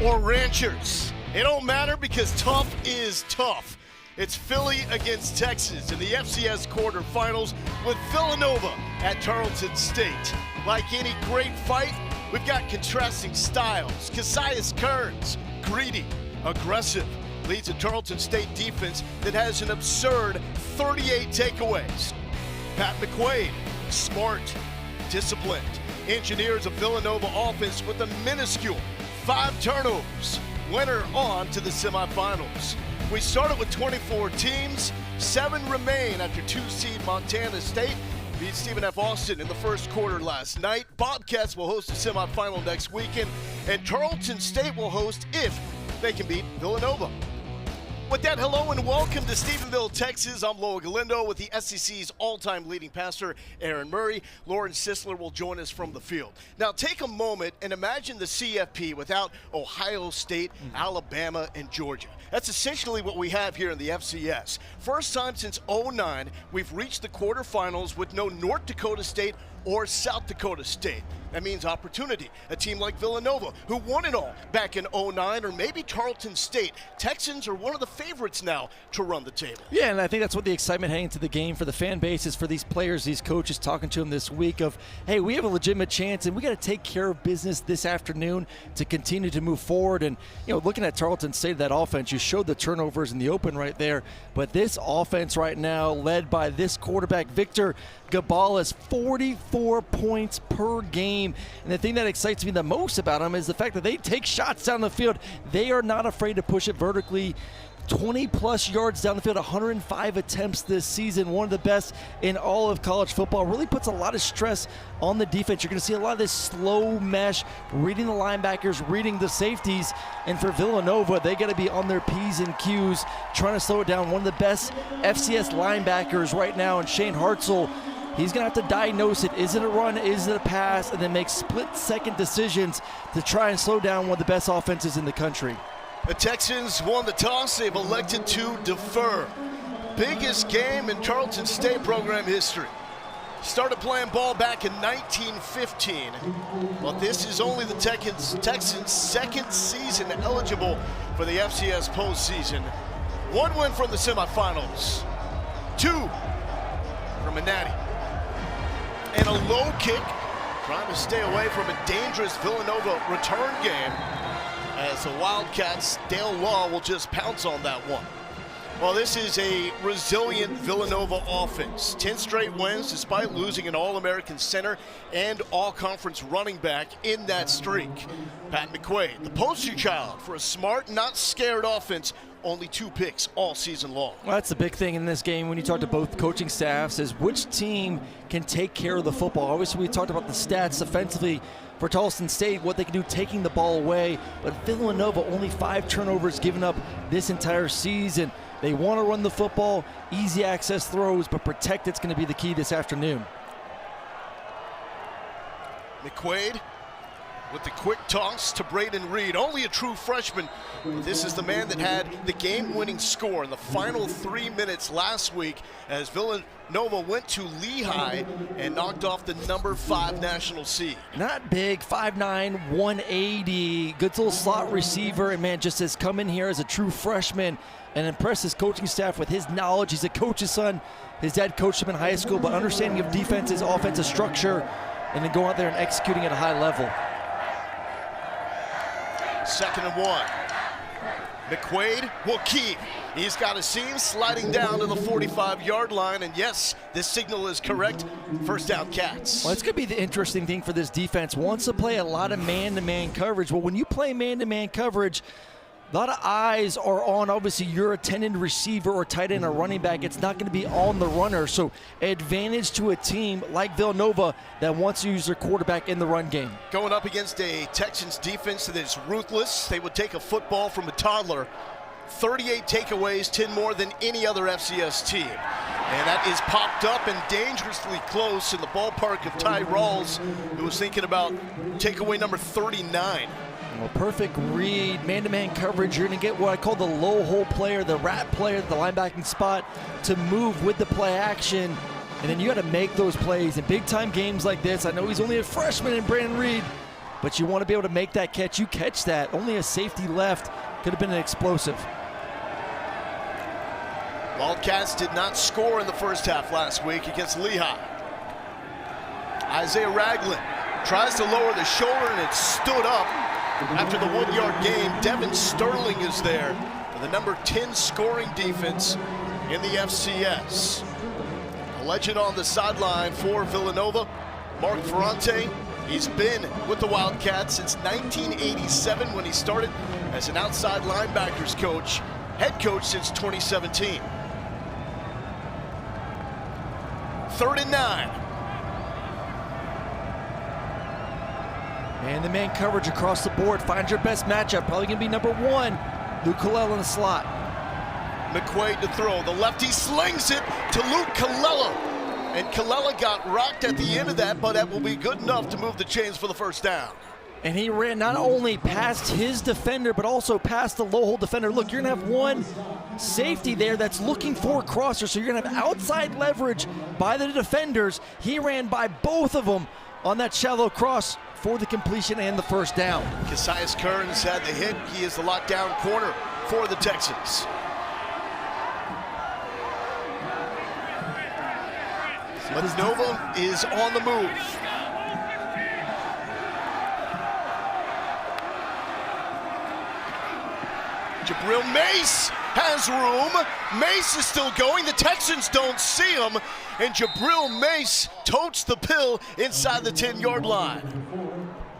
or ranchers. It don't matter because tough is tough. It's Philly against Texas in the FCS quarterfinals with Villanova at Tarleton State. Like any great fight, we've got contrasting styles. Cassius Kearns, greedy, aggressive, leads a Tarleton State defense that has an absurd 38 takeaways. Pat McQuaid, smart, disciplined, engineers a Villanova offense with a minuscule 5 turnovers. Winner on to the semifinals. We started with 24 teams, 7 remain after 2-seed Montana State beat Stephen F. Austin in the first quarter last night. Bobcats will host the semifinal next weekend, and Tarleton State will host if they can beat Villanova. With that, hello and welcome to Stephenville, Texas. I'm Loa Galindo with the SEC's all-time leading passer, Aaron Murray. Lauren Sisler will join us from the field. Now, take a moment and imagine the CFP without Ohio State, Alabama, and Georgia. That's essentially what we have here in the FCS. First time since '09, we've reached the quarterfinals with no North Dakota State or South Dakota State. That means opportunity. A team like Villanova, who won it all back in '09, or maybe Tarleton State. Texans are one of the favorites now to run the table. Yeah, and I think that's what the excitement heading into the game for the fan base is, for these players, these coaches, talking to them this week of, hey, we have a legitimate chance and we got to take care of business this afternoon to continue to move forward. And, you know, looking at Tarleton State, that offense, you showed the turnovers in the open right there, but this offense right now, led by this quarterback, Victor Gabales, 44 points per game. And the thing that excites me the most about them is the fact that they take shots down the field. They are not afraid to push it vertically. 20-plus yards down the field, 105 attempts this season, one of the best in all of college football. Really puts a lot of stress on the defense. You're going to see a lot of this slow mesh, reading the linebackers, reading the safeties. And for Villanova, they got to be on their P's and Q's, trying to slow it down. One of the best FCS linebackers right now, and Shane Hartzell, he's going to have to diagnose it. Is it a run? Is it a pass? And then make split-second decisions to try and slow down one of the best offenses in the country. The Texans won the toss. They've elected to defer. Biggest game in Tarleton State program history. Started playing ball back in 1915. But this is only the Texans' second season eligible for the FCS postseason. 1 win from the semifinals. 2 from a natty. And a low kick, trying to stay away from a dangerous Villanova return game, as the Wildcats, Dale Law, will just pounce on that one. Well, this is a resilient Villanova offense. 10 straight wins despite losing an All-American center and all-conference running back in that streak. Pat McQuaid, the poster child for a smart, not scared offense. Only 2 picks all season long. Well, that's the big thing in this game when you talk to both coaching staffs, is which team can take care of the football. Obviously, we talked about the stats offensively for Tarleton State, what they can do taking the ball away, but Villanova, only 5 turnovers given up this entire season. They want to run the football, easy access throws, but protect it's going to be the key this afternoon. McQuaid with the quick toss to Braden Reed, only a true freshman. This is the man that had the game-winning score in the final 3 minutes last week as Villanova went to Lehigh and knocked off the number 5 national seed. Not big, 5'9", 180, good little slot receiver, and man, just has come in here as a true freshman and impressed his coaching staff with his knowledge. He's a coach's son. His dad coached him in high school, but understanding of defenses, offensive structure, and then go out there and executing at a high level. 2nd and 1. McQuaid will keep. He's got a seam sliding down to the 45-yard line, and yes, this signal is correct. First down, Cats. Well, it's going to be the interesting thing for this defense. Wants to play a lot of man-to-man coverage. Well, when you play man-to-man coverage, a lot of eyes are on, obviously, your attendant receiver or tight end or running back. It's not going to be on the runner. So advantage to a team like Villanova that wants to use their quarterback in the run game. Going up against a Texans defense that is ruthless. They would take a football from a toddler. 38 takeaways, 10 more than any other FCS team. And that is popped up and dangerously close in the ballpark of Ty Rawls, who was thinking about takeaway number 39. Well, perfect read, man-to-man coverage. You're going to get what I call the low hole player, the rat player, the linebacking spot to move with the play action. And then you got to make those plays in big-time games like this. I know he's only a freshman in Brandon Reed, but you want to be able to make that catch. You catch that. Only a safety left. Could have been an explosive. Wildcats did not score in the first half last week against Lehigh. Isaiah Ragland tries to lower the shoulder, and it stood up after the 1-yard gain. Devin Sterling is there for the number 10 scoring defense in the FCS. A legend on the sideline for Villanova, Mark Ferrante. He's been with the Wildcats since 1987 when he started as an outside linebackers coach, head coach since 2017. 3rd and 9. Man-to-man coverage across the board. Find your best matchup. Probably going to be number 1, Luke Colella in the slot. McQuaid to throw. The lefty slings it to Luke Colella. And Colella got rocked at the end of that, but that will be good enough to move the chains for the first down. And he ran not only past his defender, but also past the low hole defender. Look, you're going to have one safety there that's looking for a crosser, so you're going to have outside leverage by the defenders. He ran by both of them on that shallow cross for the completion and the first down. Cassius Kearns had the hit. He is the lockdown corner for the Texans. But Nova is on the move. Jabril Mace has room. Mace is still going. The Texans don't see him. And Jabril Mace totes the pill inside the 10-yard line.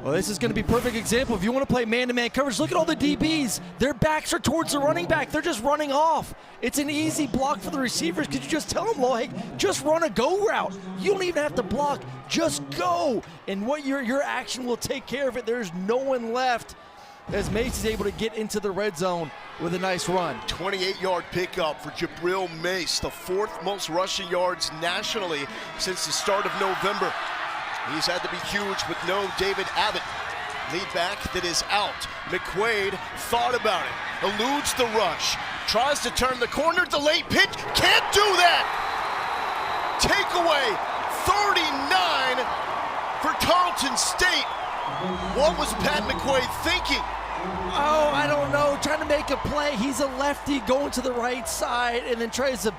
Well, this is going to be a perfect example. If you want to play man-to-man coverage, look at all the DBs. Their backs are towards the running back. They're just running off. It's an easy block for the receivers. Could you just tell them, hey, just run a go route. You don't even have to block. Just go. And what your action will take care of it. There's no one left as Mace is able to get into the red zone with a nice run. 28-yard pickup for Jabril Mace, the 4th most rushing yards nationally since the start of November. He's had to be huge with no David Abbott. Lead back that is out. McQuaid thought about it, eludes the rush, tries to turn the corner, delayed pitch, can't do that! Takeaway 39 for Tarleton State. What was Pat McQuaid thinking? Oh, I don't know, trying to make a play. He's a lefty going to the right side and then tries to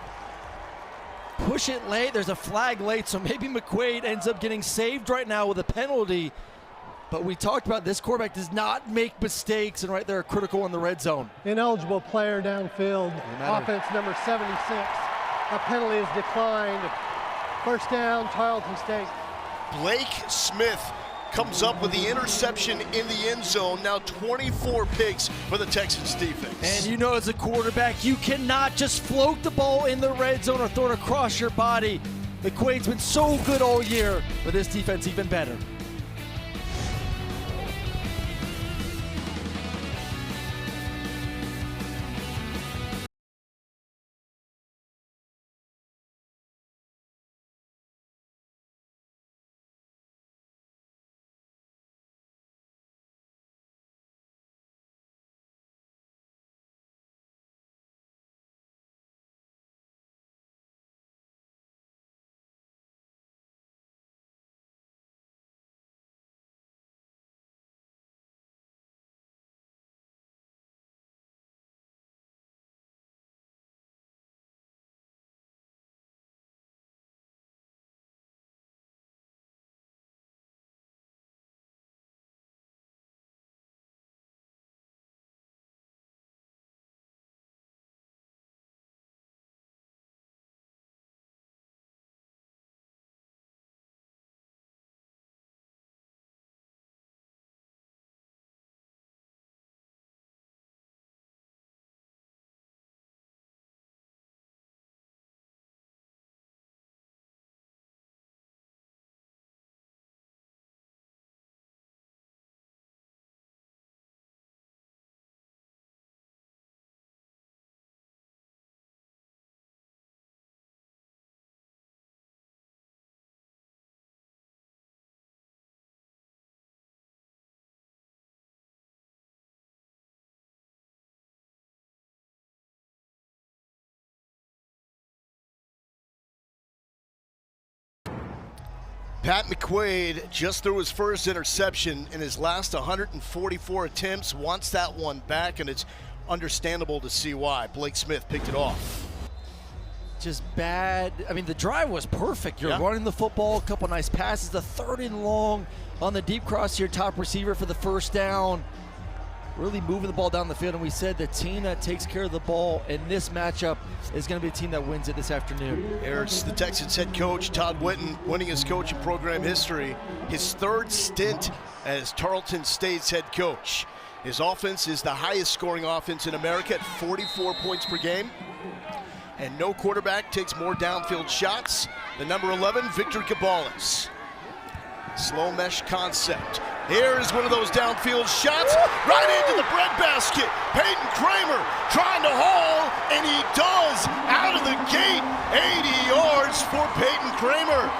push it late. There's a flag late, so maybe McQuaid ends up getting saved right now with a penalty. But we talked about this quarterback does not make mistakes, and right there critical in the red zone. Ineligible player downfield, offense number 76. A penalty is declined. First down, Tarleton State. Blake Smith comes up with the interception in the end zone. Now 24 picks for the Texans defense. And you know, as a quarterback, you cannot just float the ball in the red zone or throw it across your body. McQuaid's been so good all year, but this defense even better. Pat McQuaid just threw his first interception in his last 144 attempts, wants that one back, and it's understandable to see why. Blake Smith picked it off. Just bad. I mean, the drive was perfect. You're running the football, a couple nice passes, the 3rd and long on the deep cross to your top receiver for the first down. Really moving the ball down the field, and we said the team that takes care of the ball in this matchup is going to be a team that wins it this afternoon. There's the Texans head coach, Todd Whitten, winning his coaching program history, his 3rd stint as Tarleton State's head coach. His offense is the highest scoring offense in America at 44 points per game. And no quarterback takes more downfield shots than number 11, Victor Cabales. Slow mesh concept. Here's one of those downfield shots right into the breadbasket. Peyton Kramer trying to haul, and he does out of the gate. 80 yards for Peyton Kramer.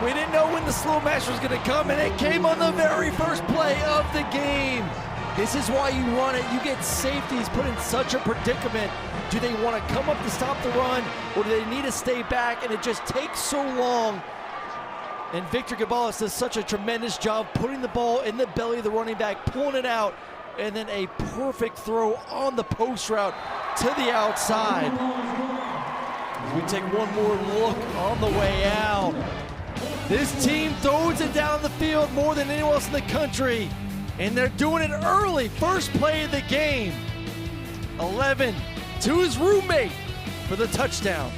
We didn't know when the slow match was going to come, and it came on the very first play of the game. This is why you run it. You get safeties put in such a predicament. Do they want to come up to stop the run, or do they need to stay back? And it just takes so long. And Victor Cabales does such a tremendous job putting the ball in the belly of the running back, pulling it out, and then a perfect throw on the post route to the outside. As we take one more look on the way out. This team throws it down the field more than anyone else in the country, and they're doing it early. First play of the game. 11 to his roommate for the touchdown.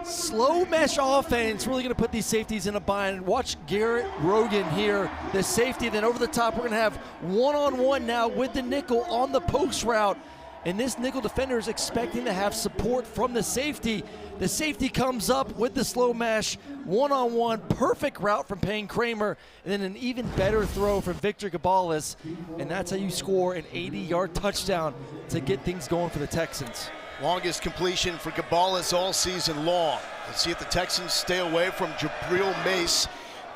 Slow mesh offense really going to put these safeties in a bind. Watch Garrett Rogan here, the safety. Then over the top, we're going to have one-on-one now with the nickel on the post route. And this nickel defender is expecting to have support from the safety. The safety comes up with the slow mesh, one-on-one, perfect route from Payne Kramer, and then an even better throw from Victor Cabales. And that's how you score an 80-yard touchdown to get things going for the Texans. Longest completion for Cabales all season long. Let's see if the Texans stay away from Jabril Mace.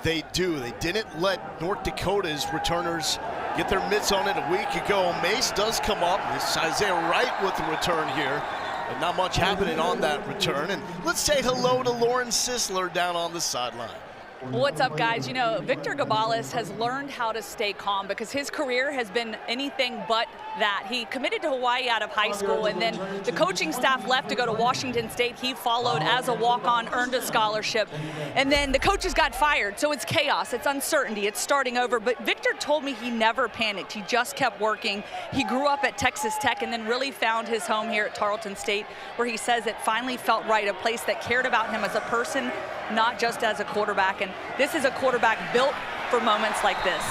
They do. They didn't let North Dakota's returners get their mitts on it a week ago. Mace does come up. It's Isaiah Wright with the return here. But not much happening on that return. And let's say hello to Lauren Sisler down on the sideline. What's up, guys? You know, Victor Gabales has learned how to stay calm because his career has been anything but that. He committed to Hawaii out of high school, and then the coaching staff left to go to Washington State. He followed as a walk-on, earned a scholarship, and then the coaches got fired. So it's chaos, it's uncertainty, it's starting over. But Victor told me he never panicked. He just kept working. He grew up at Texas Tech and then really found his home here at Tarleton State, where he says it finally felt right, a place that cared about him as a person, not just as a quarterback. And this is a quarterback built for moments like this.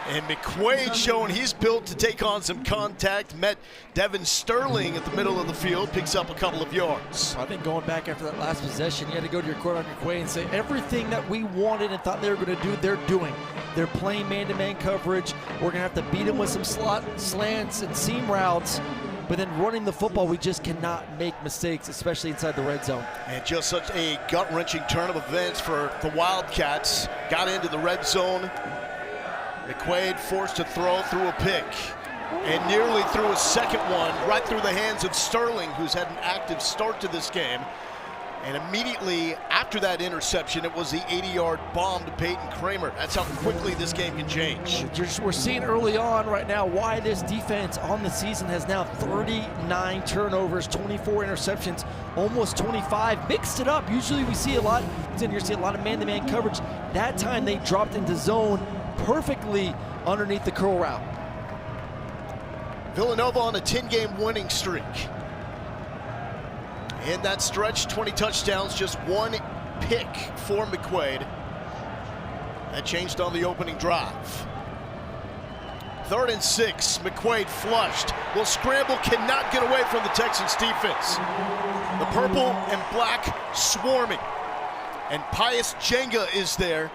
And McQuaid showing he's built to take on some contact. Met Devin Sterling at the middle of the field, picks up a couple of yards. I think going back after that last possession, you had to go to your quarterback McQuaid and say everything that we wanted and thought they were going to do, they're doing. They're playing man-to-man coverage. We're going to have to beat them with some slot slants and seam routes. But then running the football, we just cannot make mistakes, especially inside the red zone. And just such a gut-wrenching turn of events for the Wildcats. Got into the red zone. McQuaid forced to throw through a pick and nearly threw a second one right through the hands of Sterling, who's had an active start to this game. And immediately after that interception, it was the 80-yard bomb to Peyton Kramer. That's how quickly this game can change. We're seeing early on right now why this defense on the season has now 39 turnovers, 24 interceptions, almost 25. Mixed it up. Usually we see a lot, you see a lot of man-to-man coverage. That time they dropped into zone perfectly underneath the curl route. Villanova on a 10-game winning streak. In that stretch, 20 touchdowns, just one pick for McQuaid. That changed on the opening drive. 3rd and 6, McQuaid flushed. Will scramble, cannot get away from the Texans defense. The purple and black swarming. And Pius Jenga is there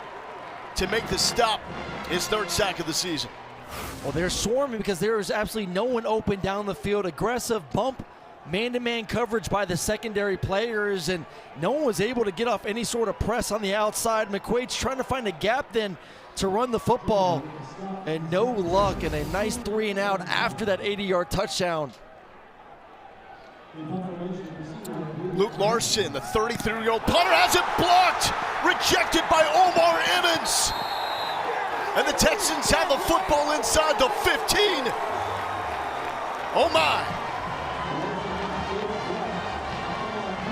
to make the stop, his 3rd sack of the season. Well, they're swarming because there is absolutely no one open down the field. Aggressive bump, man-to-man coverage by the secondary players, and no one was able to get off any sort of press on the outside. McQuaid's trying to find a gap then to run the football, and no luck, and a nice 3 and out after that 80-yard touchdown. Luke Larson, the 33-year-old punter, has it blocked, rejected by Omar Emmons. And the Texans have the football inside the 15. Oh my.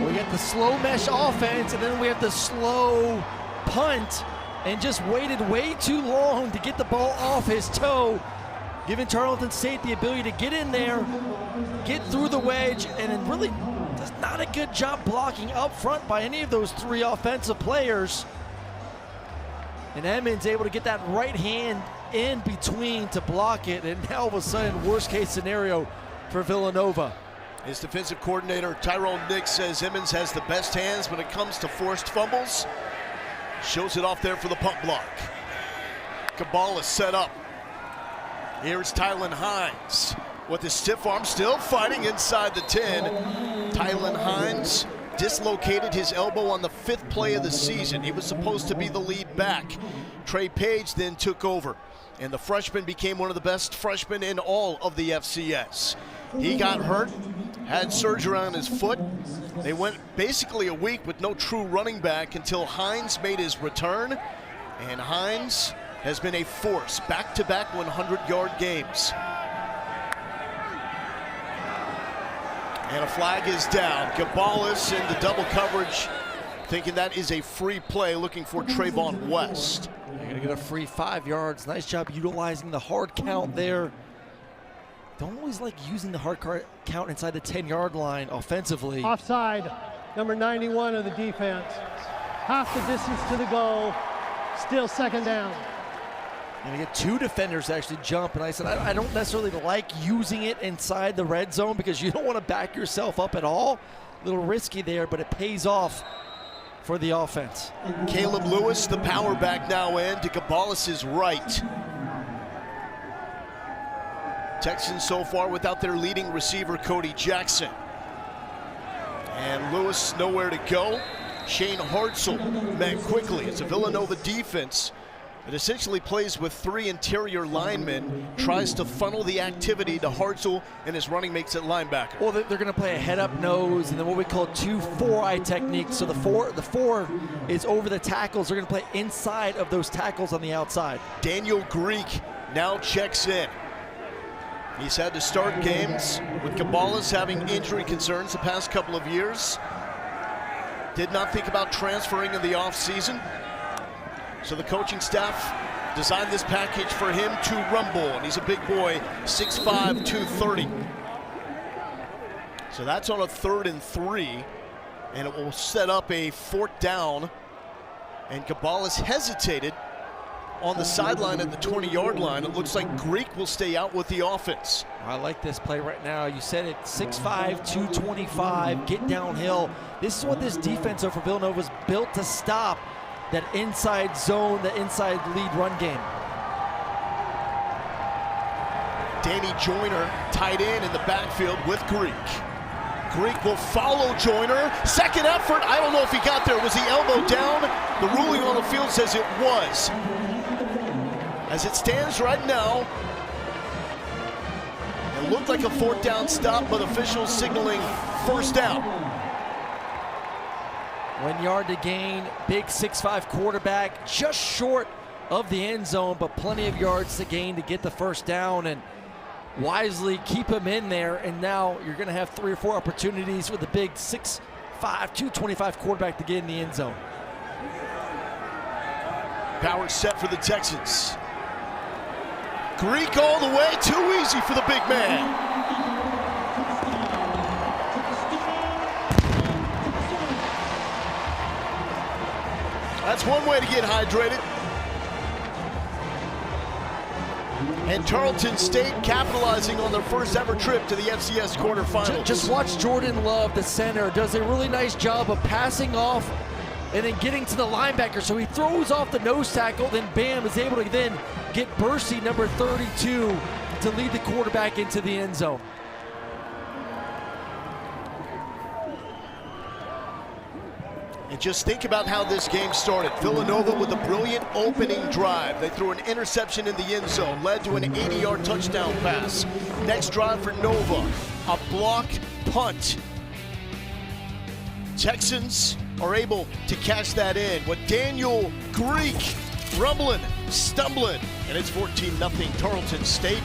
We get the slow mesh offense, and then we have the slow punt, and just waited way too long to get the ball off his toe, giving Tarleton State the ability to get in there, get through the wedge, and then really does not a good job blocking up front by any of those 3 offensive players. And Emmons able to get that right hand in between to block it, and now all of a sudden, worst case scenario for Villanova. His defensive coordinator, Tyrone Nix, says Emmons has the best hands when it comes to forced fumbles. Shows it off there for the punt block. Gabales set up. Here's Tylen Hines with his stiff arm, still fighting inside the 10. Tylen Hines dislocated his elbow on the 5th play of the season. He was supposed to be the lead back. Trey Page then took over, and the freshman became one of the best freshmen in all of the FCS. He got hurt, had surgery on his foot. They went basically a week with no true running back until Hines made his return, and Hines has been a force, back-to-back 100-yard games. And a flag is down. Gabales in the double coverage, thinking that is a free play, looking for Trayvon West. They're gonna get a free 5 yards. Nice job utilizing the hard count there. Don't always like using the hard count inside the 10-yard line offensively. Offside, number 91 of the defense. Half the distance to the goal, still 2nd down. And we get 2 defenders to actually jump, and I said I don't necessarily like using it inside the red zone because you don't want to back yourself up at all. A little risky there, but it pays off for the offense. Caleb Lewis, the power back now in to Gabales' right. Texans so far without their leading receiver, Cody Jackson. And Lewis nowhere to go. Shane Hartzell met quickly. It's a Villanova defense It essentially plays with 3 interior linemen, tries to funnel the activity to Hartzell and his running mates at linebacker. Well, they're going to play a head-up nose and then what we call 2-4-eye technique. So the four is over the tackles. They're going to play inside of those tackles on the outside. Daniel Greek now checks in. He's had to start games with Gabalis having injury concerns the past couple of years. Did not think about transferring in the offseason. So the coaching staff designed this package for him to rumble, and he's a big boy, 6'5", 230. So that's on a 3rd and 3, and it will set up a 4th down. And Gabalis hesitated on the sideline at the 20-yard line. It looks like Greek will stay out with the offense. I like this play right now. You said it, 6'5", 225, get downhill. This is what this defense over Villanova is built to stop. That inside zone, the inside lead run game. Danny Joyner tight end in the backfield with Greek. Greek will follow Joyner. Second effort, I don't know if he got there. Was he elbow down? The ruling on the field says it was. As it stands right now, it looked like a 4th down stop, but officials signaling 1st down. 1 yard to gain, big 6'5" quarterback, just short of the end zone, but plenty of yards to gain to get the 1st down, and wisely keep him in there, and now you're gonna have 3 or 4 opportunities with a big 6'5", 225 quarterback to get in the end zone. Power set for the Texans. Greek all the way, too easy for the big man. That's one way to get hydrated. And Tarleton State capitalizing on their first ever trip to the FCS quarterfinals. Just watch Jordan Love, the center, does a really nice job of passing off and then getting to the linebacker. So he throws off the nose tackle, then bam, is able to then get Bursey, number 32, to lead the quarterback into the end zone. And just think about how this game started. Villanova with a brilliant opening drive. They threw an interception in the end zone, led to an 80-yard touchdown pass. Next drive for Nova, a block punt. Texans are able to catch that in with Daniel Greek rumbling, stumbling, and it's 14-0 Tarleton State.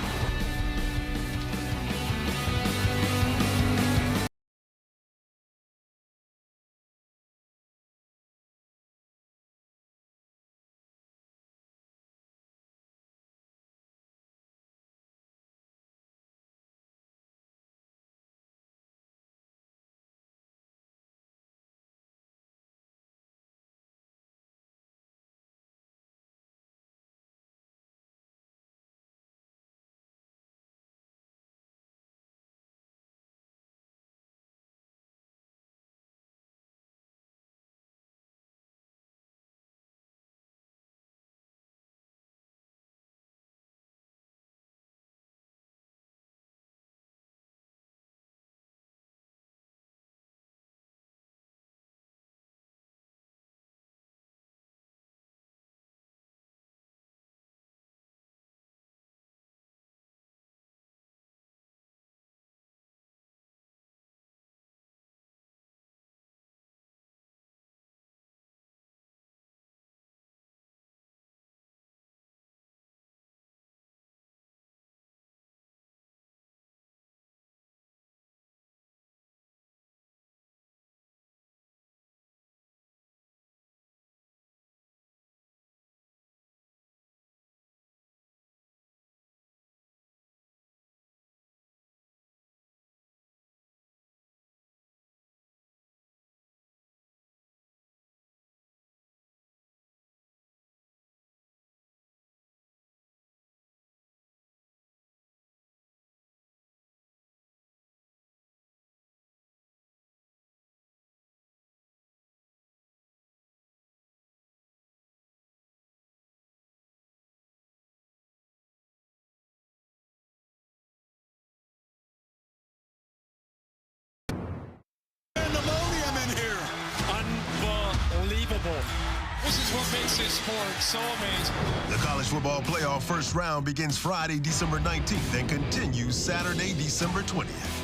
This is what makes this sport so amazing. The college football playoff first round begins Friday, December 19th and continues Saturday, December 20th.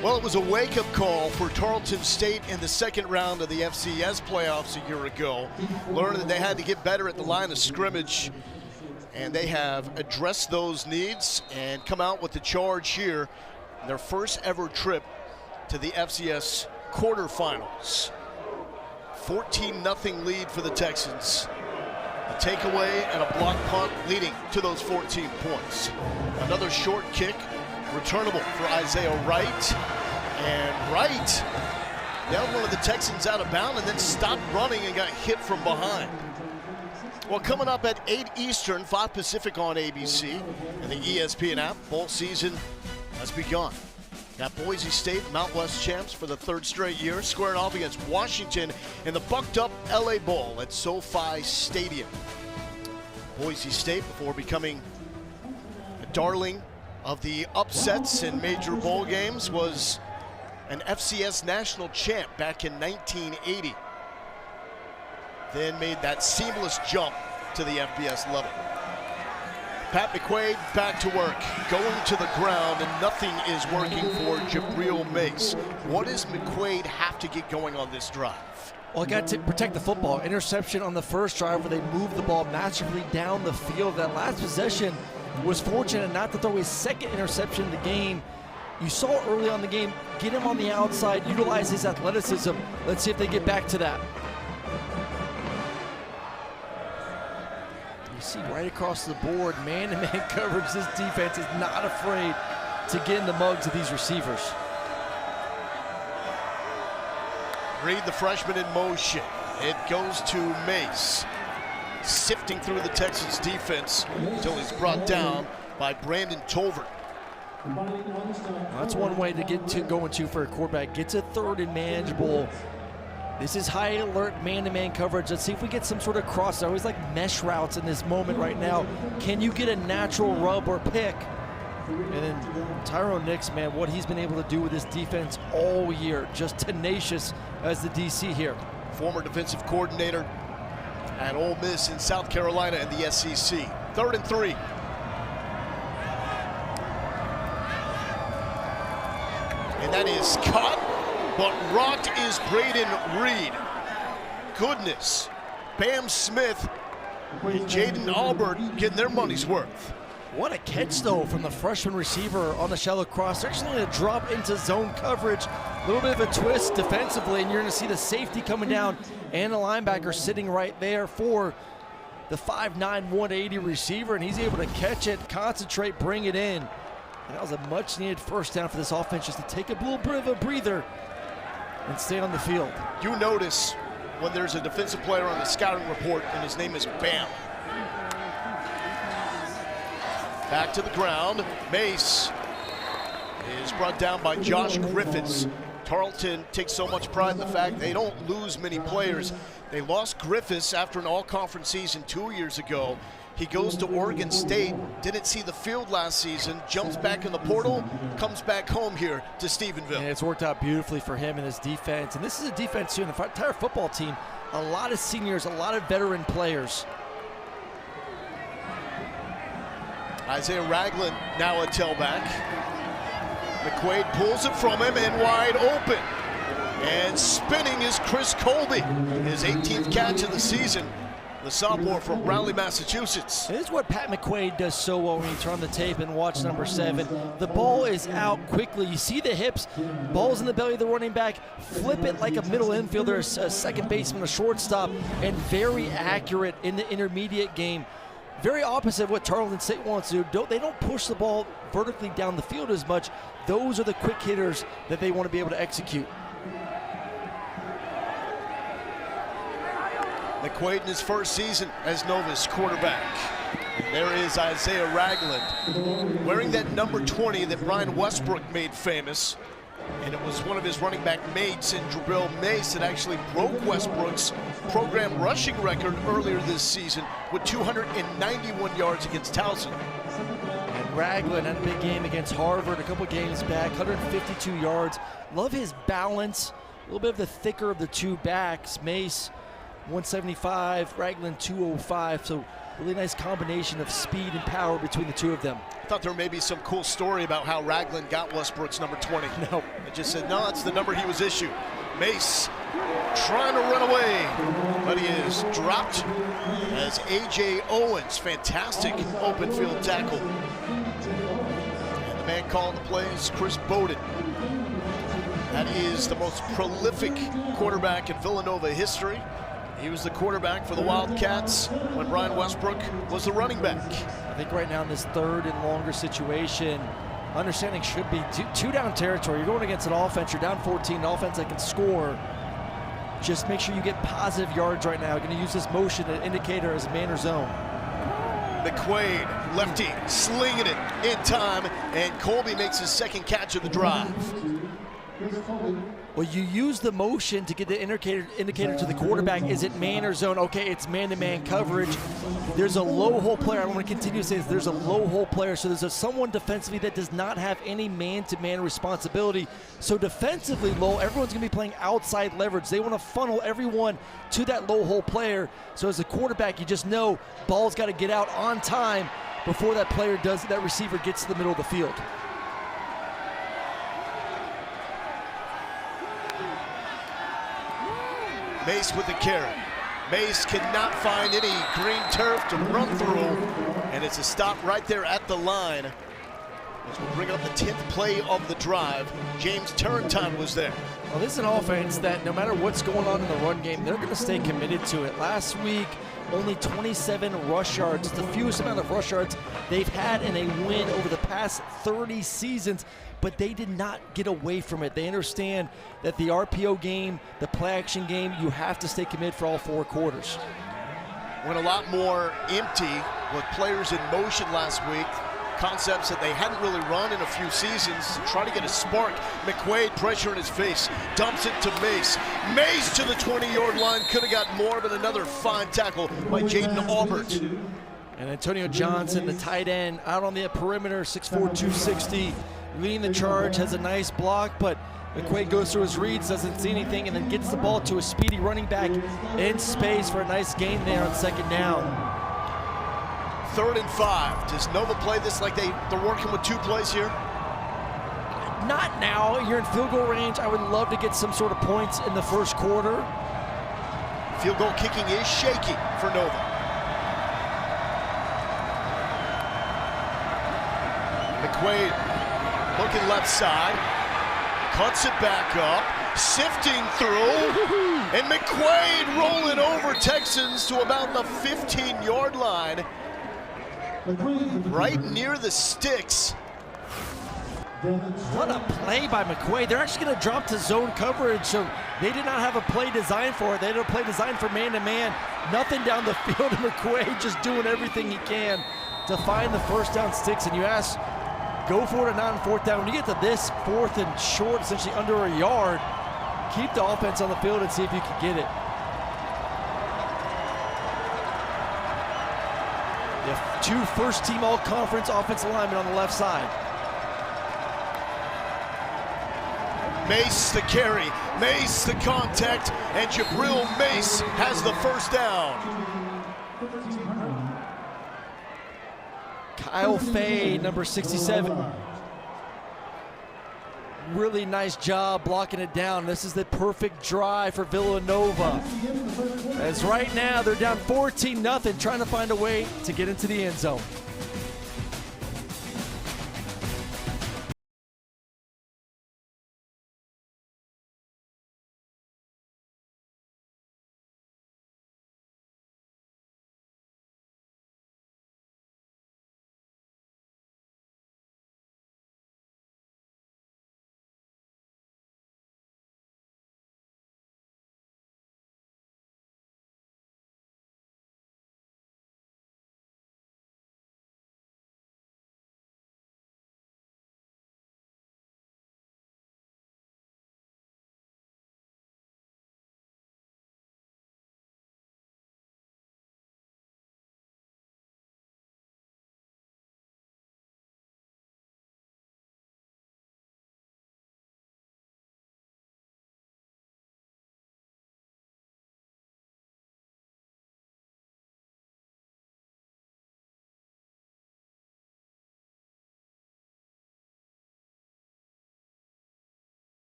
Well, it was a wake-up call for Tarleton State in the second round of the FCS playoffs a year ago. Learned that they had to get better at the line of scrimmage, and they have addressed those needs and come out with the charge here. Their first ever trip to the FCS quarterfinals. 14-0 lead for the Texans. A takeaway and a block punt leading to those 14 points. Another short kick, returnable for Isaiah Wright. And Wright nailed one of the Texans out of bounds and then stopped running and got hit from behind. Well, coming up at 8 Eastern, 5 Pacific on ABC and the ESPN app, bowl season has begun. Got Boise State, Mount West champs for the third straight year, squaring off against Washington in the bucked-up LA Bowl at SoFi Stadium. Boise State, before becoming a darling of the upsets in major bowl games, was an FCS national champ back in 1980. Then made that seamless jump to the FBS level. Pat McQuaid back to work, going to the ground, and nothing is working for Jabril Mace. What does McQuaid have to get going on this drive? Well, got to protect the football. Interception on the first drive where they moved the ball masterfully down the field. That last possession was fortunate not to throw his second interception in the game. You saw early on the game, get him on the outside, utilize his athleticism. Let's see if they get back to that. You see right across the board, man-to-man coverage. This defense is not afraid to get in the mugs of these receivers. Reed, the freshman, in motion. It goes to Mace, sifting through the Texans defense until he's brought down by Brandon Tolbert. That's one way to get to going to for a quarterback. Gets a third and manageable. This is high alert man-to-man coverage. Let's see if we get some sort of cross. I always like mesh routes in this moment right now. Can you get a natural rub or pick? And then Tyrone Nix, man, what he's been able to do with this defense all year. Just tenacious as the DC here. Former defensive coordinator at Ole Miss in South Carolina and the SEC. 3rd and 3. And that is caught, but rocked is Braden Reed. Goodness. Bam Smith and Jaden Albert getting their money's worth. What a catch, though, from the freshman receiver on the shallow cross. They're actually going to drop into zone coverage. A little bit of a twist defensively, and you're going to see the safety coming down and the linebacker sitting right there for the 5'9", 180 receiver, and he's able to catch it, concentrate, bring it in. And that was a much-needed first down for this offense, just to take a little bit of a breather and stay on the field. You notice when there's a defensive player on the scouting report and his name is Bam. Back to the ground. Mace is brought down by Josh Griffiths. Tarleton takes so much pride in the fact they don't lose many players. They lost Griffiths after an all-conference season 2 years ago. He goes to Oregon State, didn't see the field last season, jumps back in the portal, comes back home here to Stephenville. And it's worked out beautifully for him and his defense. And this is a defense, too, in the entire football team. A lot of seniors, a lot of veteran players. Isaiah Ragland now a tailback. McQuaid pulls it from him and wide open. And spinning is Chris Colby, his 18th catch of the season. The sophomore from Raleigh, Massachusetts. This is what Pat McQuaid does so well when you turn on the tape and watch number 7. The ball is out quickly. You see the hips, ball's in the belly of the running back, flip it like a middle infielder, a second baseman, a shortstop, and very accurate in the intermediate game. Very opposite of what Tarleton State wants to do. They don't push the ball vertically down the field as much. Those are the quick hitters that they want to be able to execute. McQuaid in his first season as Nova's quarterback. And there is Isaiah Ragland wearing that number 20 that Brian Westbrook made famous. And it was one of his running back mates in Jabril Mace that actually broke Westbrook's program rushing record earlier this season with 291 yards against Towson. And Ragland had a big game against Harvard a couple games back, 152 yards. Love his balance. little bit of the thicker of the two backs. Mace 175, Ragland 205. So really nice combination of speed and power between the two of them. I thought there may be some cool story about how Ragland got Westbrook's number 20. No. It just said, no, it's the number he was issued. Mace trying to run away, but he is dropped as A.J. Owens, fantastic open field tackle. And the man calling the plays, Chris Bowden. That is the most prolific quarterback in Villanova history. He was the quarterback for the Wildcats when Brian Westbrook was the running back. I think right now in this third and longer situation, understanding should be two down territory. You're going against an offense, you're down 14, an offense that can score. Just make sure you get positive yards right now. You're going to use this motion indicator as man or zone. McQuaid, lefty, slinging it in time, and Colby makes his second catch of the drive. Well, you use the motion to get the indicator to the quarterback. Is it man or zone? Okay, it's man-to-man coverage. There's a low hole player. I want to continue to say this. There's a low hole player, so there's someone defensively that does not have any man-to-man responsibility. So defensively, Lowell, everyone's going to be playing outside leverage. They want to funnel everyone to that low hole player. So as a quarterback, you just know ball's got to get out on time before that receiver gets to the middle of the field. Mace with the carry. Mace cannot find any green turf to run through, and it's a stop right there at the line. As we'll bring up the 10th play of the drive. James Turrentine was there. Well, this is an offense that no matter what's going on in the run game, they're going to stay committed to it. Last week, only 27 rush yards. It's the fewest amount of rush yards they've had in a win over the past 30 seasons, but they did not get away from it. They understand that the RPO game, the play action game, you have to stay committed for all 4 quarters. Went a lot more empty with players in motion last week. Concepts that they hadn't really run in a few seasons. Try to get a spark. McQuaid, pressure in his face, dumps it to Mace. Mace to the 20-yard line. Could have got more, but another fine tackle by Jaden Aubert. And Antonio Johnson, the tight end, out on the perimeter, 6'4", 260, leading the charge, has a nice block, but McQuaid goes through his reads, doesn't see anything, and then gets the ball to a speedy running back in space for a nice gain there on second down. 3rd and 5. Does Nova play this like they're working with 2 plays here? Not now. You're in field goal range. I would love to get some sort of points in the first quarter. Field goal kicking is shaky for Nova. McQuaid looking left side, cuts it back up, sifting through, and McQuaid rolling over Texans to about the 15-yard line, right near the sticks. What a play by McQuaid. They're actually going to drop to zone coverage, so they did not have a play designed for it. They had a play designed for man-to-man. Nothing down the field, and McQuaid just doing everything he can to find the first down sticks. And you ask, go for it or not on 4th down. When you get to this 4th and short, essentially under a yard, keep the offense on the field and see if you can get it. You have 2 first-team all-conference offensive linemen on the left side. Mace the carry, Mace the contact, and Jabril Mace has the first down. Kyle Fay, number 67. Really nice job blocking it down. This is the perfect drive for Villanova. As right now they're down 14-0, trying to find a way to get into the end zone.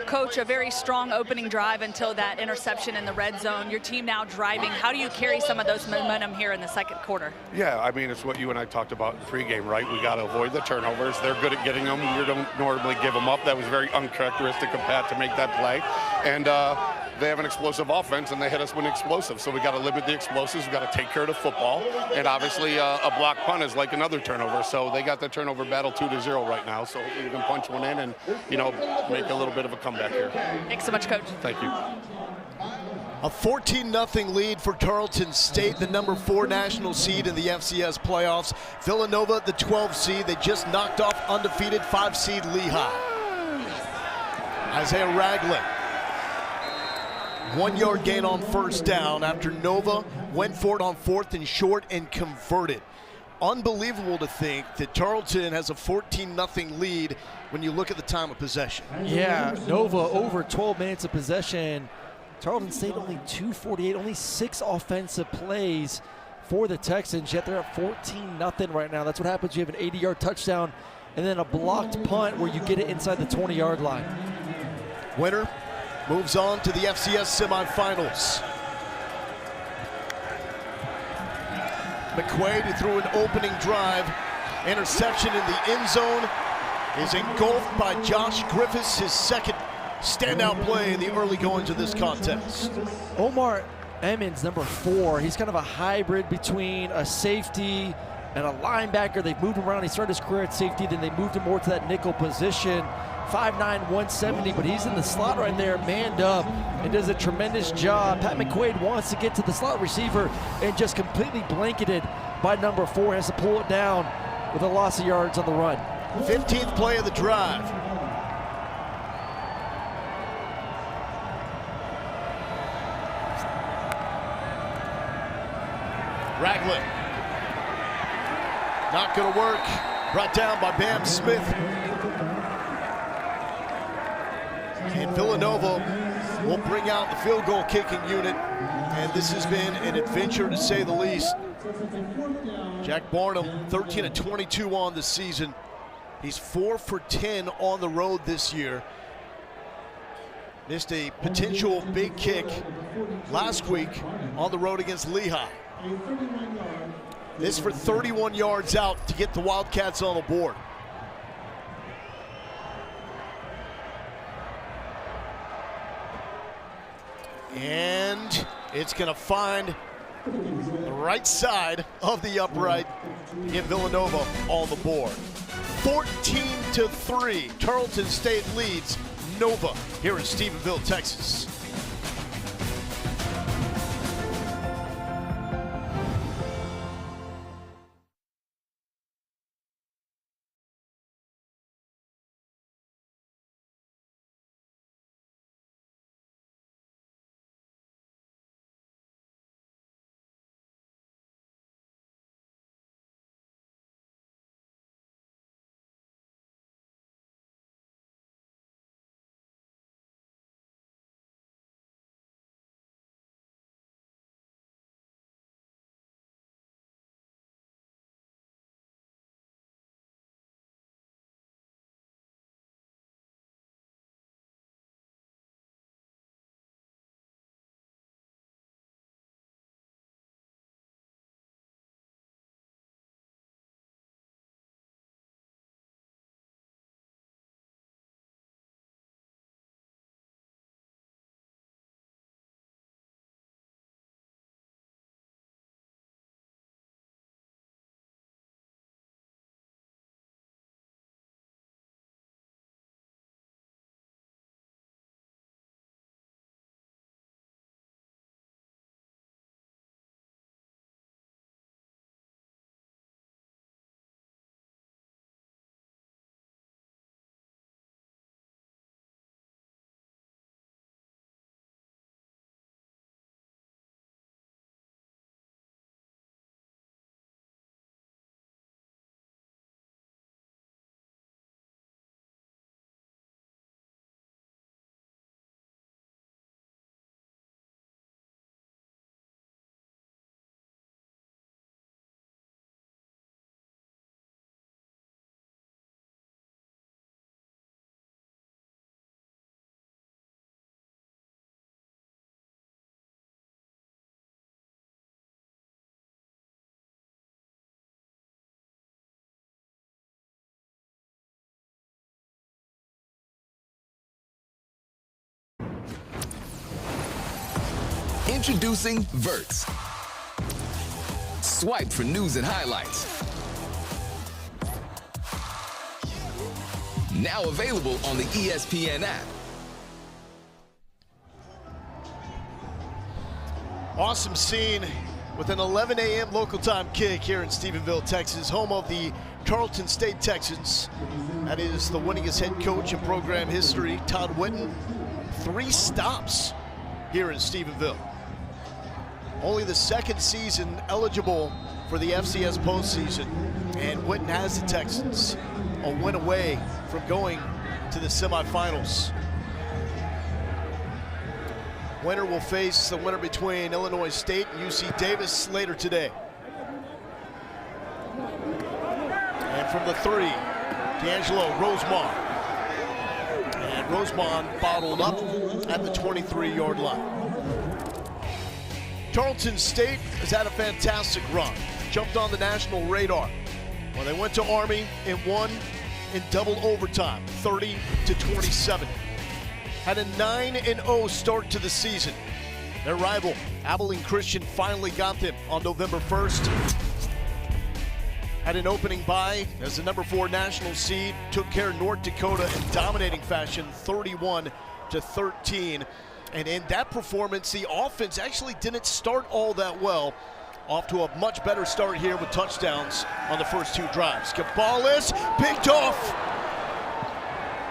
Coach, a very strong opening drive until that interception in the red zone. Your team now driving. How do you carry some of those momentum here in the second quarter? Yeah, I mean, it's what you and I talked about in pregame, right? We got to avoid the turnovers. They're good at getting them. We don't normally give them up. That was very uncharacteristic of Pat to make that play. And they have an explosive offense, and they hit us with explosive. So we got to limit the explosives. We got to take care of the football. And obviously, a block punt is like another turnover. So they got the turnover battle 2-0 right now. So hopefully we can punch one in and, you know, make a little bit of a comeback here. Thanks so much, Coach. Thank you. A 14-0 lead for Tarleton State, the number 4 national seed in the FCS playoffs. Villanova, the 12 seed. They just knocked off undefeated 5 seed Lehigh. Isaiah Ragland. 1 yard gain on first down after Nova went for it on 4th and short and converted. Unbelievable to think that Tarleton has a 14-0 lead when you look at the time of possession. Yeah, Nova over 12 minutes of possession. Tarleton State only 248, only 6 offensive plays for the Texans, yet they're at 14-0 right now. That's what happens. You have an 80-yard touchdown and then a blocked punt where you get it inside the 20-yard line. Winner moves on to the FCS semifinals. McQuaid, who threw an opening drive, interception in the end zone, is engulfed by Josh Griffiths, his second standout play in the early goings of this contest. Omar Emmons, number 4, he's kind of a hybrid between a safety and a linebacker. They've moved him around. He started his career at safety, then they moved him more to that nickel position. 5'9", 170, but he's in the slot right there, manned up, and does a tremendous job. Pat McQuaid wants to get to the slot receiver and just completely blanketed by number 4. Has to pull it down with a loss of yards on the run. 15th play of the drive. Ragland. Not going to work. Brought down by Bam Smith. And Villanova will bring out the field goal kicking unit. And this has been an adventure to say the least. Jack Barnum, 13 of 22 on the season. He's 4 for 10 on the road this year. Missed a potential big kick last week on the road against Lehigh. This for 31 yards out to get the Wildcats on the board. And it's going to find the right side of the upright to get Villanova on the board. 14-3, Tarleton State leads Nova here in Stephenville, Texas. Introducing Verts. Swipe for news and highlights. Now available on the ESPN app. Awesome scene with an 11 a.m. local time kick here in Stephenville, Texas, home of the Tarleton State Texans. That is the winningest head coach in program history, Todd Whitten. 3 stops here in Stephenville. Only the second season eligible for the FCS postseason, and Whitten has the Texans a win away from going to the semifinals. Winner will face the winner between Illinois State and UC Davis later today. And from the 3, D'Angelo Rosemont. And Rosemont bottled up at the 23-yard line. Tarleton State has had a fantastic run. Jumped on the national radar when they went to Army and won in double overtime, 30-27. Had a 9-0 start to the season. Their rival, Abilene Christian, finally got them on November 1st. Had an opening bye as the number 4 national seed, took care of North Dakota in dominating fashion, 31-13. And in that performance, the offense actually didn't start all that well. Off to a much better start here with touchdowns on the first 2 drives. Cabales picked off.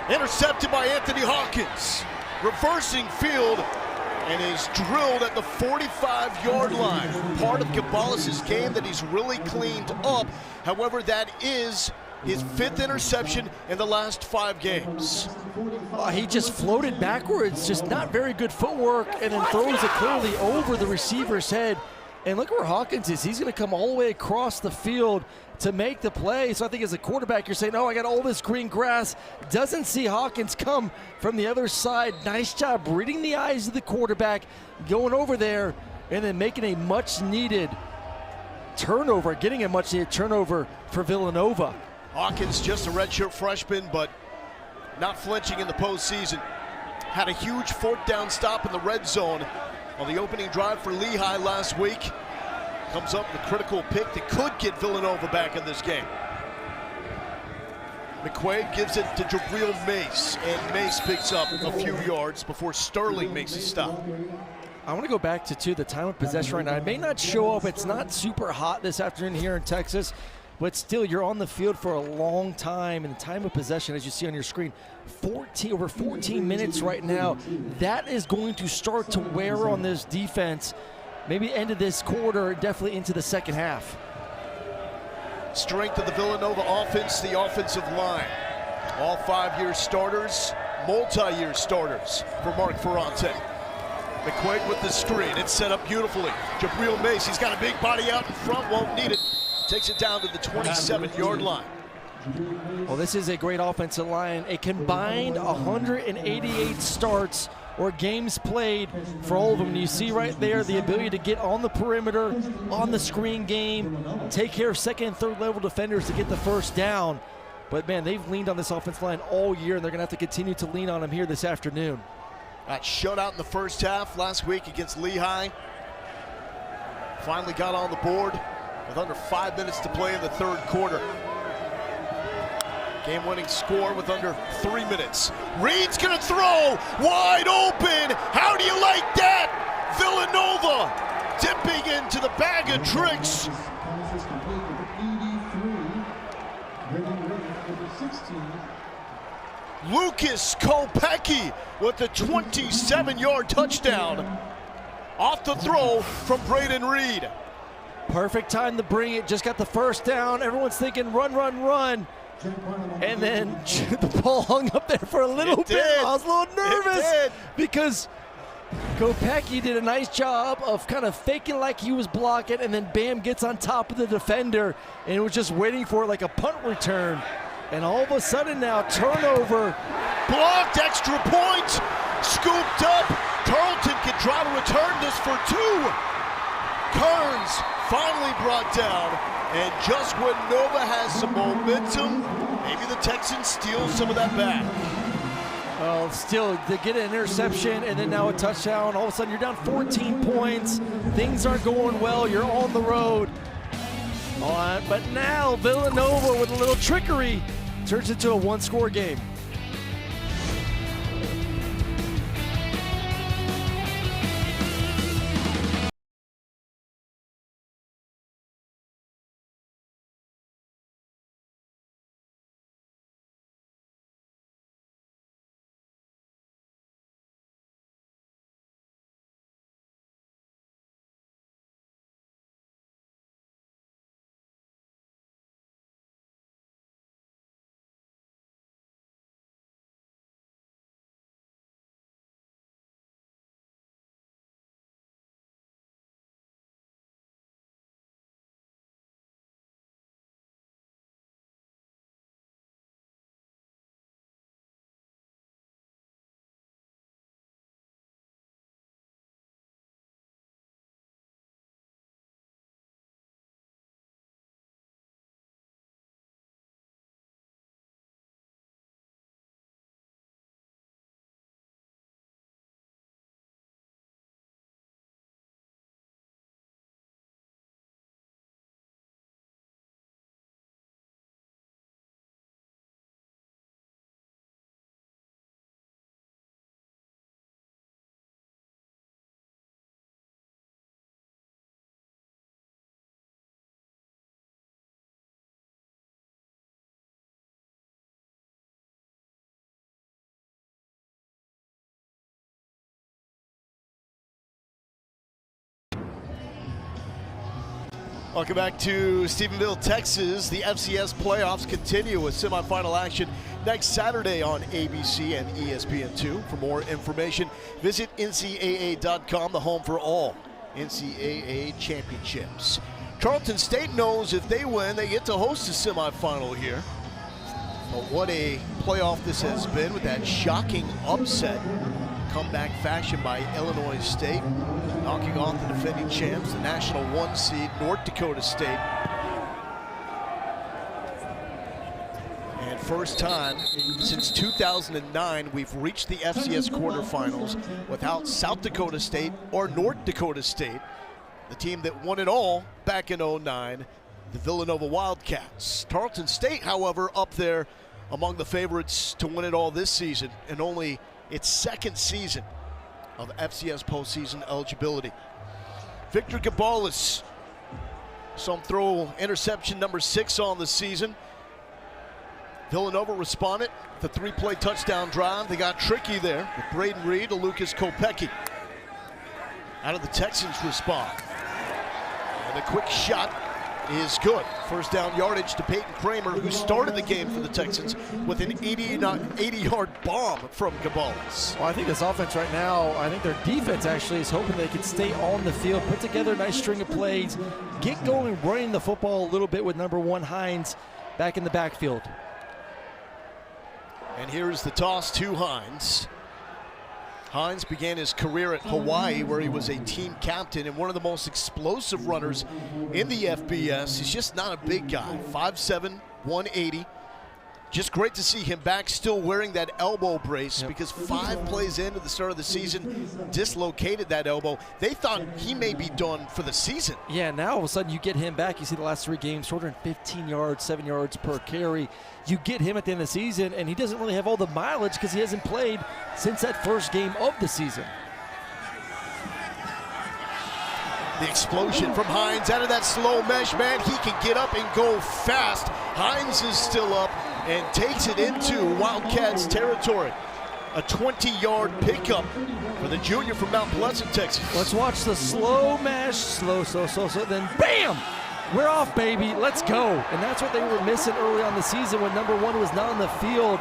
Intercepted by Anthony Hawkins. Reversing field and is drilled at the 45-yard line. Part of Cabales' game that he's really cleaned up. However, that is his 5th interception in the last 5 games. He just floated backwards, just not very good footwork, and then throws it clearly over the receiver's head. And look where Hawkins is. He's going to come all the way across the field to make the play. So I think as a quarterback, you're saying, oh, I got all this green grass. Doesn't see Hawkins come from the other side. Nice job reading the eyes of the quarterback, going over there, and then making a much-needed turnover, getting a much-needed turnover for Villanova. Hawkins, just a redshirt freshman, but not flinching in the postseason. Had a huge 4th down stop in the red zone on the opening drive for Lehigh last week. Comes up with a critical pick that could get Villanova back in this game. McQuaid gives it to Jabril Mace, and Mace picks up a few yards before Sterling makes a stop. I want to go back to the time of possession right now. It may not show up. It's not super hot this afternoon here in Texas, but still, you're on the field for a long time, and the time of possession, as you see on your screen, over 14 minutes right now. That is going to start to wear on this defense, maybe end of this quarter, definitely into the second half. Strength of the Villanova offense, the offensive line. All 5-year starters, multi-year starters for Mark Ferrante. McQuaid with the screen. It's set up beautifully. Jabril Mace, he's got a big body out in front, won't need it. Takes it down to the 27-yard line. Well, this is a great offensive line. A combined 188 starts or games played for all of them. And you see right there the ability to get on the perimeter, on the screen game, take care of second and third level defenders to get the first down. But man, they've leaned on this offensive line all year, and they're gonna have to continue to lean on them here this afternoon. Got shut out in the first half last week against Lehigh. Finally got on the board with under 5 minutes to play in the third quarter. Game-winning score with under 3 minutes. Reed's gonna throw, wide open. How do you like that? Villanova dipping into the bag of tricks. Lucas Kopecki with the 27-yard touchdown off the throw from Braden Reed. Perfect time to bring it, just got the first down. Everyone's thinking run, run, run. And then the ball hung up there for a little bit. I was a little nervous because Kopecki did a nice job of kind of faking like he was blocking, and then bam, gets on top of the defender and was just waiting for like a punt return. And all of a sudden now, turnover. Blocked, extra point, scooped up. Tarleton can try to return this for 2. Kearns finally brought down, and just when Nova has some momentum, maybe the Texans steal some of that back. Well, still, to get an interception and then now a touchdown, all of a sudden you're down 14 points. Things aren't going well. You're on the road. But now Villanova, with a little trickery, turns into a one-score game. Welcome back to Stephenville, Texas. The FCS playoffs continue with semifinal action next Saturday on ABC and ESPN2. For more information, visit NCAA.com, the home for all NCAA championships. Tarleton State knows if they win, they get to host a semifinal here. But what a playoff this has been with that shocking upset. Comeback fashion by Illinois State, knocking off the defending champs, the national 1 seed North Dakota State. And first time since 2009 we've reached the FCS quarterfinals without South Dakota State or North Dakota State. The team that won it all back in 2009, the Villanova Wildcats. Tarleton State, however, up there among the favorites to win it all this season, and only its second season of FCS postseason eligibility. Victor Gabalis, some throw interception number 6 on the season. Villanova responded. The 3-play touchdown drive. They got tricky there with Braden Reed to Lucas Kopecki. How did the Texans respond? And the quick shot is good. First down yardage to Peyton Kramer, who started the game for the Texans with an 80-yard bomb from Gabalis. Well, I think this offense right now, I think their defense actually is hoping they can stay on the field, put together a nice string of plays, get going running the football a little bit with number 1 Hines back in the backfield. And here's the toss to Hines. Hines began his career at Hawaii, where he was a team captain and one of the most explosive runners in the FBS. He's just not a big guy, 5'7", 180. Just great to see him back, still wearing that elbow brace, because 5 plays into the start of the season, dislocated that elbow. They thought he may be done for the season. Yeah, now all of a sudden you get him back. You see the last 3 games, 415 yards, 7 yards per carry. You get him at the end of the season, and he doesn't really have all the mileage because he hasn't played since that first game of the season. The explosion from Hines out of that slow mesh, man. He can get up and go fast. Hines is still up and takes it into Wildcats territory. A 20-yard pickup for the junior from Mount Pleasant, Texas. Let's watch the slow mesh, slow, then bam! We're off, baby, let's go. And that's what they were missing early on the season when number 1 was not on the field,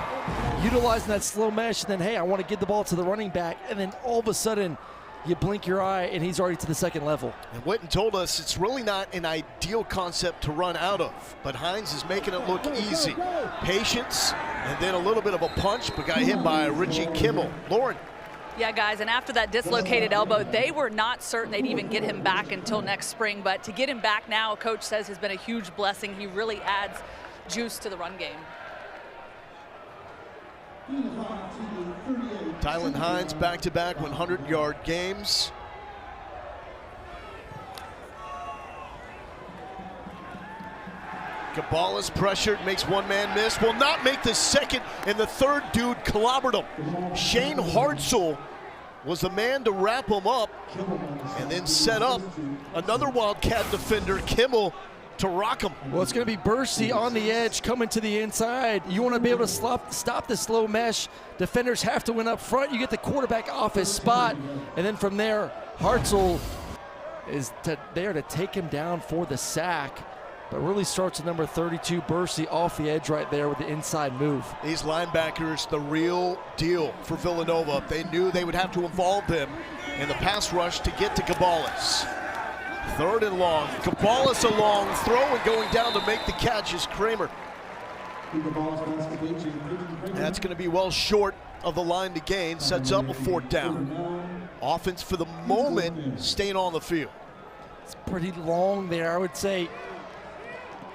utilizing that slow mesh, and then, hey, I want to give the ball to the running back, and then all of a sudden, you blink your eye, and he's already to the second level. And Witten told us it's really not an ideal concept to run out of, but Hines is making it look easy. Patience, and then a little bit of a punch, but got hit by Richie Kimmel. Lauren. Yeah, guys, and after that dislocated elbow, they were not certain they'd even get him back until next spring, but to get him back now, Coach says, has been a huge blessing. He really adds juice to the run game. Tylen Hines back-to-back 100-yard games. Gabalis pressured, makes one man miss, will not make the second, and the third dude clobbered him. Shane Hartzell was the man to wrap him up and then set up another Wildcat defender, Kimmel, to rock him. Well, it's going to be Bursey on the edge coming to the inside. You want to be able to stop the slow mesh. Defenders have to win up front. You get the quarterback off his spot, and then from there, Hartzell is there to take him down for the sack. But really starts at number 32, Bursey, off the edge right there with the inside move. These linebackers, the real deal for Villanova. They knew they would have to involve them in the pass rush to get to Gabalis. Third and long. Gabalis a long throw, and going down to make the catch is Kramer. That's going to be well short of the line to gain. Sets up a fourth down. Offense for the moment staying on the field. It's pretty long there, I would say.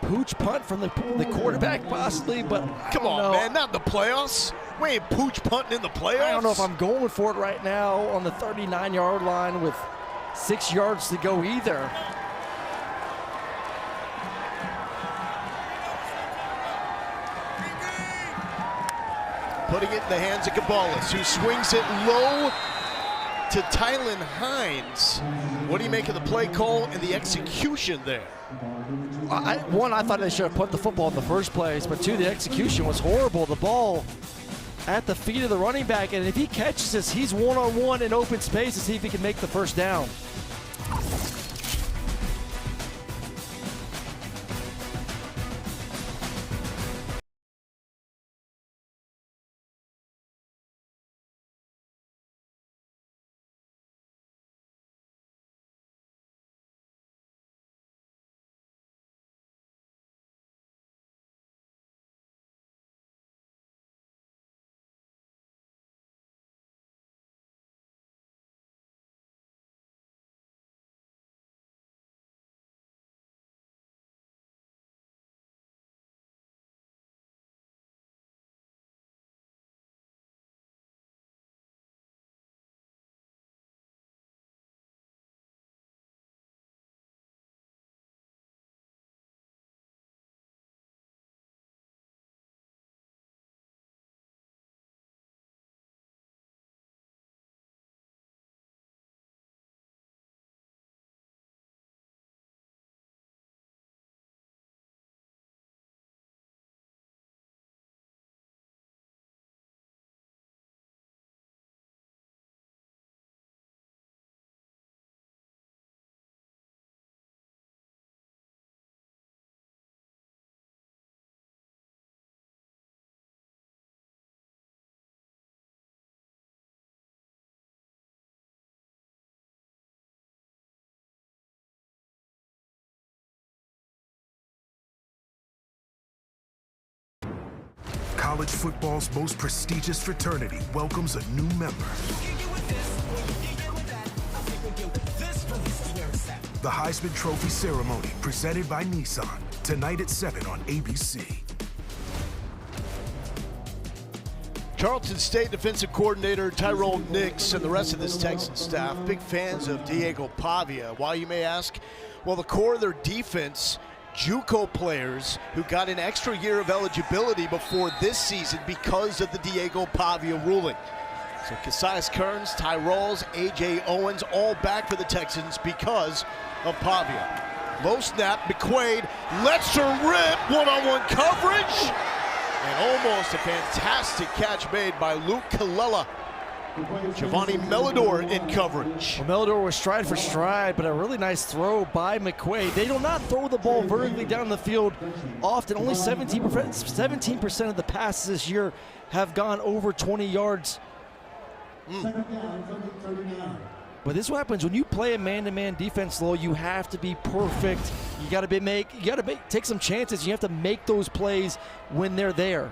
Pooch punt from the quarterback possibly, but come on, man, not in the playoffs. We ain't pooch punting in the playoffs. I don't know if I'm going for it right now on the 39-yard line with 6 yards to go either. Putting it in the hands of Gabalis, who swings it low to Tylen Hines. What do you make of the play call and the execution there? One, I thought they should have put the football in the first place, but two, the execution was horrible. The ball at the feet of the running back, and if he catches this, he's one-on-one in open space to see if he can make the first down. College football's most prestigious fraternity welcomes a new member. The Heisman Trophy ceremony presented by Nissan, tonight at 7 on ABC. Tarleton State defensive coordinator Tyrone Nix and the rest of this Texan staff, big fans of Diego Pavia. Why, you may ask? Well, the core of their defense, JUCO players who got an extra year of eligibility before this season because of the Diego Pavia ruling. So Cassius Kearns, Ty Rawls, A.J. Owens, all back for the Texans because of Pavia. Low snap, McQuaid lets her rip, one-on-one coverage, and almost a fantastic catch made by Luke Colella. Giovanni Melidor in coverage. Well, Melidor was stride for stride, but a really nice throw by McQuaid. They do not throw the ball vertically down the field often. Only 17% of the passes this year have gone over 20 yards. But this is what happens when you play a man-to-man defense, Lowell. You have to be perfect. You got to take some chances. You have to make those plays when they're there.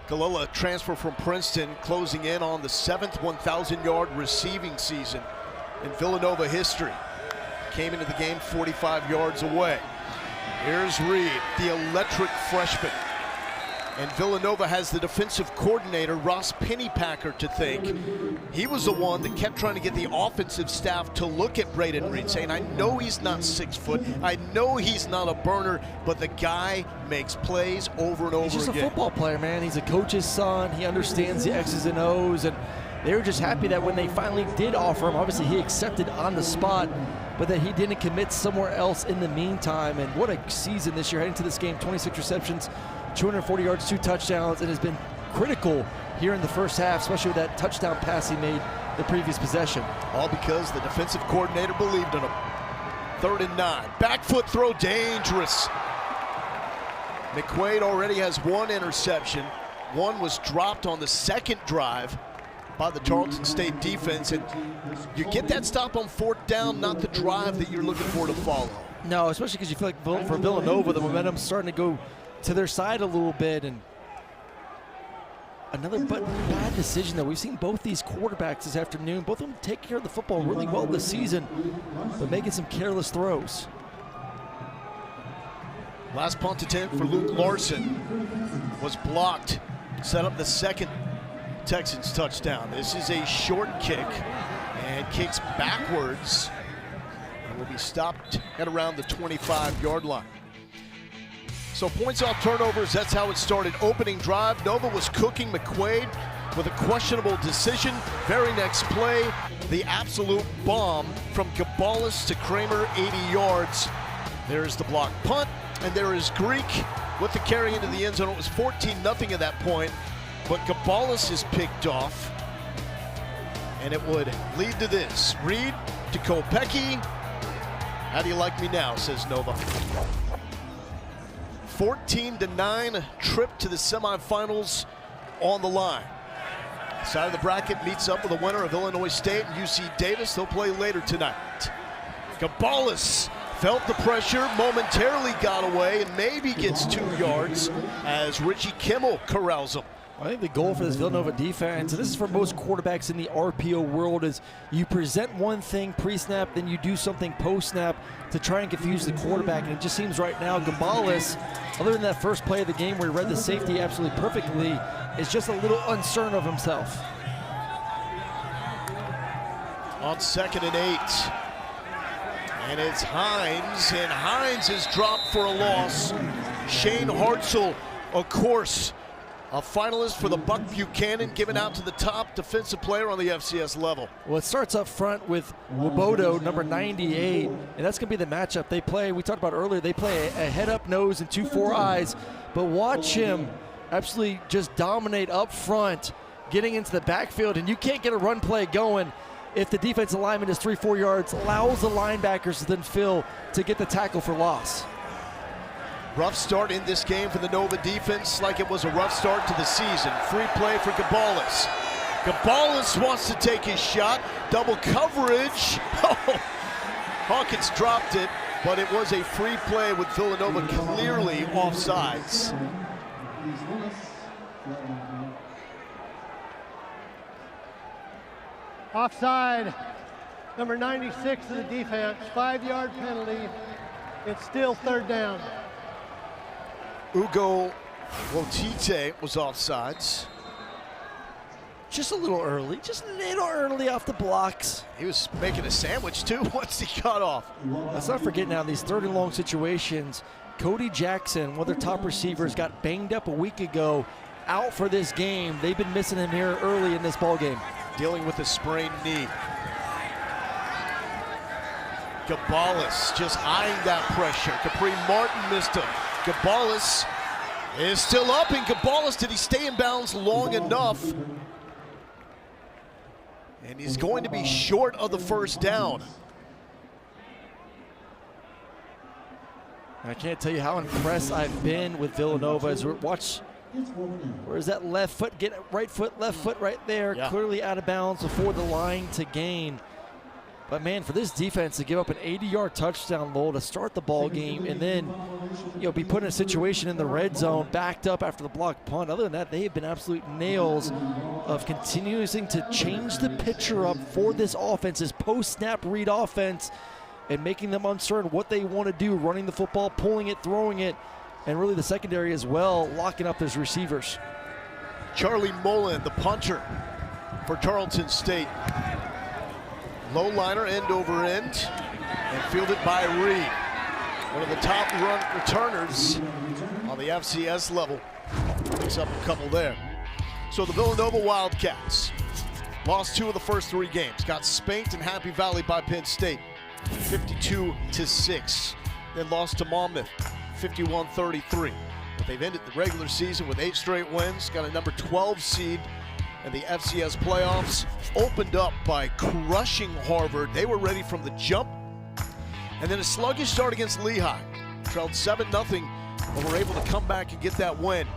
Colella, transfer from Princeton, closing in on the 7th 1,000-yard receiving season in Villanova history. Came into the game 45 yards away. Here's Reed, the electric freshman. And Villanova has the defensive coordinator, Ross Pennypacker, to thank. He was the one that kept trying to get the offensive staff to look at Braden Reed, saying, I know he's not 6 foot, I know he's not a burner, but the guy makes plays over and over again. He's just a football player, man. He's a coach's son. He understands the X's and O's, and they were just happy that when they finally did offer him, obviously he accepted on the spot, but that he didn't commit somewhere else in the meantime. And what a season this year, heading to this game, 26 receptions, 240 yards, 2 touchdowns, and has been critical here in the first half, especially with that touchdown pass he made the previous possession. All because the defensive coordinator believed in him. 3rd and 9. Back foot throw, dangerous. McQuaid already has 1 interception. 1 was dropped on the second drive by the Tarleton State defense, and you get that stop on 4th down, not the drive that you're looking for to follow. No, especially because you feel like for Villanova, the momentum's starting to go to their side a little bit, and another bad decision, though. We've seen both these quarterbacks this afternoon, both of them take care of the football really well this season, but making some careless throws. Last punt attempt for Luke Larson was blocked, set up the second Texans touchdown. This is a short kick and kicks backwards and will be stopped at around the 25-yard line. So points off turnovers, that's how it started. Opening drive, Nova was cooking. McQuaid with a questionable decision. Very next play, the absolute bomb from Gabalis to Kramer, 80 yards. There's the block punt, and there is Greek with the carry into the end zone. It was 14-0 at that point, but Gabalis is picked off, and it would lead to this. Reed to Kopecky. How do you like me now, says Nova. 14-9 trip to the semifinals on the line. Side of the bracket meets up with the winner of Illinois State and UC Davis. They'll play later tonight. Gabalis felt the pressure, momentarily got away, and maybe gets 2 yards as Richie Kimmel corrals him. I think the goal for this Villanova defense, and this is for most quarterbacks in the RPO world, is you present one thing pre-snap, then you do something post-snap to try and confuse the quarterback. And it just seems right now Gabalis, other than that first play of the game where he read the safety absolutely perfectly, is just a little uncertain of himself. On 2nd and 8. And it's Hines, and Hines is dropped for a loss. Shane Hartzell, of course, a finalist for the Buck Buchanan, given out to the top defensive player on the FCS level. Well, it starts up front with Wobodo, number 98, and that's going to be the matchup they play. We talked about earlier, they play a head-up nose and 2-4 eyes, but watch him absolutely just dominate up front, getting into the backfield, and you can't get a run play going if the defensive lineman is 3-4 yards, allows the linebackers to then fill to get the tackle for loss. Rough start in this game for the Nova defense, like it was a rough start to the season. Free play for Gabalis. Gabalis wants to take his shot. Double coverage. Oh, Hawkins dropped it, but it was a free play with Villanova clearly offsides. Offside, number 96 of the defense, 5-yard penalty. It's still 3rd down. Ugo Wotite was offsides. Just a little early off the blocks. He was making a sandwich too once he got off. Let's not forget now, these 3rd and long situations, Cody Jackson, one of their top receivers, got banged up a week ago, out for this game. They've been missing him here early in this ball game. Dealing with a sprained knee. Gabalis just eyeing that pressure. Capri Martin missed him. Gabalis is still up, and Gabalis, did he stay in bounds long enough? And he's going to be short of the 1st down. I can't tell you how impressed I've been with Villanova as we watch. Where's that left foot? Get right foot, left foot right there. Yeah. Clearly out of bounds before the line to gain. But man, for this defense to give up an 80-yard touchdown, Lowell, to start the ball game, and then be put in a situation in the red zone, backed up after the block punt. Other than that, they have been absolute nails of continuing to change the picture up for this offense, this post-snap read offense, and making them uncertain what they want to do, running the football, pulling it, throwing it. and really the secondary as well, locking up his receivers. Charlie Mullen, the punter for Tarleton State. Low liner, end over end, and fielded by Reed. One of the top run returners on the FCS level. Picks up a couple there. So the Villanova Wildcats lost 2 of the first 3 games. Got spanked in Happy Valley by Penn State, 52-6. Then lost to Monmouth, 51-33. But they've ended the regular season with 8 straight wins. Got a number 12 seed in the FCS playoffs. Opened up by crushing Harvard. They were ready from the jump. And then a sluggish start against Lehigh. Trailed 7-0, but were able to come back and get that win.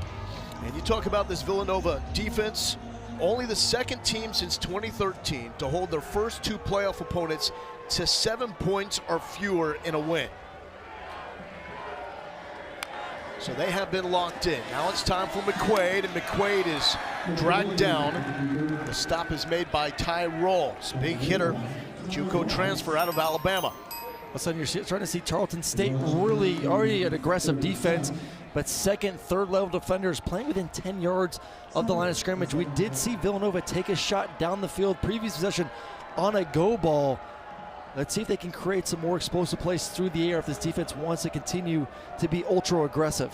And you talk about this Villanova defense, only the second team since 2013 to hold their first 2 playoff opponents to 7 points or fewer in a win. So they have been locked in. Now it's time for McQuaid, and McQuaid is dragged down. The stop is made by Ty Rawls, big hitter, JUCO transfer out of Alabama. All of a sudden, you're trying to see Tarleton State really already an aggressive defense, but second, third level defenders playing within 10 yards of the line of scrimmage. We did see Villanova take a shot down the field, previous possession on a go ball. Let's see if they can create some more explosive plays through the air if this defense wants to continue to be ultra aggressive.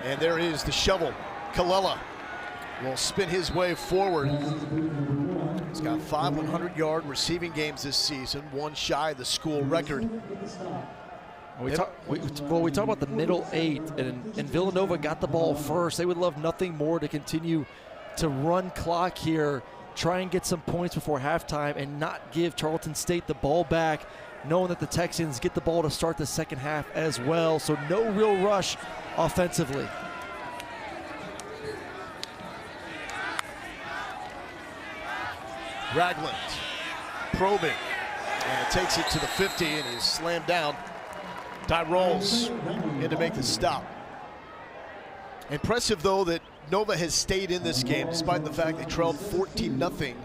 And there is the shovel. Kallela will spin his way forward. He's got 5 100-yard receiving games this season, 1 shy of the school record. We talk about the middle 8, and Villanova got the ball first. They would love nothing more to continue to run clock here, try and get some points before halftime, and not give Tarleton State the ball back, knowing that the Texans get the ball to start the second half as well. So no real rush offensively. Ragland probing, and takes it to the 50 and is slammed down. Ty Rawls in to make the stop. Impressive though that Nova has stayed in this game despite the fact they trailed 14-0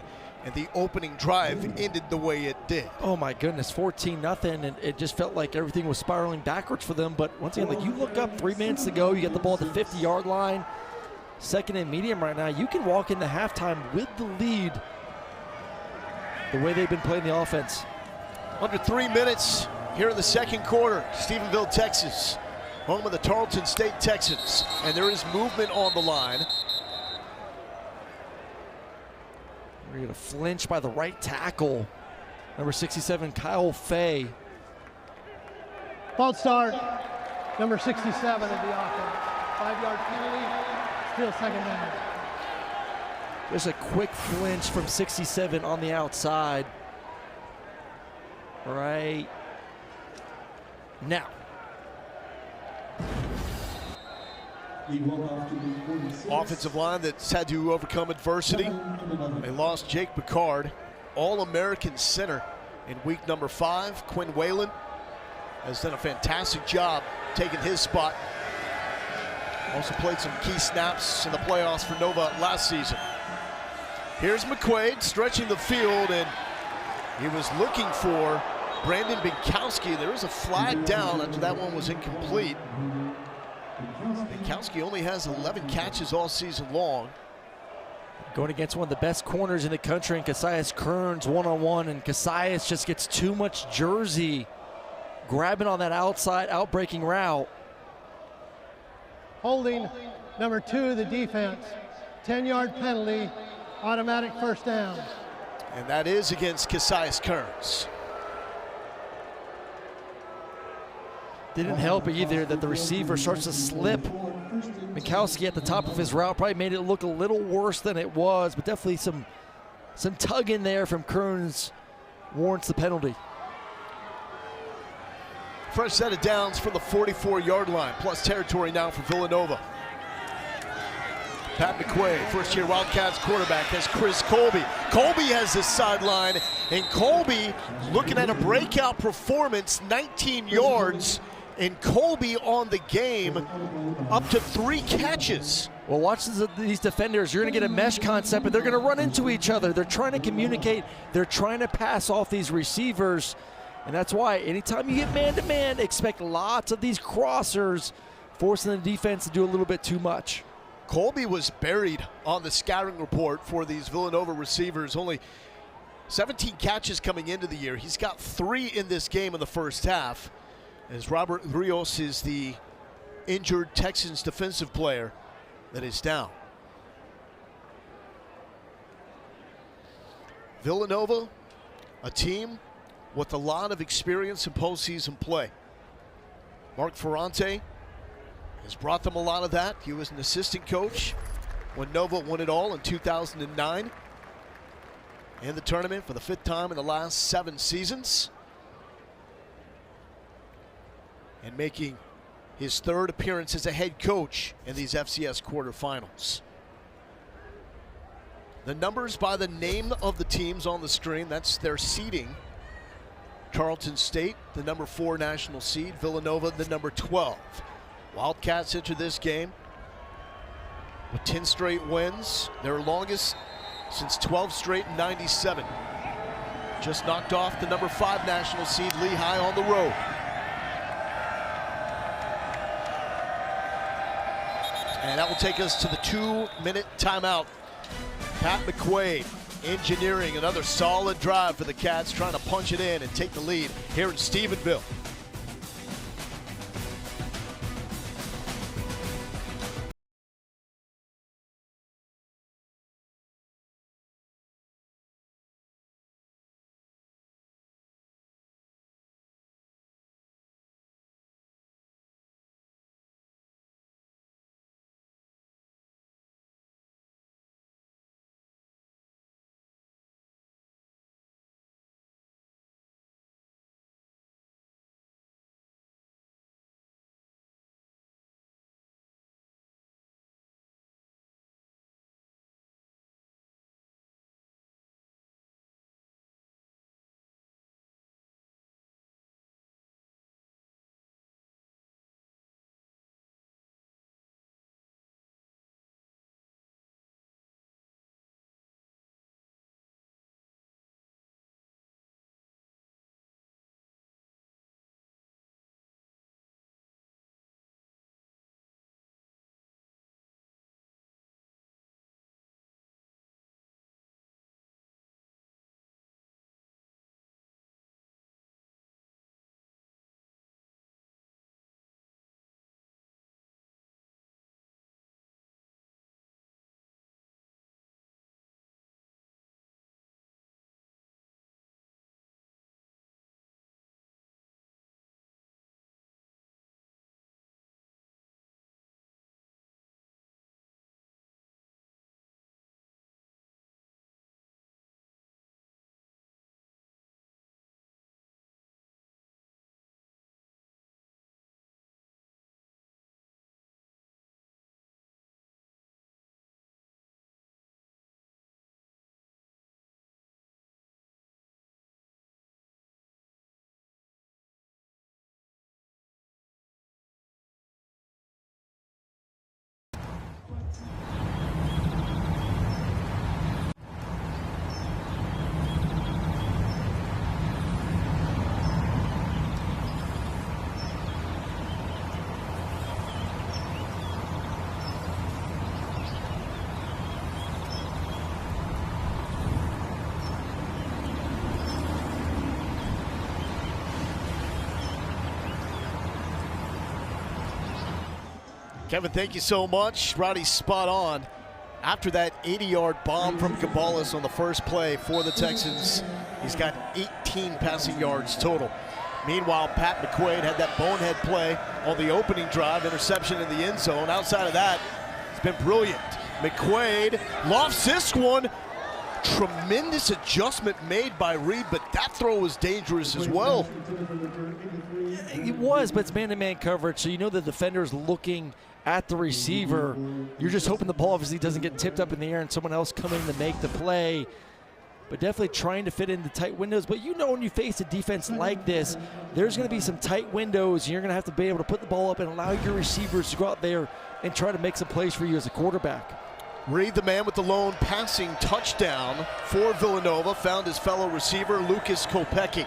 and the opening drive ended the way it did. Oh my goodness, 14-0, and it just felt like everything was spiraling backwards for them. But once again, like, you look up 3 minutes to go, you get the ball at the 50-yard line, second and medium right now. You can walk into halftime with the lead the way they've been playing the offense. Under 3 minutes here in the second quarter, Stephenville, Texas, home of the Tarleton State Texans, and there is movement on the line. We're going to flinch by the right tackle, number 67, Kyle Fay. False start, number 67 of the offense. 5-yard penalty, still second down. There's a quick flinch from 67 on the outside. Right now. Offensive line that's had to overcome adversity. They lost Jake Picard, All-American center in week number 5. Quinn Whalen has done a fantastic job taking his spot. Also played some key snaps in the playoffs for Nova last season. Here's McQuaid stretching the field, and he was looking for Brandon Binkowski. There was a flag down after that one was incomplete. Binkowski only has 11 catches all season long. Going against one of the best corners in the country, and Cassius Kearns one-on-one, and Cassius just gets too much jersey, grabbing on that outside, out-breaking route. Holding number 2, the defense. 10-yard penalty, automatic first down. And that is against Cassius Kearns. Didn't help either that the receiver starts to slip. Binkowski at the top of his route probably made it look a little worse than it was, but definitely some tug in there from Kearns warrants the penalty. Fresh set of downs from the 44-yard line, plus territory now for Villanova. Pat McQuaid, first-year Wildcats quarterback, has Chris Colby. Colby has the sideline, and Colby looking at a breakout performance, 19 yards, and Colby on the game, up to 3 catches. Well, watch these defenders. You're going to get a mesh concept, but they're going to run into each other. They're trying to communicate. They're trying to pass off these receivers. And that's why anytime you get man-to-man, expect lots of these crossers, forcing the defense to do a little bit too much. Colby was buried on the scouting report for these Villanova receivers. Only 17 catches coming into the year. He's got 3 in this game in the first half, as Robert Rios is the injured Texans defensive player that is down. Villanova, a team with a lot of experience in postseason play. Mark Ferrante has brought them a lot of that. He was an assistant coach when Nova won it all in 2009. In the tournament for the 5th time in the last 7 seasons. And making his 3rd appearance as a head coach in these FCS quarterfinals. The numbers by the name of the teams on the screen, that's their seeding. Tarleton State, the number 4 national seed. Villanova, the number 12. Wildcats enter this game with 10 straight wins, their longest since 12 straight in 97. Just knocked off the number 5 national seed Lehigh on the road. And that will take us to the 2-minute timeout. Pat McQuaid engineering another solid drive for the Cats, trying to punch it in and take the lead here in Stephenville. Kevin, thank you so much. Roddy's spot on. After that 80-yard bomb from Cabales on the first play for the Texans, he's got 18 passing yards total. Meanwhile, Pat McQuaid had that bonehead play on the opening drive, interception in the end zone. Outside of that, it's been brilliant. McQuaid lofts this one. Tremendous adjustment made by Reed, but that throw was dangerous as well. It was, but it's man-to-man coverage, so you know the defender's looking at the receiver. You're just hoping the ball obviously doesn't get tipped up in the air and someone else come in to make the play. but definitely trying to fit into tight windows. But you know when you face a defense like this, there's going to be some tight windows, and you're going to have to be able to put the ball up and allow your receivers to go out there and try to make some plays for you as a quarterback. Reed, the man with the lone passing touchdown for Villanova, found his fellow receiver, Lucas Kopecki.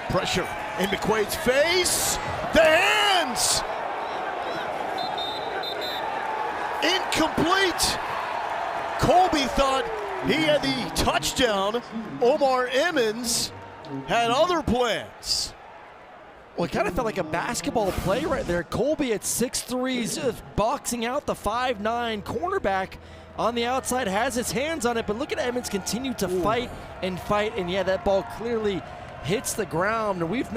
Pressure in McQuaid's face. The hands! Incomplete. Colby thought he had the touchdown. Omar Emmons had other plans. Well, it kind of felt like a basketball play right there. Colby at 6'3", is boxing out the 5'9" cornerback on the outside, has his hands on it, but look at Emmons continue to fight, and yeah, that ball clearly hits the ground. And we've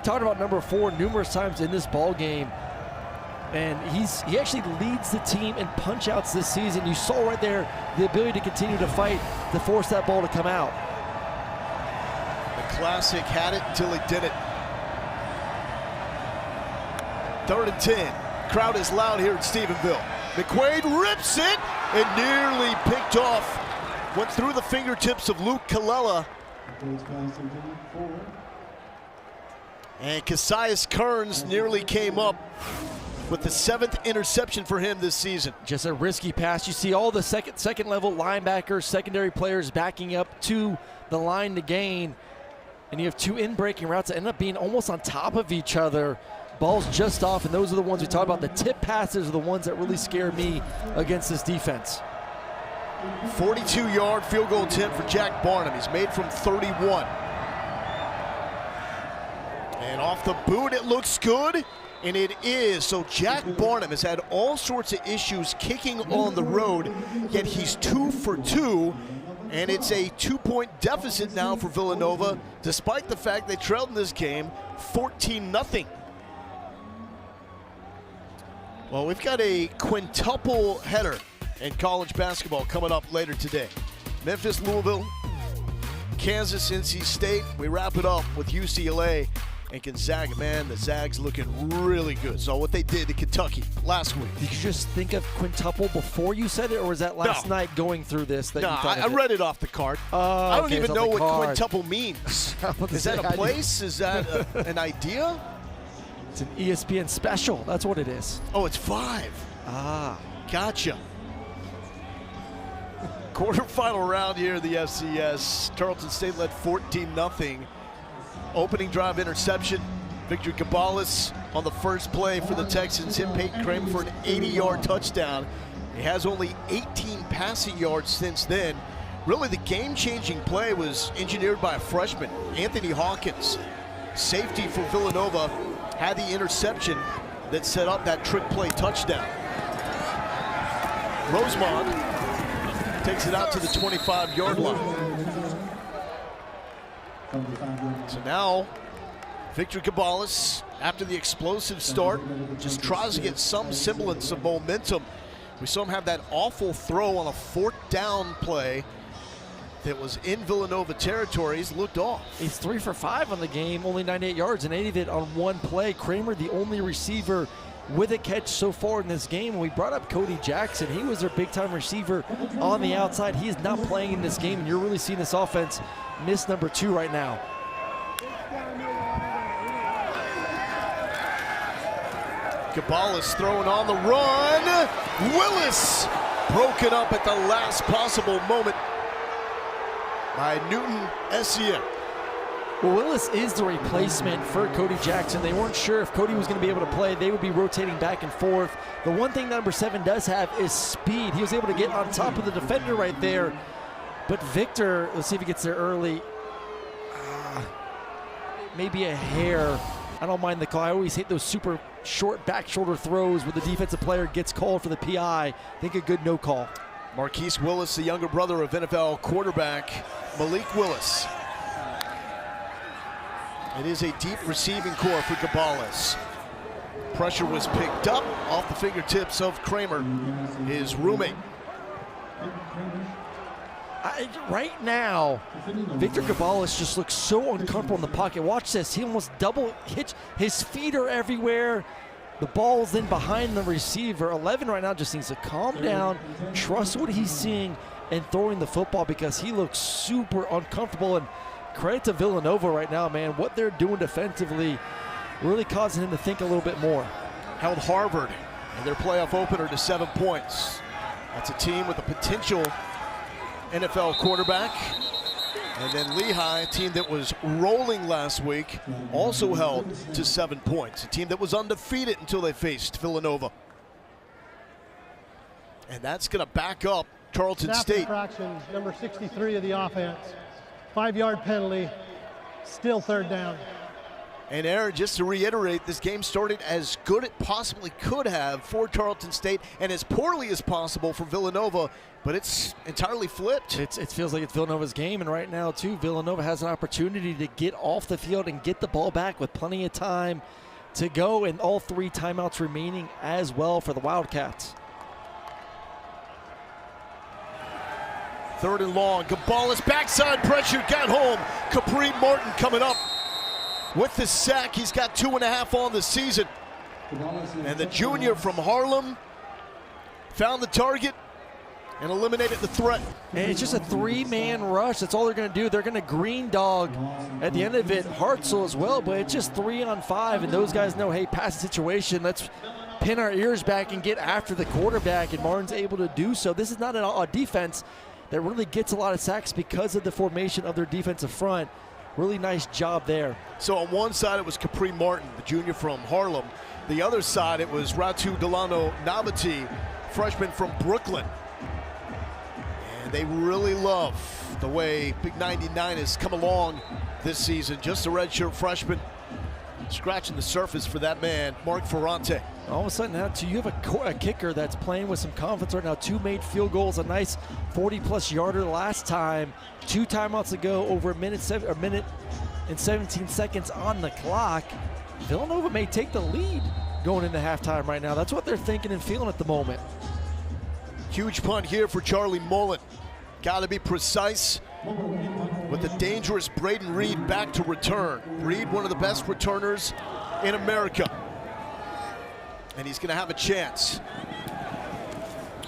talked about number 4 numerous times in this ball game, and he actually leads the team in punch-outs this season. You saw right there the ability to continue to fight to force that ball to come out. The classic had it until he didn't. 3rd and 10. Crowd is loud here in Stephenville. McQuaid rips it and nearly picked off. Went through the fingertips of Luke Colella. And Cassius Kearns nearly came up with the 7th interception for him this season. Just a risky pass. You see all the second level linebackers, secondary players backing up to the line to gain. And you have 2 in-breaking routes that end up being almost on top of each other. Ball's just off, and those are the ones we talk about. The tip passes are the ones that really scare me against this defense. 42-yard field goal attempt for Jack Barnum. He's made from 31. And off the boot, it looks good, and it is. So Jack Barnum has had all sorts of issues kicking on the road, yet he's 2 for 2. And it's a 2-point deficit now for Villanova, despite the fact they trailed in this game 14-0. Well, we've got a quintuple header in college basketball coming up later today. Memphis, Louisville, Kansas, NC State. We wrap it up with UCLA and Gonzaga. Man, the Zags looking really good. So what they did to Kentucky last week. Did you just think of quintuple before you said it, or was that last night going through this? That no, you thought I read it off the card. I don't even know what quintuple means. Is that a place? Is that an idea? It's an ESPN special. That's what it is. Oh, it's 5. Ah. Gotcha. Quarterfinal round here in the FCS. Tarleton State led 14-0. Opening drive interception. Victor Cabales on the first play for the Texans. Hit Peyton Kramer for an 80-yard touchdown. He has only 18 passing yards since then. Really, the game-changing play was engineered by a freshman, Anthony Hawkins. Safety for Villanova had the interception that set up that trick play touchdown. Rosemont takes it out to the 25-yard line. So now, Victor Cabales, after the explosive start, just tries to get some semblance of momentum. We saw him have that awful throw on a 4th down play that was in Villanova territory. He's looked off. He's 3 for 5 on the game, only 98 yards, and 8 of it on 1 play. Kramer, the only receiver with a catch so far in this game. When we brought up Cody Jackson, he was their big-time receiver on the outside. He is not playing in this game, and you're really seeing this offense miss number 2 right now. Cabales throwing on the run. Willis broken up at the last possible moment by Newton Essien. Well, Willis is the replacement for Cody Jackson. They weren't sure if Cody was going to be able to play. They would be rotating back and forth. The one thing number 7 does have is speed. He was able to get on top of the defender right there. But Victor, let's see if he gets there early. Maybe a hair. I don't mind the call. I always hate those super short back shoulder throws where the defensive player gets called for the PI. I think a good no call. Marquise Willis, the younger brother of NFL quarterback Malik Willis. It is a deep receiving core for Cabales. Pressure was picked up off the fingertips of Kramer, his roommate. Right now, Victor Cabales just looks so uncomfortable in the pocket. Watch this. He almost double hitch. His feet are everywhere. The ball's then behind the receiver. 11 right now just needs to calm down, trust what he's seeing, and throwing the football because he looks super uncomfortable. And credit to Villanova right now, man. What they're doing defensively really causing him to think a little bit more. Held Harvard and their playoff opener to 7 points. That's a team with a potential NFL quarterback. And then Lehigh, a team that was rolling last week, also held to 7 points. A team that was undefeated until they faced Villanova. And that's going to back up Tarleton State. Infraction, number 63 of the offense. 5-yard penalty, still third down. And Aaron, just to reiterate, this game started as good it possibly could have for Tarleton State and as poorly as possible for Villanova, but it's entirely flipped. It feels like it's Villanova's game, and right now, too, Villanova has an opportunity to get off the field and get the ball back with plenty of time to go, and all 3 timeouts remaining as well for the Wildcats. 3rd and long, Gabales backside pressure, got home. Capri Martin coming up with the sack. He's got 2.5 on the season. And the junior from Harlem found the target and eliminated the threat. And it's just a 3-man rush. That's all they're going to do. They're going to green dog at the end of it Hartzell as well, but it's just 3 on 5, and those guys know, hey, pass the situation. Let's pin our ears back and get after the quarterback, and Martin's able to do so. This is not a defense that really gets a lot of sacks because of the formation of their defensive front. Really nice job there. So on one side it was Capri Martin, the junior from Harlem. The other side it was Ratu Delano Nabati, freshman from Brooklyn. And they really love the way Big 99 has come along this season. Just a redshirt freshman, scratching the surface for that man, Mark Ferrante. All of a sudden now, you have a kicker that's playing with some confidence right now. 2 made field goals, a nice 40-plus yarder last time. 2 timeouts ago, over a minute and 17 seconds on the clock. Villanova may take the lead going into halftime right now. That's what they're thinking and feeling at the moment. Huge punt here for Charlie Mullen. Got to be precise with the dangerous Braden Reed back to return. Reed, one of the best returners in America. And he's going to have a chance.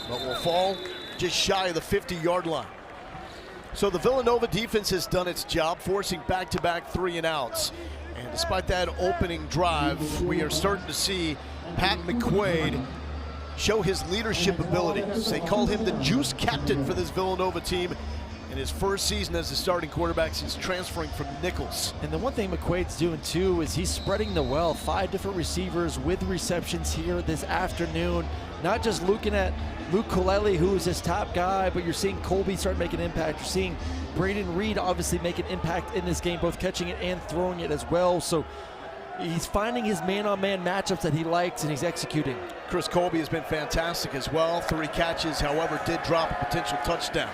But will fall just shy of the 50-yard line. So the Villanova defense has done its job, forcing back-to-back 3-and-outs. And despite that opening drive, we are starting to see Pat McQuaid show his leadership abilities. They call him the juice captain for this Villanova team in his first season as a starting quarterback since transferring from Nichols. And the one thing McQuaid's doing too is he's spreading the wealth. 5 different receivers with receptions here this afternoon. Not just looking at Luke Colelli, who is his top guy, but you're seeing Colby start making an impact. You're seeing Braden Reed obviously make an impact in this game, both catching it and throwing it as well. So he's finding his man-on-man matchups that he likes, and he's executing. Chris Colby has been fantastic as well. 3 catches, however, did drop a potential touchdown.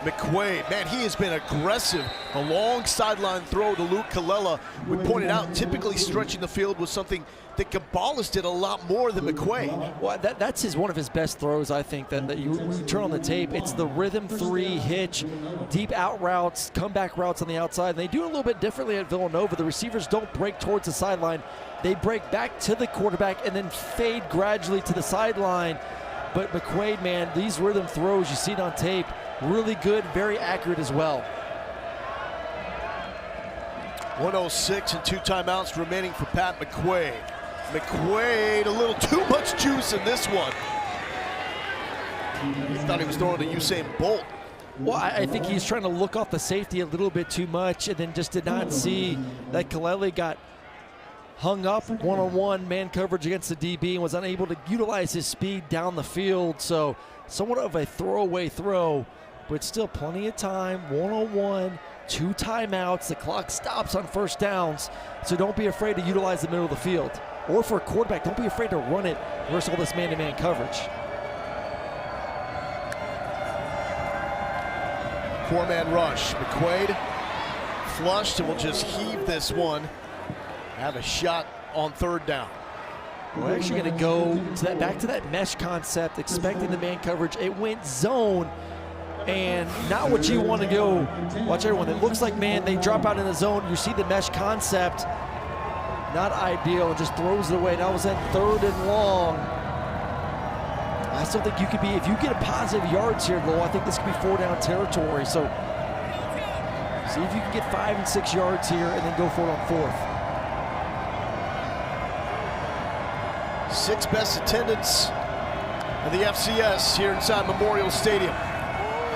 McQuaid, man, he has been aggressive. A long sideline throw to Luke Colella. We pointed out, typically stretching the field was something that Gabales did a lot more than McQuaid. Well, that's one of his best throws, I think, that you turn on the tape. It's the rhythm 3 hitch, deep out routes, comeback routes on the outside. And they do it a little bit differently at Villanova. The receivers don't break towards the sideline. They break back to the quarterback and then fade gradually to the sideline. But McQuaid, man, these rhythm throws, you see it on tape, really good, very accurate as well. 1:06 and 2 timeouts remaining for Pat McQuaid. McQuaid, a little too much juice in this one. He thought he was throwing to Usain Bolt. Well, I think he's trying to look off the safety a little bit too much and then just did not see that Colelli got hung up one-on-one man coverage against the DB and was unable to utilize his speed down the field. So somewhat of a throwaway throw, but still plenty of time, 1-on-1, 2 timeouts. The clock stops on first downs, so don't be afraid to utilize the middle of the field. Or for a quarterback, don't be afraid to run it versus all this man-to-man coverage. 4-man rush. McQuaid flushed and will just heave this one. Have a shot on 3rd down. We're actually going to go to that, back to that mesh concept, expecting the man coverage. It went zone, and not what you want to go. Watch everyone. It looks like man, they drop out in the zone. You see the mesh concept. not ideal, and just throws it away. Now was that 3rd and long. I still think you could be, if you get a positive yards here, Lowell, I think this could be 4-down territory. So see if you can get 5 and 6 yards here and then go for it on 4th. 6th best attendance in the FCS here inside Memorial Stadium.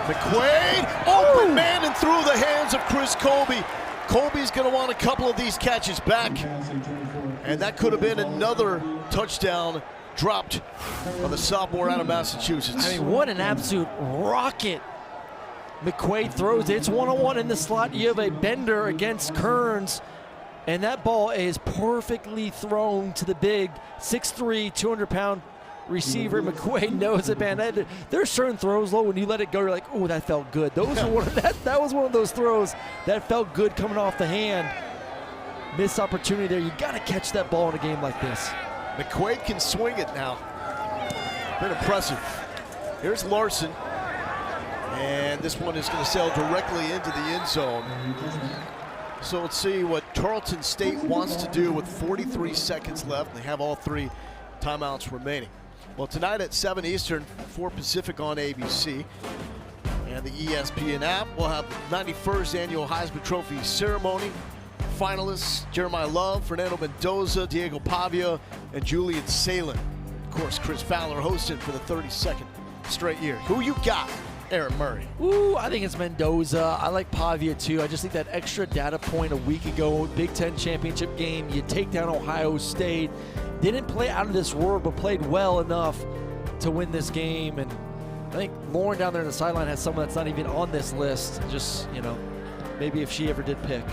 McQuaid, open man, and through the hands of Chris Colby. Colby's going to want a couple of these catches back. And that could have been another touchdown dropped by the sophomore out of Massachusetts. I mean, what an absolute rocket. McQuaid throws it. It's 1-on-1 in the slot. You have a bender against Kearns. And that ball is perfectly thrown to the big 6'3", 200-pound receiver. McQuaid knows it, man. There's certain throws, Low, when you let it go, you're like, oh, that felt good. Those were that was one of those throws that felt good coming off the hand. Missed opportunity there. You got to catch that ball in a game like this. McQuaid can swing it now. Been impressive. Here's Larson. And this one is going to sail directly into the end zone. So let's see what Tarleton State wants to do with 43 seconds left. They have all 3 timeouts remaining. Well, tonight at 7 Eastern, 4 Pacific on ABC. And the ESPN app will have the 91st annual Heisman Trophy ceremony. Finalists Jeremiah Love, Fernando Mendoza, Diego Pavia, and Julian Salen. Of course, Chris Fowler hosting for the 32nd straight year. Who you got, Aaron Murray? Ooh, I think it's Mendoza. I like Pavia too. I just think that extra data point a week ago, Big Ten championship game, you take down Ohio State. Didn't play out of this world, but played well enough to win this game. And I think Lauren down there on the sideline has someone that's not even on this list. Just, you know, maybe if she ever did pick.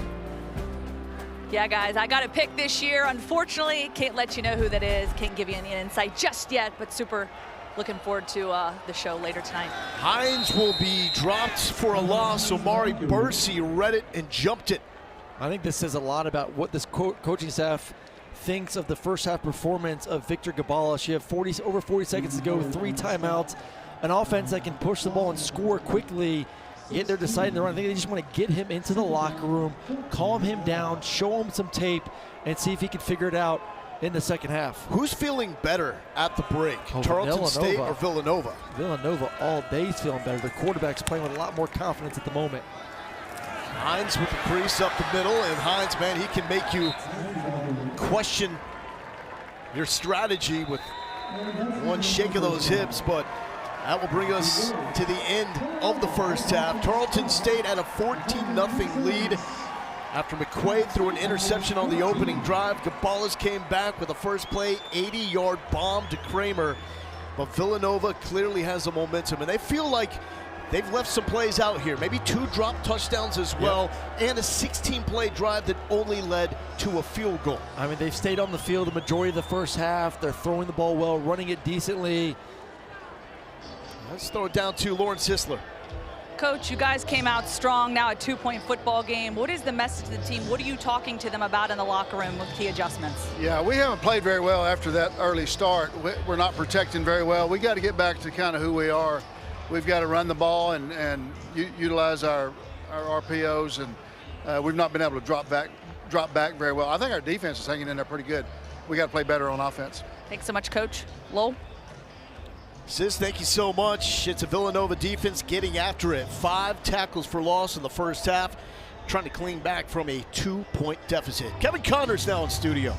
Yeah, guys, I got to pick this year. Unfortunately, can't let you know who that is. Can't give you any insight just yet, but super looking forward to the show later tonight. Hines will be dropped for a loss. Omari Bursey read it and jumped it. I think this says a lot about what this coaching staff thinks of the first half performance of Victor Gabalis. You have over 40 seconds to go, 3 timeouts, an offense that can push the ball and score quickly. Yet they're deciding to run. I think they just want to get him into the locker room, calm him down, show him some tape, and see if he can figure it out in the second half. Who's feeling better at the break? Tarleton State or Villanova? Villanova all day is feeling better. The quarterback's playing with a lot more confidence at the moment. Hines with the crease up the middle, and Hines, man, he can make you question your strategy with one shake of those hips, but that will bring us to the end of the first half. Tarleton State had a 14-0 lead after McQuaid threw an interception on the opening drive. Gabalis came back with a first play 80-yard bomb to Kramer, but Villanova clearly has the momentum, and they feel like they've left some plays out here. Maybe 2 drop touchdowns as well, and a 16-play drive that only led to a field goal. I mean, they've stayed on the field the majority of the first half. They're throwing the ball well, running it decently. Let's throw it down to Lawrence Hisler. Coach, you guys came out strong, now a 2-point football game. What is the message to the team? What are you talking to them about in the locker room with key adjustments? Yeah, we haven't played very well after that early start. We're not protecting very well. We got to get back to kind of who we are. We've got to run the ball and utilize our RPOs, and we've not been able to drop back very well. I think our defense is hanging in there pretty good. We got to play better on offense. Thanks so much, Coach. Lowell? Sis, thank you so much. It's a Villanova defense getting after it. 5 tackles for loss in the first half, trying to clean back from a 2-point deficit. Kevin Connors now in studio.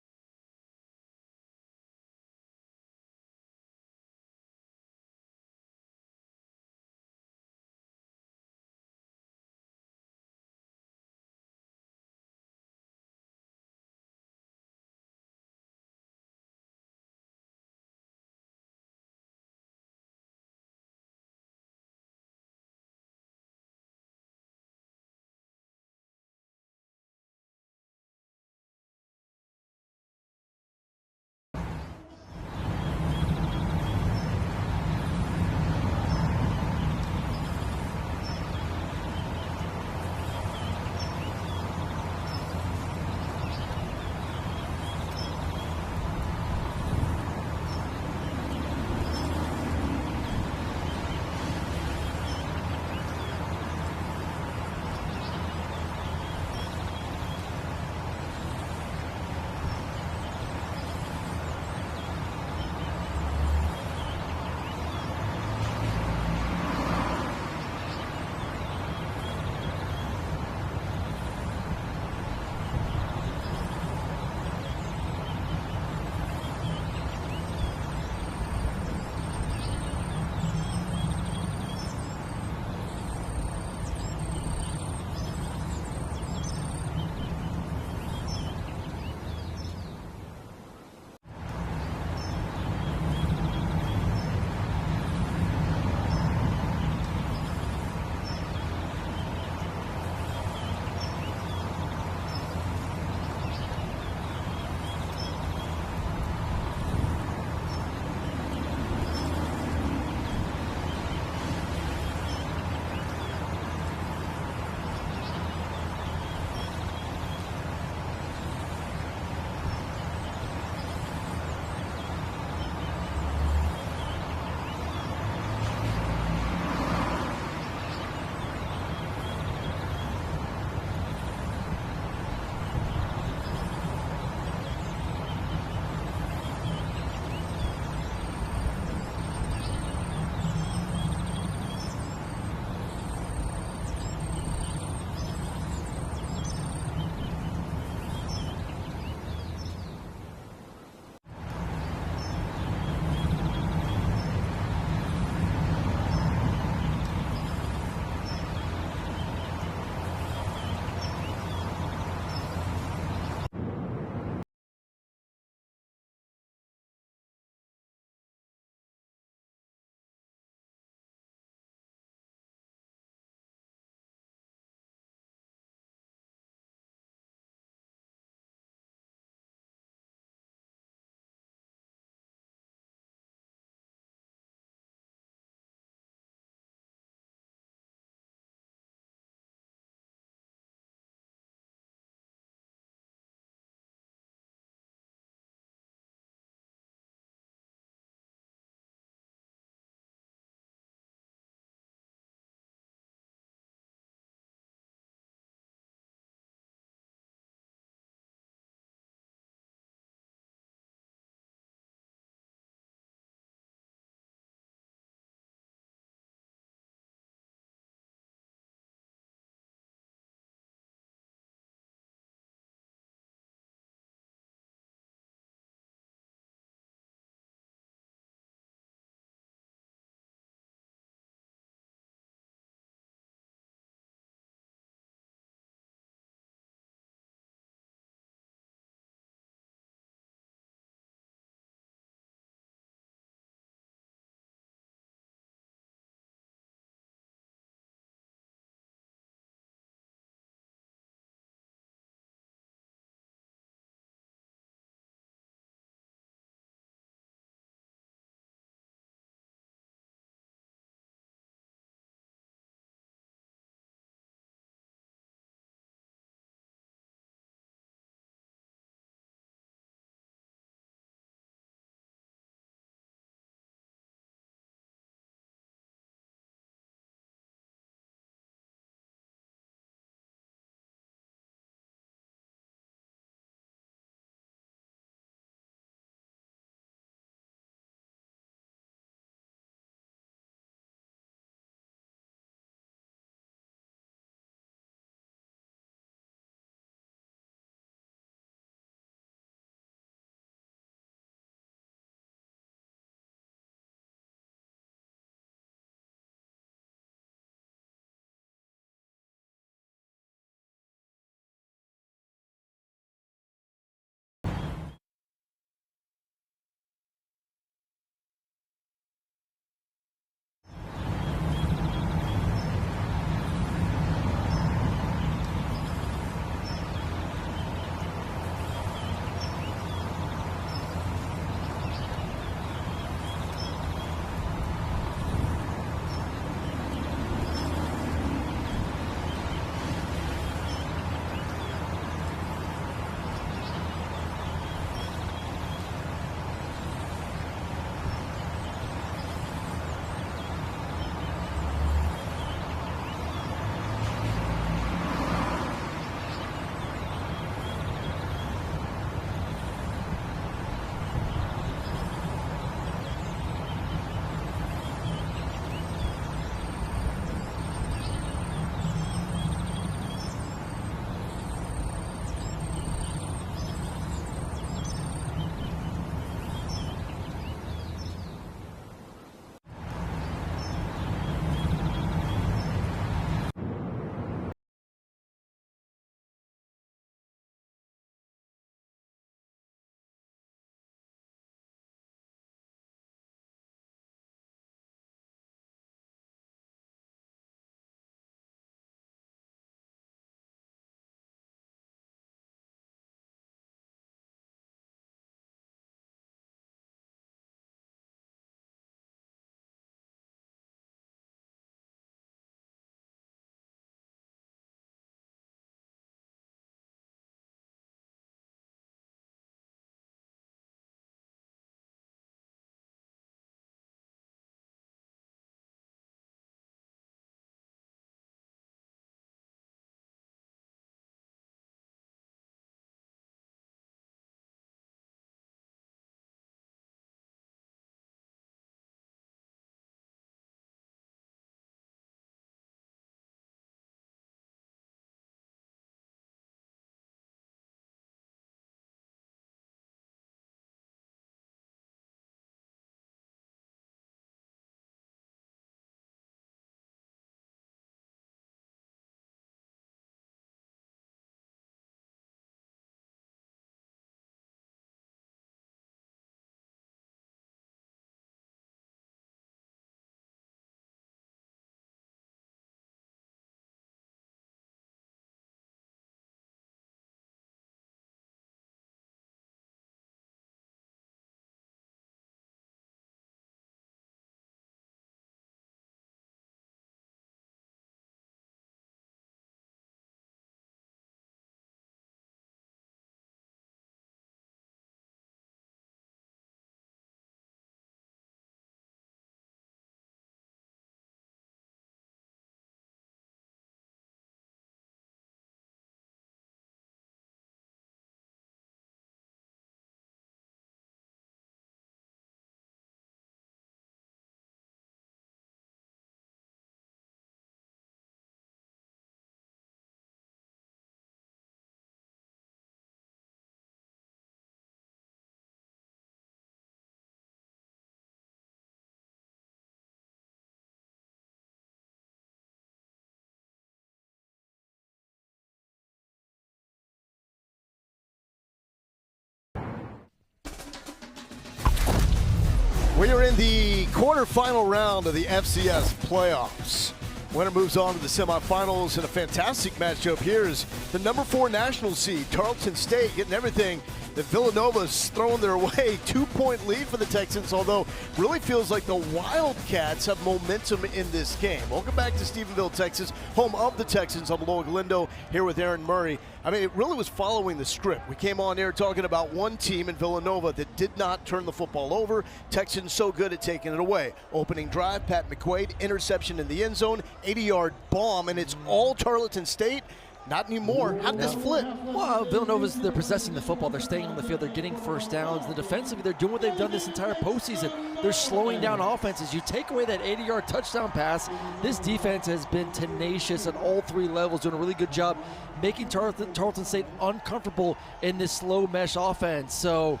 We are in the quarterfinal round of the FCS playoffs. Winner moves on to the semifinals, and a fantastic matchup here is the number 4 national seed, Tarleton State, getting everything that Villanova's throwing their way. 2-point lead for the Texans, although really feels like the Wildcats have momentum in this game. Welcome back to Stephenville, Texas, home of the Texans. I'm Loic Lindo here with Aaron Murray. I mean, it really was following the script. We came on here talking about one team in Villanova that did not turn the football over. Texans so good at taking it away. Opening drive, Pat McQuaid, interception in the end zone, 80-yard bomb, and it's all Tarleton State. Not anymore. How'd this flip? Well, Villanova's, they're possessing the football. They're staying on the field. They're getting first downs. The defensively, they're doing what they've done this entire postseason. They're slowing down offenses. You take away that 80-yard touchdown pass, this defense has been tenacious at all 3 levels, doing a really good job making Tarleton State uncomfortable in this slow mesh offense. So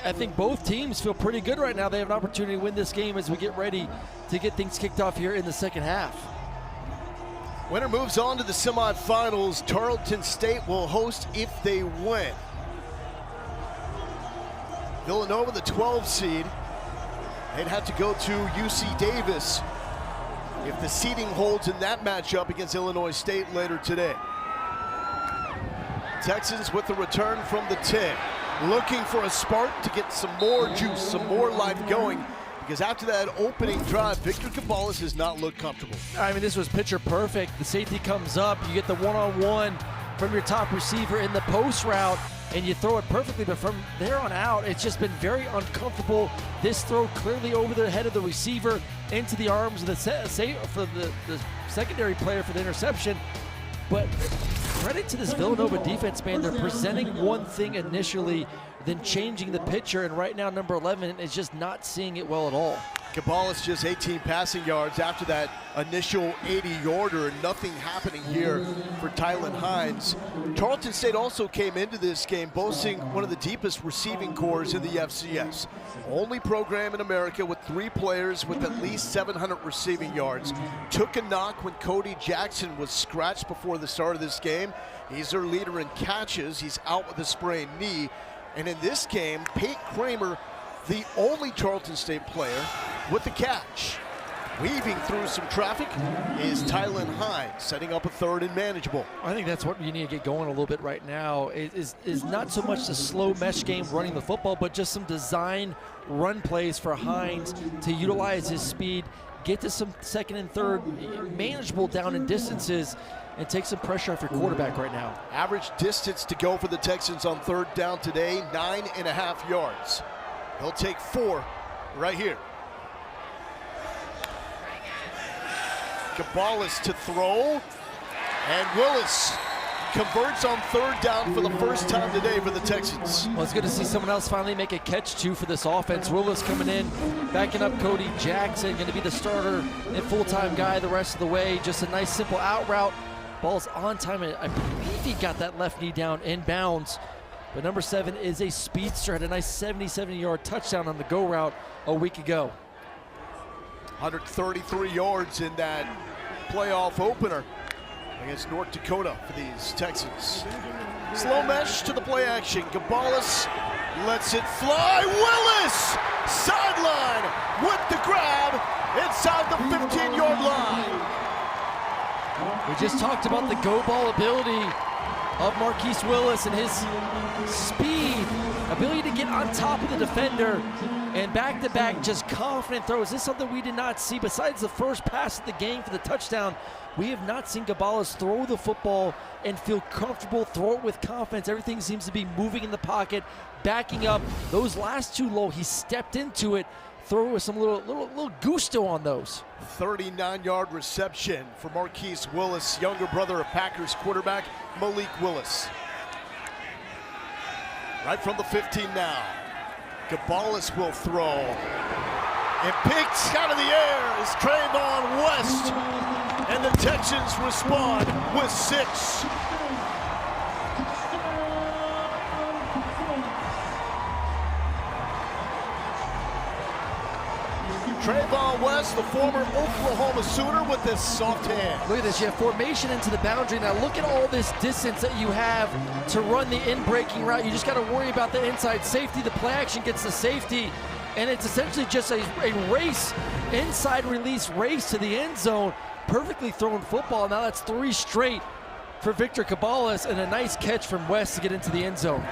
I think both teams feel pretty good right now. They have an opportunity to win this game as we get ready to get things kicked off here in the second half. Winner moves on to the semifinals. Tarleton State will host if they win. Villanova, the 12 seed. They'd have to go to UC Davis if the seeding holds in that matchup against Illinois State later today. Texans with the return from the 10. Looking for a spark to get some more juice, some more life going. Because after that opening drive, Victor Cabales has not looked comfortable. I mean, this was picture perfect. The safety comes up, you get the one-on-one from your top receiver in the post route, and you throw it perfectly, but from there on out, it's just been very uncomfortable. This throw clearly over the head of the receiver into the arms of the secondary player for the interception. But credit to this Villanova defense, man. They're presenting one thing initially, then changing the picture, and right now number 11 is just not seeing it well at all. Cabales just 18 passing yards after that initial 80-yarder, and nothing happening here for Tylen Hines. Tarleton State also came into this game boasting one of the deepest receiving corps in the FCS. Only program in America with 3 players with at least 700 receiving yards. Took a knock when Cody Jackson was scratched before the start of this game. He's their leader in catches. He's out with a sprained knee. And in this game, Pate Kramer, the only Tarleton State player with the catch. Weaving through some traffic is Tylen Hines, setting up a 3rd and manageable. I think that's what you need to get going a little bit right now, is not so much the slow mesh game running the football, but just some design run plays for Hines to utilize his speed, get to some 2nd and 3rd, manageable down in distances, and take some pressure off your quarterback right now. Average distance to go for the Texans on 3rd down today, 9.5 yards. He'll take 4 right here. Cabales to throw, and Willis converts on 3rd down for the first time today for the Texans. Well, it's good to see someone else finally make a catch too for this offense. Willis coming in, backing up Cody Jackson, going to be the starter and full-time guy the rest of the way. Just a nice simple out route. Ball's on time, and I believe he got that left knee down in bounds. But number 7 is a speedster, had a nice 70-yard touchdown on the go route a week ago. 133 yards in that playoff opener against North Dakota for these Texans. Slow mesh to the play action. Cabales lets it fly. Willis, sideline with the grab inside the 15-yard line. We just talked about the go ball ability of Marquise Willis and his speed, ability to get on top of the defender, and back-to-back just confident throws. This is something we did not see. Besides the first pass of the game for the touchdown, we have not seen Cabales throw the football and feel comfortable, throw it with confidence. Everything seems to be moving in the pocket, backing up. Those last 2 low, he stepped into it, throw with some little gusto on those. 39-yard reception for Marquise Willis, younger brother of Packers quarterback Malik Willis. Right from the 15 now. Cabales will throw. And picked out of the air is Trayvon West. And the Texans respond with 6. Trayvon West, the former Oklahoma Sooner, with this soft hand. Look at this, you have formation into the boundary. Now look at all this distance that you have to run the in-breaking route. You just got to worry about the inside safety. The play action gets the safety, and it's essentially just a race, inside release race to the end zone. Perfectly thrown football. Now that's 3 straight for Victor Cabales, and a nice catch from West to get into the end zone.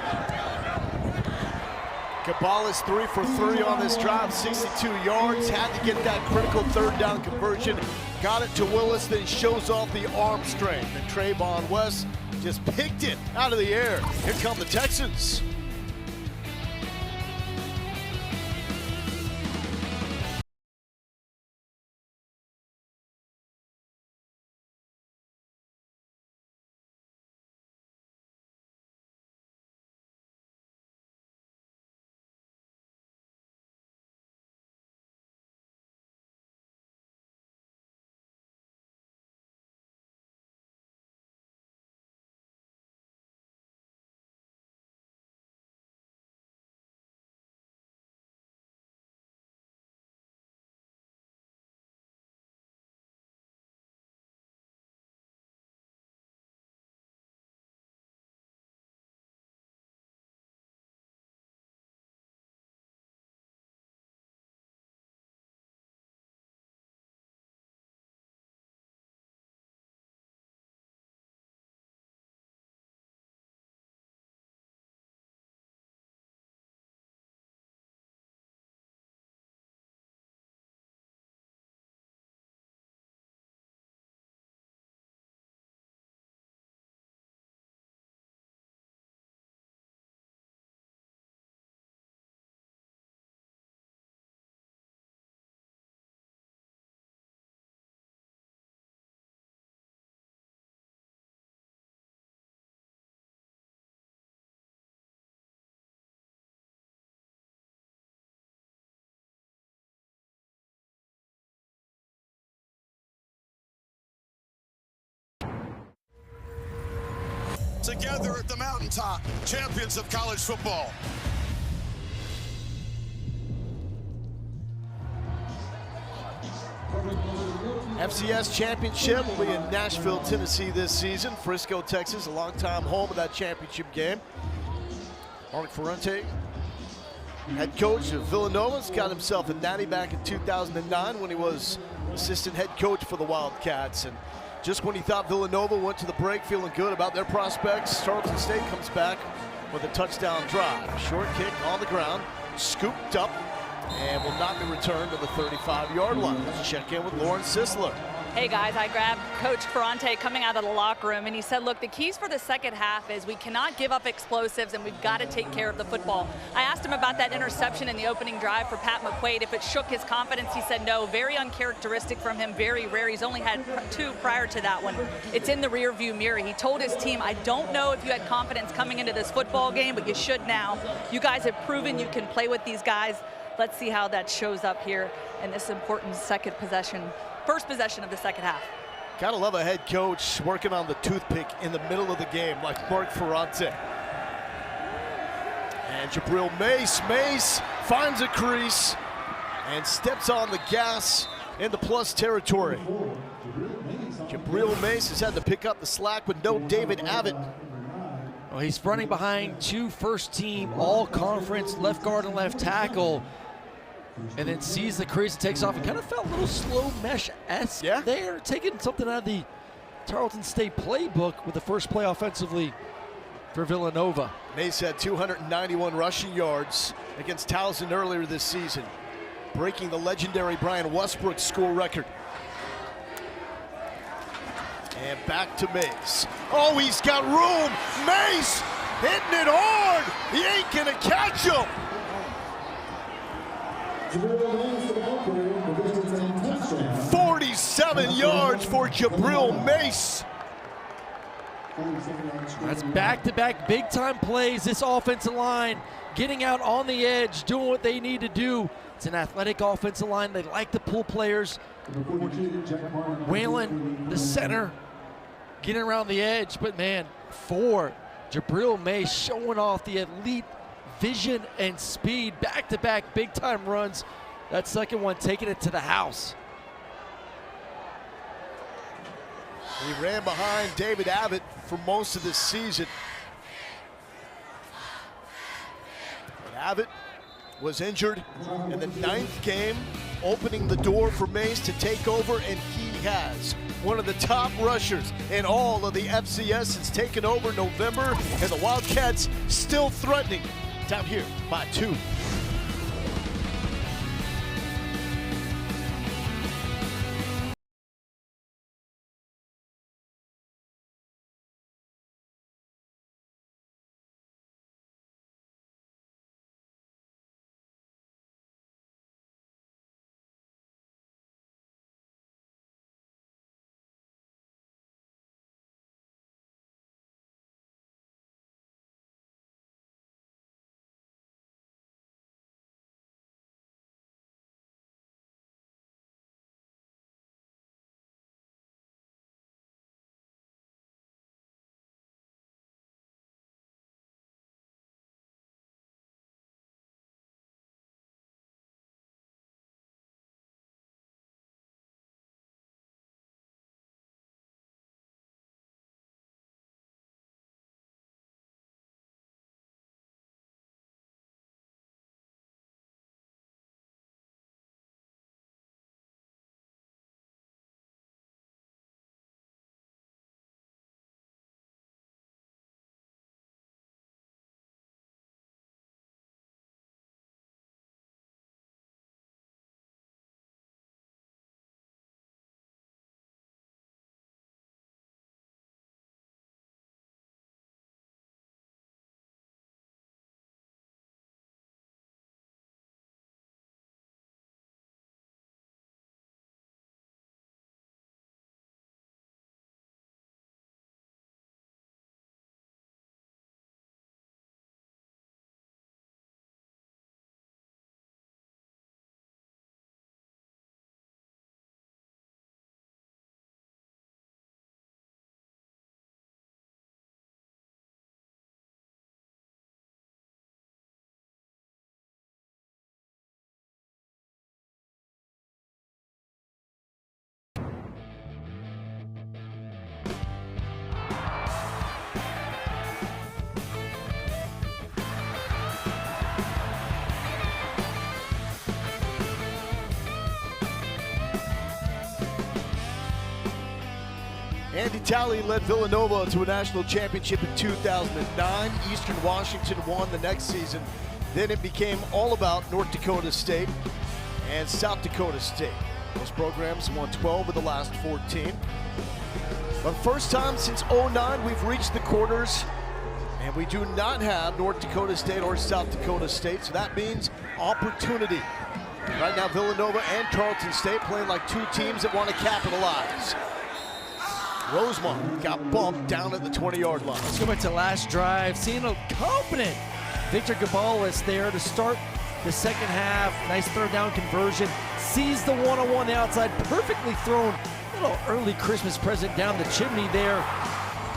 Cabales 3 for 3 on this drive, 62 yards. Had to get that critical 3rd down conversion. Got it to Willis, then shows off the arm strength. And Trayvon West just picked it out of the air. Here come the Texans. Together at the mountaintop, champions of college football. FCS championship will be in Nashville, Tennessee this season. Frisco, Texas, a longtime home of that championship game. Mark Ferrante, head coach of Villanova, has got himself a natty back in 2009 when he was assistant head coach for the Wildcats. And just when he thought Villanova went to the break feeling good about their prospects, Tarleton State comes back with a touchdown drive. Short kick on the ground, scooped up, and will not be returned to the 35-yard line. Let's check in with Lauren Sisler. Hey guys, I grabbed Coach Ferrante coming out of the locker room, and he said, look, the keys for the second half is we cannot give up explosives and we've got to take care of the football. I asked him about that interception in the opening drive for Pat McQuaid, if it shook his confidence. He said no, very uncharacteristic from him, very rare. He's only had 2 prior to that one. It's in the rearview mirror. He told his team, I don't know if you had confidence coming into this football game, but you should now. You guys have proven you can play with these guys. Let's see how that shows up here in this important first possession of the second half. Gotta love a head coach working on the toothpick in the middle of the game like Mark Ferrante. And Jabril Mace finds a crease and steps on the gas in the plus territory. Jabril Mace has had to pick up the slack with no David Abbott. Well, he's running behind 2 first-team all-conference left guard and left tackle, and then sees the crease and takes off. He kind of felt a little slow mesh-esque there, taking something out of the Tarleton State playbook with the first play offensively for Villanova. Mace had 291 rushing yards against Towson earlier this season, breaking the legendary Brian Westbrook school record. And back to Mace. Oh, he's got room. Mace hitting it hard. He ain't gonna catch him. 47 yards for Jabril Mace. That's back-to-back big-time plays. This offensive line getting out on the edge, doing what they need to do. It's an athletic offensive line. They like to pull players. Whalen, the center, getting around the edge. But, man, for Jabril Mace showing off the elite vision and speed, back-to-back big-time runs. That second one taking it to the house. He ran behind David Abbott for most of this season. But Abbott was injured in the 9th game, opening the door for Mace to take over, and he has. One of the top rushers in all of the FCS has taken over November, and the Wildcats still threatening down here by 2. Andy Talley led Villanova to a national championship in 2009. Eastern Washington won the next season. Then it became all about North Dakota State and South Dakota State. Those programs won 12 of the last 14. For the first time since 2009, we've reached the quarters, and we do not have North Dakota State or South Dakota State, so that means opportunity. Right now, Villanova and Tarleton State playing like two teams that want to capitalize. Rosemont got bumped down at the 20-yard line. Let's go back to last drive. Seeing a confident Victor Gabalis there to start the second half. Nice third down conversion. Sees the one-on-one the outside. Perfectly thrown. Little early Christmas present down the chimney there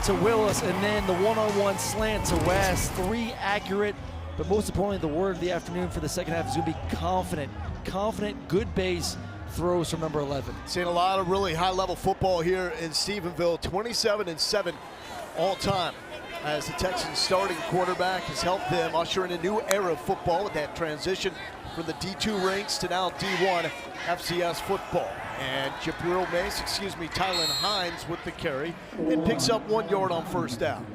to Willis. And then the one-on-one slant to West. 3 accurate. But most importantly, the word of the afternoon for the second half is going to be confident. Confident, good base throws from number 11. Seeing a lot of really high-level football here in Stephenville. 27-7 all time, as the Texans starting quarterback has helped them usher in a new era of football with that transition from the D2 ranks to now D1 FCS football. And Tylen Hines with the carry and picks up 1 yard on first down.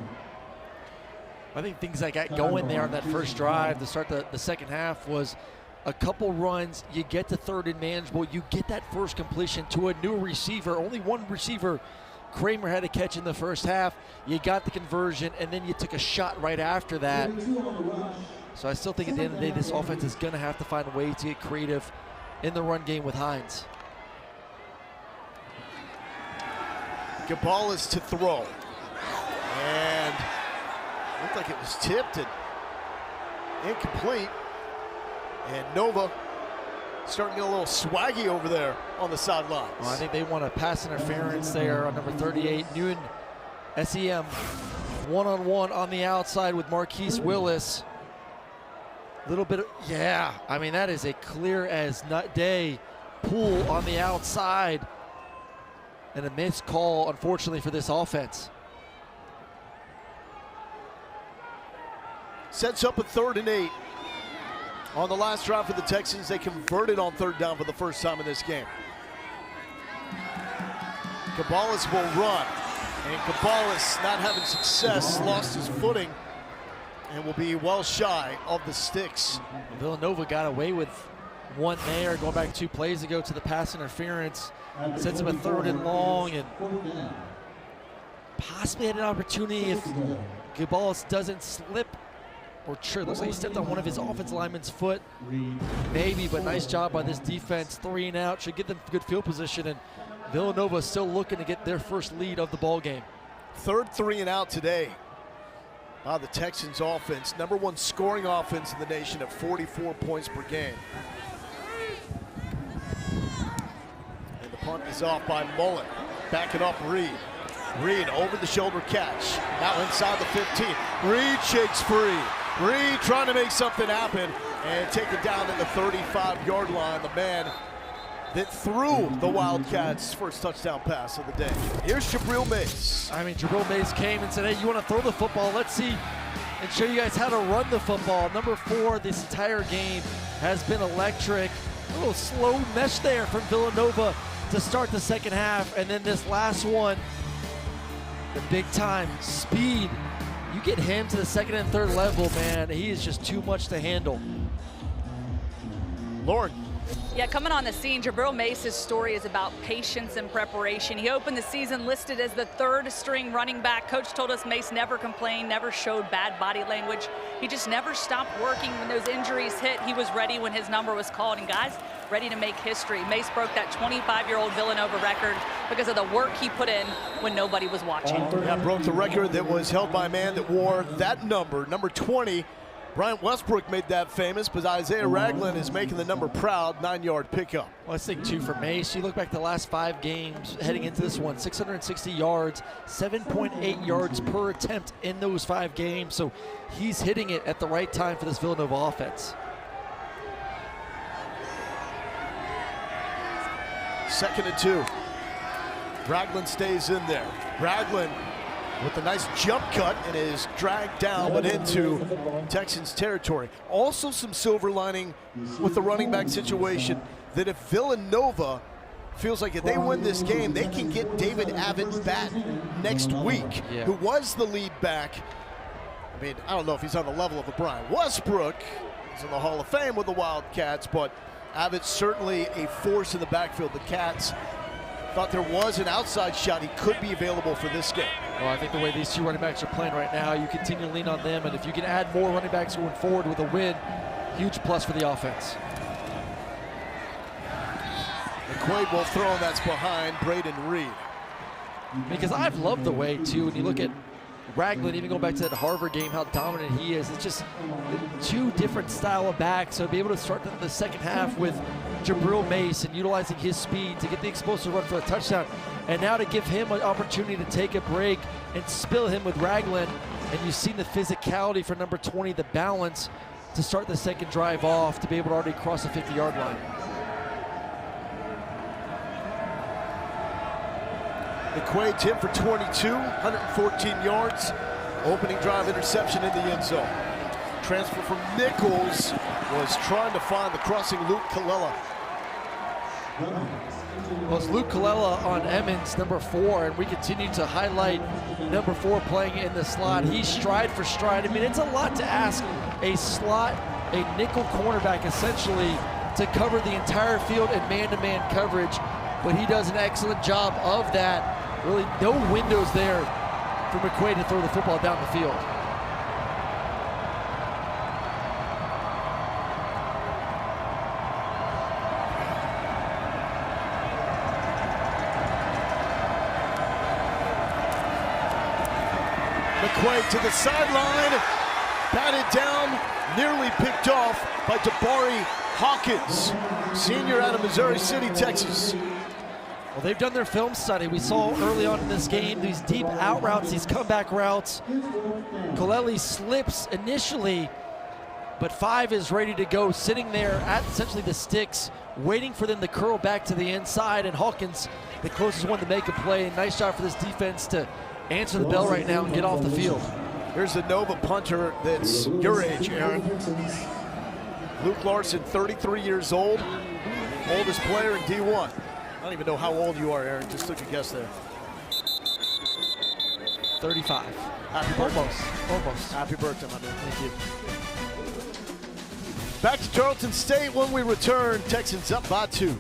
I think things that got going there on that first drive to start the second half was a couple runs, you get to third and manageable, you get that first completion to a new receiver. Only one receiver Kramer had to catch in the first half. You got the conversion, and then you took a shot right after that. So I still think at the end of the day, this offense is going to have to find a way to get creative in the run game with Hines. Gabalis to throw. And looked like it was tipped and incomplete. And Nova starting to get a little swaggy over there on the sidelines. Well, I think they want a pass interference there on number 38, Newen SEM. One-on-one on the outside with Marquise Willis. A little bit of, yeah, I mean, that is a clear as nut day pull on the outside. And a missed call, unfortunately, for this offense. Sets up a 3rd and 8. On the last drive for the Texans, they converted on third down for the first time in this game. Cabales will run, and Cabales, not having success, lost his footing and will be well shy of the sticks. Villanova got away with one there, going back 2 plays ago to the pass interference. Sends him a 3rd and long, and possibly had an opportunity if Cabales doesn't slip or trip. Looks like he stepped on one of his offensive lineman's foot. Maybe, but nice job by this defense. 3 and out, should get them good field position, and Villanova still looking to get their first lead of the ball game. 3rd 3 and out today by the Texans offense. #1 scoring offense in the nation at 44 points per game. And the punt is off by Mullen. Backing up Reed. Reed over the shoulder catch. Now inside the 15. Reed shakes free. Reed trying to make something happen and take it down at the 35-yard line. The man that threw the Wildcats' first touchdown pass of the day. Here's Jabril Mays. I mean, Jabril Mays came and said, hey, you want to throw the football? Let's see and show you guys how to run the football. #4 this entire game has been electric. A little slow mesh there from Villanova to start the second half. And then this last one, the big time speed. You get him to the 2nd and 3rd level, man, he is just too much to handle. Lauren. Yeah, coming on the scene, Jabril Mace's story is about patience and preparation. He opened the season listed as the 3rd string running back. Coach told us Mace never complained, never showed bad body language. He just never stopped working. When those injuries hit, he was ready when his number was called. And guys, ready to make history. Mace broke that 25-year-old Villanova record because of the work he put in when nobody was watching. Yeah, broke the record that was held by a man that wore that number 20. Bryant Westbrook made that famous, but Isaiah Ragland is making the number proud. 9-yard pickup. Well, I think too for Mace. You look back the last 5 games heading into this one, 660 yards, 7.8 yards per attempt in those 5 games. So he's hitting it at the right time for this Villanova offense. 2nd and 2. Ragland stays in there. Ragland with a nice jump cut and is dragged down but into Texans territory. Also some silver lining with the running back situation, that if Villanova feels like if they win this game, they can get David Abbott back next week, who was the lead back. I mean, I don't know if he's on the level of a Brian Westbrook. He's in the Hall of Fame with the Wildcats, but Abbott's certainly a force in the backfield. The Cats thought there was an outside shot. He could be available for this game. Well, I think the way these 2 running backs are playing right now, you continue to lean on them, and if you can add more running backs going forward with a win, huge plus for the offense. McQuaid will throw, and that's behind Braden Reed. Because I've loved the way, too, when you look at Ragland, even going back to that Harvard game, how dominant he is. It's just 2 different style of backs. So to be able to start the second half with Jabril Mace and utilizing his speed to get the explosive run for a touchdown, and now to give him an opportunity to take a break and spill him with Ragland. And you've seen the physicality for #20, the balance to start the second drive off, to be able to already cross the 50-yard line. McQuaid's hit for 22, 114 yards. Opening drive interception in the end zone. Transfer from Nichols was trying to find the crossing Luke Colella. Well, it's Luke Colella on Emmons, #4, and we continue to highlight #4 playing in the slot. He's stride for stride. I mean, it's a lot to ask a slot, a nickel cornerback essentially, to cover the entire field in man-to-man coverage, but he does an excellent job of that. Really no windows there for McQuaid to throw the football down the field. McQuaid to the sideline, batted down, nearly picked off by Jabari Hawkins, senior out of Missouri City, Texas. Well, they've done their film study. We saw early on in this game these deep out routes, these comeback routes. Colelli slips initially, but 5 is ready to go, sitting there at essentially the sticks, waiting for them to curl back to the inside, and Hawkins, the closest one to make a play. Nice job for this defense to answer the bell right now and get off the field. Here's the Nova punter that's your age, Aaron. Luke Larson, 33 years old, oldest player in D1. I don't even know how old you are, Aaron. Just took a guess there. 35. Happy birthday. Almost. Happy birthday, my man. Thank you. Back to Tarleton State when we return. Texans up by 2.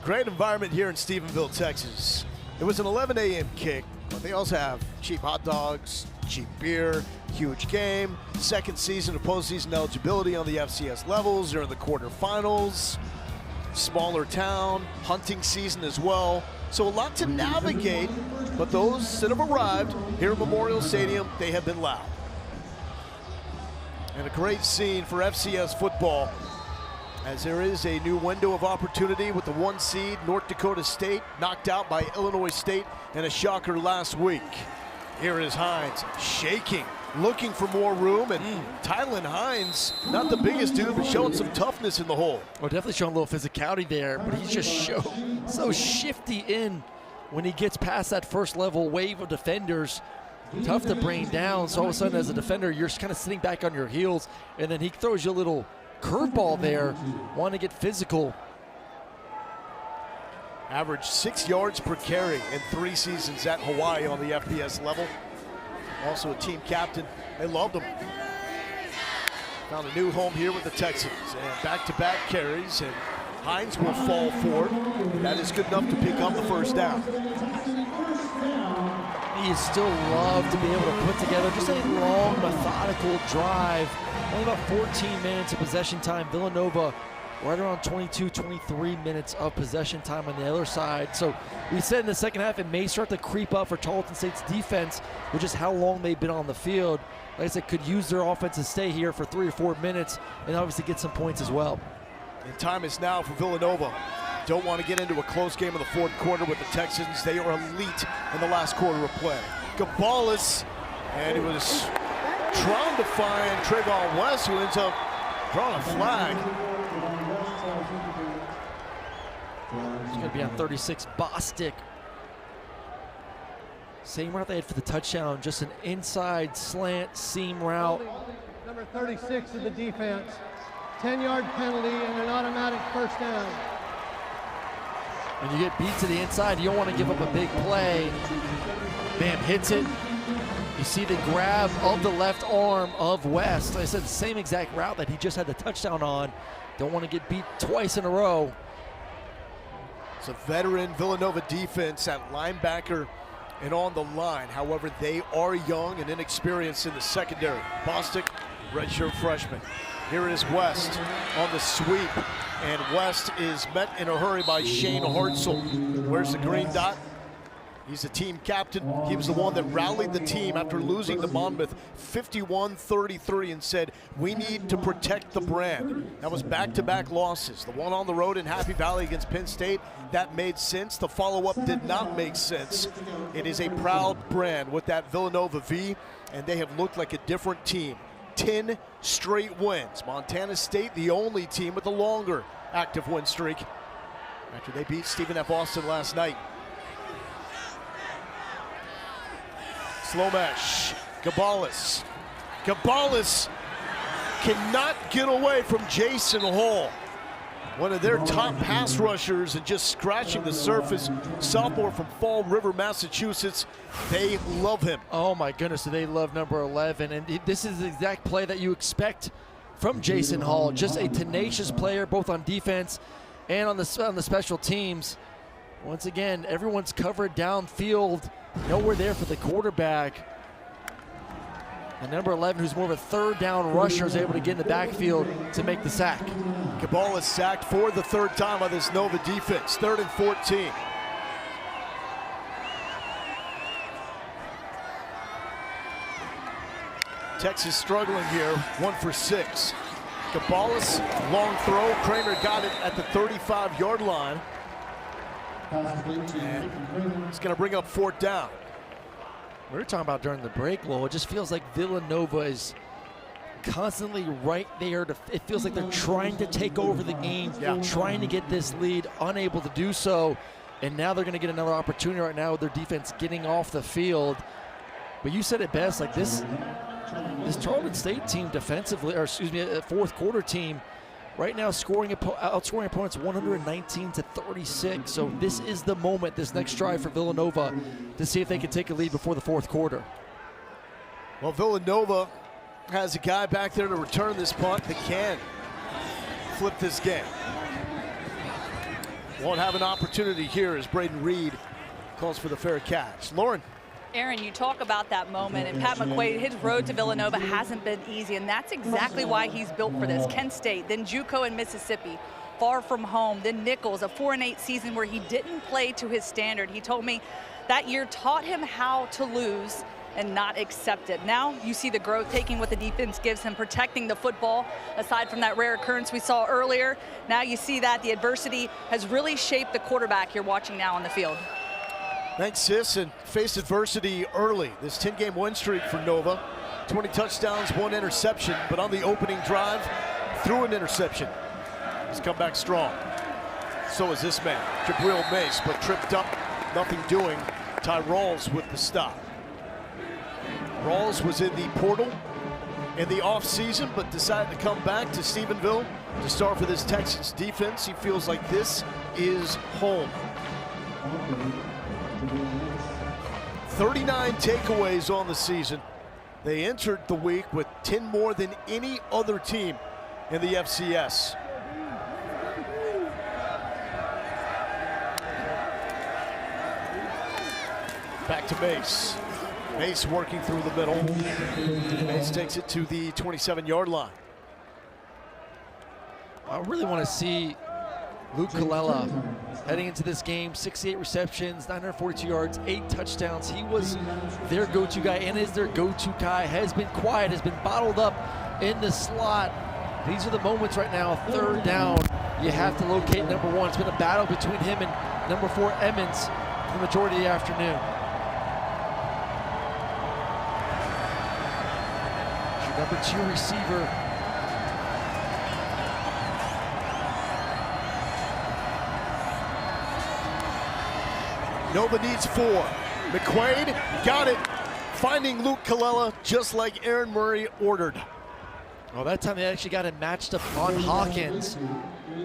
Great environment here in Stephenville, Texas. It was an 11 a.m. kick, but they also have cheap hot dogs, cheap beer, huge game, second season of postseason eligibility on the FCS levels. They're in the quarterfinals, smaller town, hunting season as well. So a lot to navigate, but those that have arrived here at Memorial Stadium, they have been loud. And a great scene for FCS football, as there is a new window of opportunity with the 1 seed North Dakota State knocked out by Illinois State in a shocker last week. Here is Hines shaking, looking for more room, and Tylen Hines, not the biggest dude, but showing some toughness in the hole. Well, definitely showing a little physicality there, but he's just so shifty in when he gets past that first level wave of defenders. Tough to bring down, so all of a sudden as a defender, you're just kind of sitting back on your heels, and then he throws you a little curveball there, want to get physical. Averaged 6 yards per carry in 3 seasons at Hawaii on the FBS level. Also a team captain. They loved him. Found a new home here with the Texans, and back-to-back carries, and Hines will fall forward. That is good enough to pick up the first down. He still love to be able to put together just a long, methodical drive. Only about 14 minutes of possession time. Villanova right around 22, 23 minutes of possession time on the other side. So we said in the second half it may start to creep up for Tarleton State's defense with just how long they've been on the field. Like I said, could use their offense to stay here for 3 or 4 minutes and obviously get some points as well. And time is now for Villanova. Don't want to get into a close game in the fourth quarter with the Texans. They are elite in the last quarter of play. Gabalis, and he was trying to find Trayvon West, who ends up drawing a flag. It's going to be on 36, Bostic. Same route they had for the touchdown, just an inside slant seam route. Number 36 of the defense. 10-yard penalty and an automatic first down. When you get beat to the inside, you don't want to give up a big play. Bam hits it. You see the grab of the left arm of West. Like I said, the same exact route that he just had the touchdown on. Don't want to get beat twice in a row. It's a veteran Villanova defense at linebacker and on the line. However, they are young and inexperienced in the secondary. Bostic, redshirt freshman. Here is West on the sweep, and West is met in a hurry by Shane Hartzell. Where's the green dot? He's the team captain. He was the one that rallied the team after losing to Monmouth 51-33 and said, we need to protect the brand. That was back-to-back losses. The one on the road in Happy Valley against Penn State, that made sense. The follow-up did not make sense. It is a proud brand with that Villanova V, and they have looked like a different team. 10 straight wins. Montana State, the only team with a longer active win streak after they beat Stephen F. Austin last night. Slomesh, Gabalis. Gabalis cannot get away from Jason Hall, one of their top pass rushers, and just scratching the surface. Sophomore from Fall River, Massachusetts. They love him. Oh my goodness, they love number 11, and this is the exact play that you expect from Jason Hall. Just a tenacious player, both on defense and on the special teams. Once again, everyone's covered downfield. Nowhere there for the quarterback. And number 11, who's more of a third down rusher, is able to get in the backfield to make the sack. Cabal is sacked for the third time by this Nova defense. 3rd and 14. Texas struggling here, 1 for 6. Gabalis, long throw. Kramer got it at the 35-yard line. And it's going to bring up 4th down. We were talking about during the break, Lowell. It just feels like Villanova is constantly right there. It feels like they're trying to take over the game, trying to get this lead, unable to do so. And now they're going to get another opportunity right now with their defense getting off the field. But you said it best, like this Tarleton State team defensively, or excuse me, a fourth quarter team, right now outscoring opponents 119-36. So this is the moment, this next drive for Villanova, to see if they can take a lead before the fourth quarter. Well, Villanova has a guy back there to return this punt that can flip this game. Won't have an opportunity here as Braden Reed calls for the fair catch. Lauren. Aaron, you talk about that moment, and Pat McQuaid, his road to Villanova hasn't been easy, and that's exactly why he's built for this. Kent State, then JUCO in Mississippi, far from home, then Nichols, a 4-8 season where he didn't play to his standard. He told me that year taught him how to lose and not accept it. Now you see the growth, taking what the defense gives him, protecting the football, aside from that rare occurrence we saw earlier. Now you see that the adversity has really shaped the quarterback you're watching now on the field. Thanks, sis, and faced adversity early. This 10-game win streak for Nova. 20 touchdowns, 1 interception, but on the opening drive, threw an interception. He's come back strong. So is this man, Jabril Mace, but tripped up, nothing doing. Ty Rawls with the stop. Rawls was in the portal in the offseason, but decided to come back to Stephenville to start for this Texas defense. He feels like this is home. 39 takeaways on the season. They entered the week with 10 more than any other team in the FCS. Back to Mace. Mace working through the middle. Mace takes it to the 27-yard line. I really want to see Luke Colella heading into this game. 68 receptions, 942 yards, 8 touchdowns. He was their go-to guy and is their go-to guy. Has been quiet, has been bottled up in the slot. These are the moments right now, 3rd down. You have to locate number 1. It's been a battle between him and number 4, Emmons, for the majority of the afternoon. Your number 2 receiver, Nova needs 4. McQuaid got it, finding Luke Colella just like Aaron Murray ordered. Well, that time they actually got him matched up on Hawkins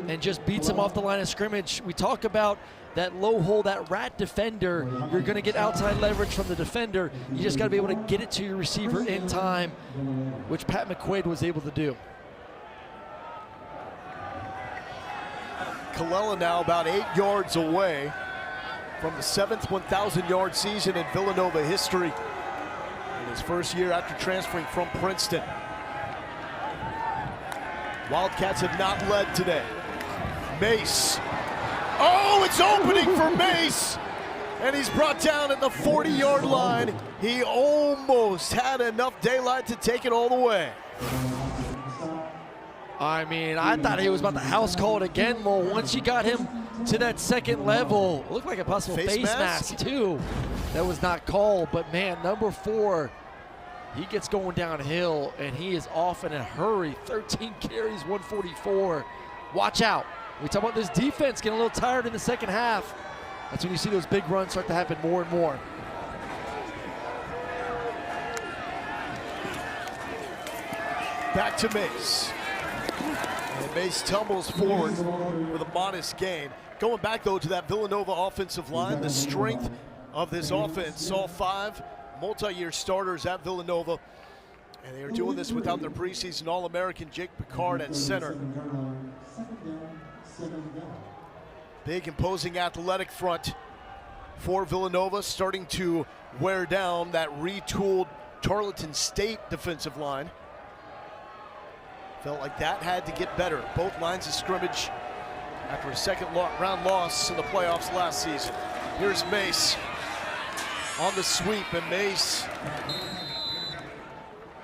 and just beats him off the line of scrimmage. We talk about that low hole, that rat defender. You're going to get outside leverage from the defender. You just got to be able to get it to your receiver in time, which Pat McQuaid was able to do. Colella now about 8 yards away from the 7th 1,000-yard season in Villanova history in his first year after transferring from Princeton. Wildcats have not led today. Mace. Oh, it's opening for Mace. And he's brought down at the 40-yard line. He almost had enough daylight to take it all the way. I mean, I thought he was about to house call it again, Lowell. Once you got him to that second level, it looked like a possible face mask too. That was not called, but man, number 4, he gets going downhill, and he is off in a hurry. 13 carries, 144. Watch out. We talk about this defense getting a little tired in the second half. That's when you see those big runs start to happen more and more. Back to Mace. And Mace tumbles forward with a modest gain. Going back, though, to that Villanova offensive line, the strength of this offense saw 5 multi-year starters at Villanova, and they are doing this without their preseason All-American Jake Picard at center. Big, imposing athletic front for Villanova, starting to wear down that retooled Tarleton State defensive line. Felt like that had to get better. Both lines of scrimmage after a second round loss in the playoffs last season. Here's Mace on the sweep, and Mace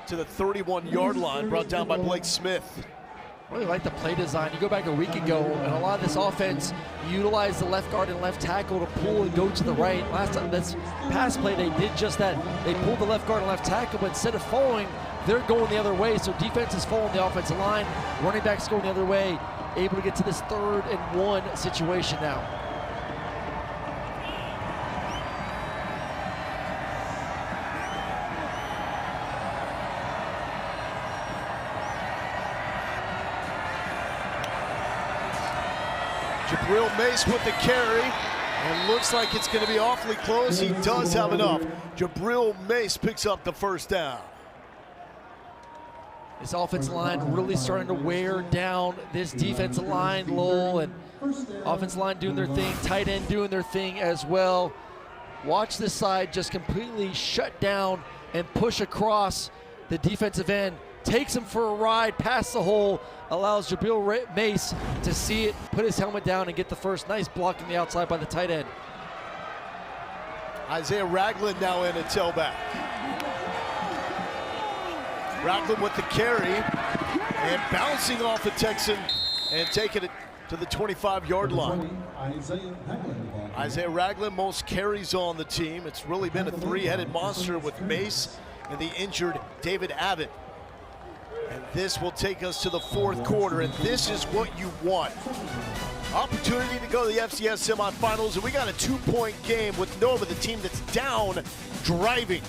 to the 31-yard line, brought down by Blake Smith. Really like the play design. You go back a week ago, and a lot of this offense utilized the left guard and left tackle to pull and go to the right. Last time, this pass play, they did just that. They pulled the left guard and left tackle, but instead of following, they're going the other way. So defense is following the offensive line. Running backs going the other way, able to get to this 3rd and 1 situation now. Jabril Mace with the carry, and looks like it's going to be awfully close. He does have enough. Jabril Mace picks up the first down. This offensive line really starting to wear down this defensive line, Lowell, and offensive line doing their thing, tight end doing their thing as well. Watch this side just completely shut down and push across the defensive end. Takes him for a ride past the hole, allows Jabril Mace to see it, put his helmet down, and get the first. Nice block on the outside by the tight end. Isaiah Ragland now in at tailback. Ragland with the carry, and bouncing off a Texan and taking it to the 25-yard line. Isaiah Ragland, most carries on the team. It's really been a 3-headed monster with Mace and the injured David Abbott. And this will take us to the 4th quarter, and this is what you want. Opportunity to go to the FCS semifinals, and we got a 2-point game with Nova, the team that's down, driving.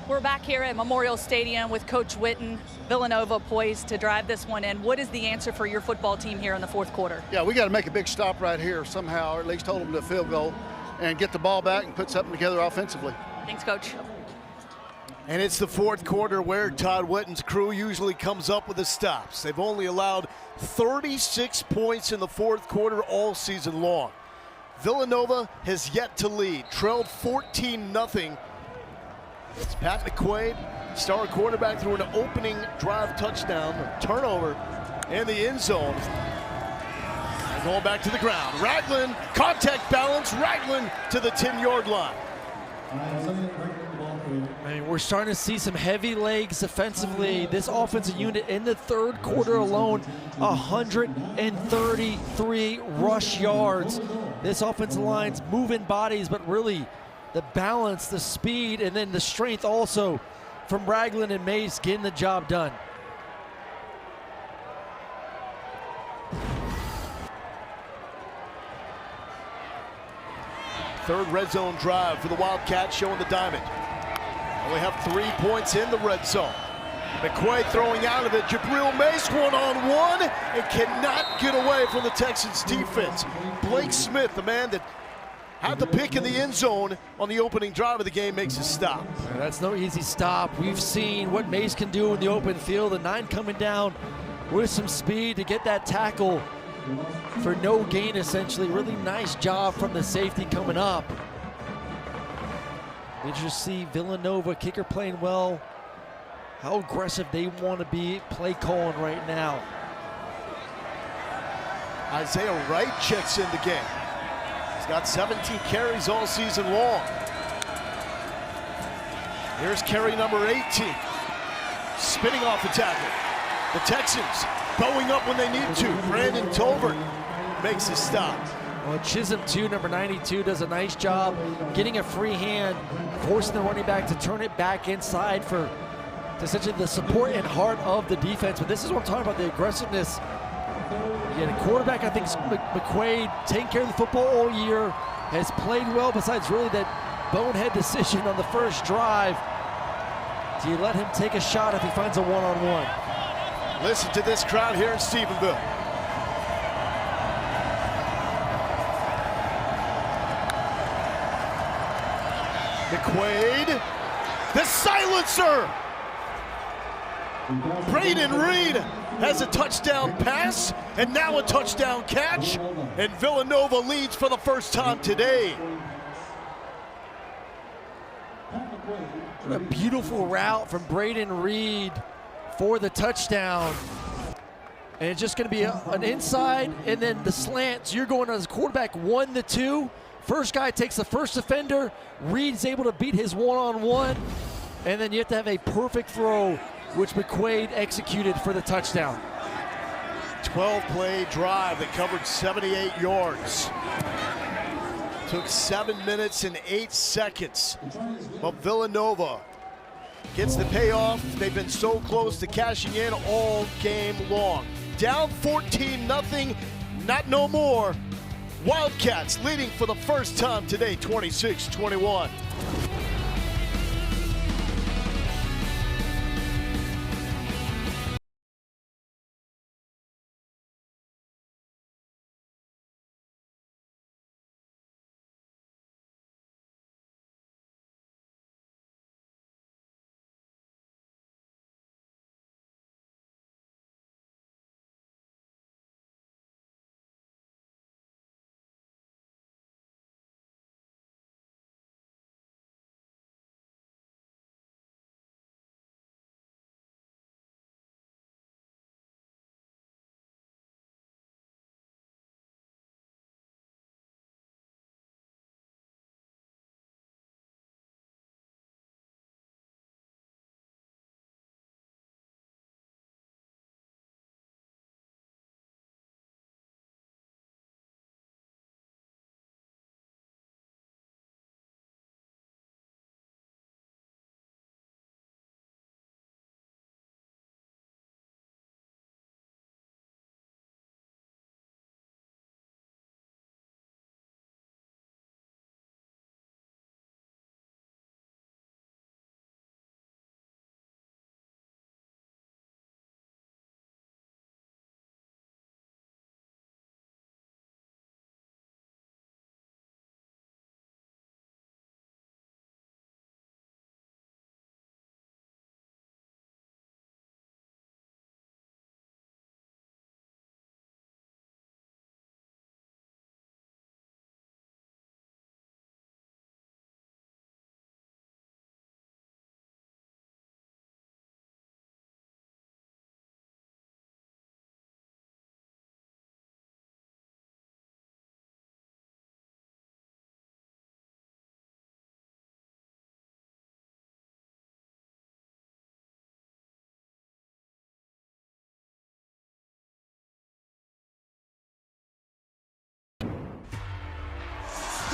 We're back here at Memorial Stadium with Coach Witten. Villanova poised to drive this one in. What is the answer for your football team here in the fourth quarter? Yeah, we got to make a big stop right here somehow, or at least hold them to a field goal and get the ball back and put something together offensively. Thanks, Coach. And it's the fourth quarter where Todd Witten's crew usually comes up with the stops. They've only allowed 36 points in the fourth quarter all season long. Villanova has yet to lead, trailed 14-0. It's Pat McQuaid, star quarterback, threw an opening drive touchdown, turnover in the end zone. And going back to the ground. Ragland, contact balance, Ragland to the 10-yard line. I mean, we're starting to see some heavy legs offensively. This offensive unit in the third quarter alone, 133 rush yards. This offensive line's moving bodies, but really the balance, the speed, and then the strength also from Ragland and Mace getting the job done. Third red zone drive for the Wildcats, showing the diamond. Only have 3 points in the red zone. McQuaid throwing out of it. Jabril Mace one-on-one and cannot get away from the Texans defense. Blake Smith, the man that had the pick in the end zone on the opening drive of the game, makes a stop. Yeah, that's no easy stop. We've seen what Mace can do in the open field. The 9 coming down with some speed to get that tackle for no gain, essentially. Really nice job from the safety coming up. Did you see Villanova kicker playing well? How aggressive they want to be play calling right now. Isaiah Wright checks in the game. He's got 17 carries all season long. Here's carry number 18. Spinning off the tackle. The Texans bowing up when they need to. Brandon Tolbert makes a stop. Well, Chisholm, too, number 92, does a nice job getting a free hand, forcing the running back to turn it back inside for essentially the support and heart of the defense. But this is what I'm talking about, the aggressiveness. Again, a quarterback, I think McQuaid, taking care of the football all year, has played well besides really that bonehead decision on the first drive. Do you let him take a shot if he finds a one-on-one? Listen to this crowd here in Stephenville. McQuaid, the silencer! Braden Reed has a touchdown pass and now a touchdown catch, and Villanova leads for the first time today. What a beautiful route from Braden Reed for the touchdown. And it's just going to be an inside and then the slant. So you're going as quarterback 1-2. First guy takes the first defender. Reed's able to beat his one-on-one. And then you have to have a perfect throw, which McQuaid executed for the touchdown. 12-play drive that covered 78 yards. Took 7 minutes and 8 seconds. But Villanova gets the payoff. They've been so close to cashing in all game long. Down 14-0, not no more. Wildcats leading for the first time today, 26-21.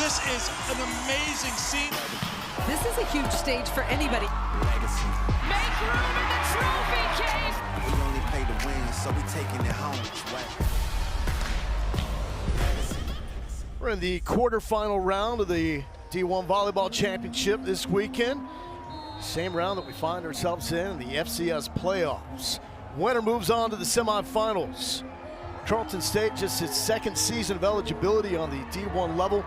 This is an amazing scene. This is a huge stage for anybody. Legacy. Make room in the trophy case. We only play to win, so we taking it home. We're in the quarterfinal round of the D1 Volleyball Championship this weekend. Same round that we find ourselves in the FCS playoffs. Winner moves on to the semifinals. Tarleton State, just its second season of eligibility on the D1 level,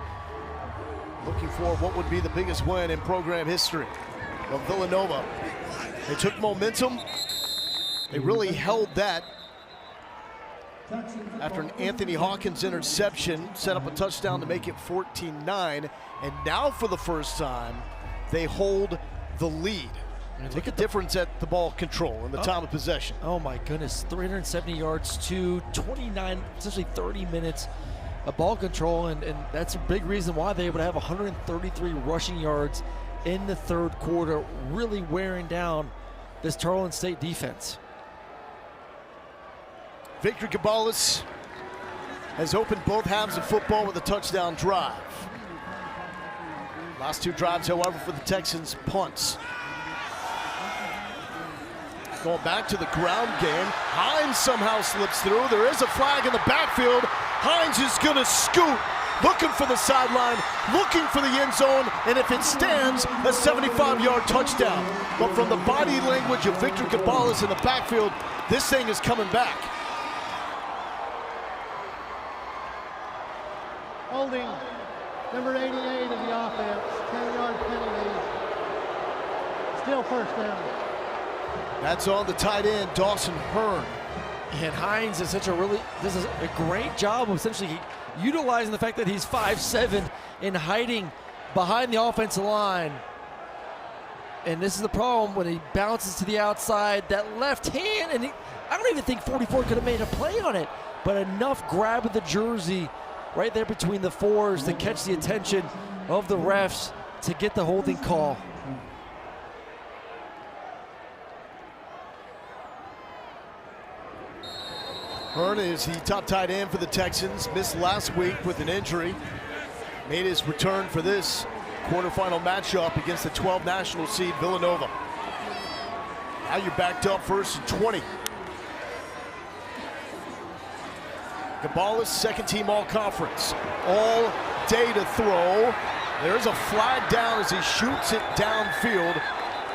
looking for what would be the biggest win in program history. Well, Villanova, they took momentum. They really held that after an Anthony Hawkins interception, set up a touchdown to make it 14-9, and now for the first time, they hold the lead. Look at the difference at the ball control and the time of possession. Oh my goodness, 370 yards to 29, essentially 30 minutes of ball control, and that's a big reason why they were able to have 133 rushing yards in the third quarter, really wearing down this Tarleton State defense. Victor Cabales has opened both halves of football with a touchdown drive. Last two drives, however, for the Texans, punts. Going back to the ground game, Hines somehow slips through. There is a flag in the backfield. Hines is gonna scoot, looking for the sideline, looking for the end zone, and if it stands, a 75-yard touchdown. But from the body language of Victor Cabales in the backfield, this thing is coming back. Holding number 88 of the offense, 10-yard penalty. Still first down. That's on the tight end, Dawson Hearn. And Hines is this is a great job of essentially utilizing the fact that he's 5'7" and hiding behind the offensive line. And this is the problem when he bounces to the outside, that left hand, and I don't even think 44 could have made a play on it, but enough grab of the jersey right there between the fours to catch the attention of the refs to get the holding call. Hearn is the top tight end for the Texans. Missed last week with an injury. Made his return for this quarterfinal matchup against the 12 national seed Villanova. Now you're backed up 1st and 20. Cabales, second team all-conference. All day to throw. There's a flag down as he shoots it downfield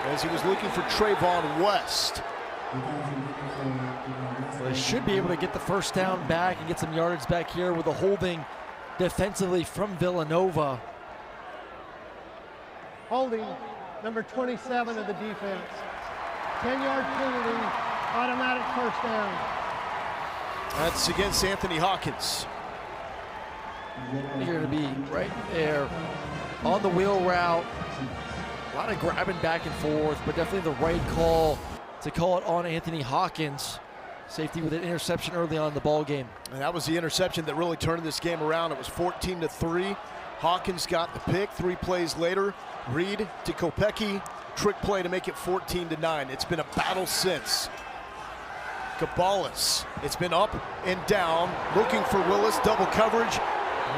as he was looking for Trayvon West. So they should be able to get the first down back and get some yardage back here with a holding defensively from Villanova. Holding number 27 of the defense. 10-yard penalty, automatic first down. That's against Anthony Hawkins. You're going to be right there on the wheel route. A lot of grabbing back and forth, but definitely the right call to call it on Anthony Hawkins. Safety with an interception early on in the ball game. And that was the interception that really turned this game around. It was 14-3. Hawkins got the pick. 3 plays later, Reed to Kopecky. Trick play to make it 14-9. It's been a battle since. Cabales, it's been up and down, looking for Willis, double coverage,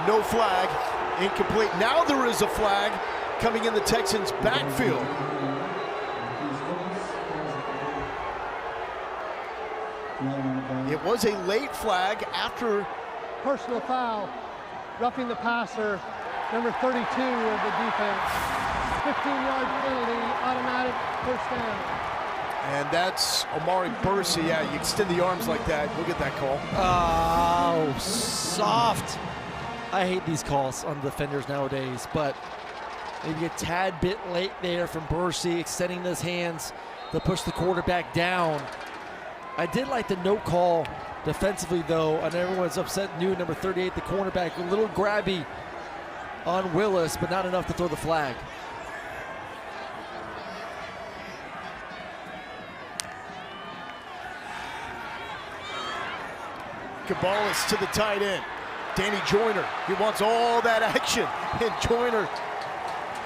no flag, incomplete. Now there is a flag coming in the Texans' backfield. It was a late flag after. Personal foul, roughing the passer, number 32 of the defense. 15-yard penalty, automatic first down. And that's Omari Bursey. Yeah, you extend the arms like that, you'll get that call. Oh, soft. I hate these calls on defenders nowadays, but maybe a tad bit late there from Bursey, extending his hands to push the quarterback down. I did like the no call defensively, though, and everyone's upset. New number 38, the cornerback, a little grabby on Willis, but not enough to throw the flag. Cabales to the tight end. Danny Joyner, he wants all that action. And Joyner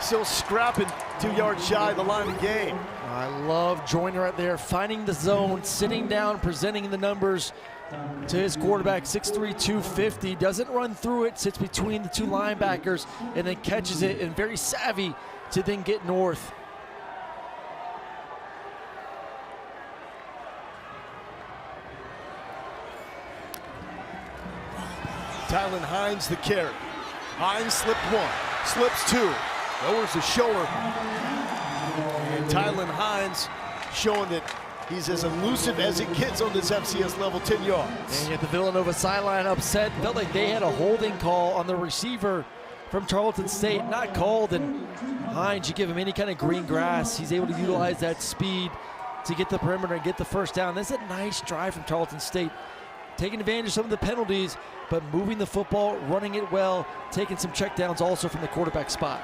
still scrapping 2 yards shy of the line of the game. I love Joyner right there, finding the zone, sitting down, presenting the numbers to his quarterback, 6'3", 250. Doesn't run through it, sits between the two linebackers, and then catches it, and very savvy to then get north. Tylen Hines the carry. Hines slipped one, slips two, lowers the shoulder. And Tylen Hines showing that he's as elusive as it gets on this FCS level, 10 yards. And yet the Villanova sideline upset, felt like they had a holding call on the receiver from Tarleton State, not called, and Hines, you give him any kind of green grass, he's able to utilize that speed to get the perimeter and get the first down. That's a nice drive from Tarleton State, taking advantage of some of the penalties, but moving the football, running it well, taking some checkdowns also from the quarterback spot.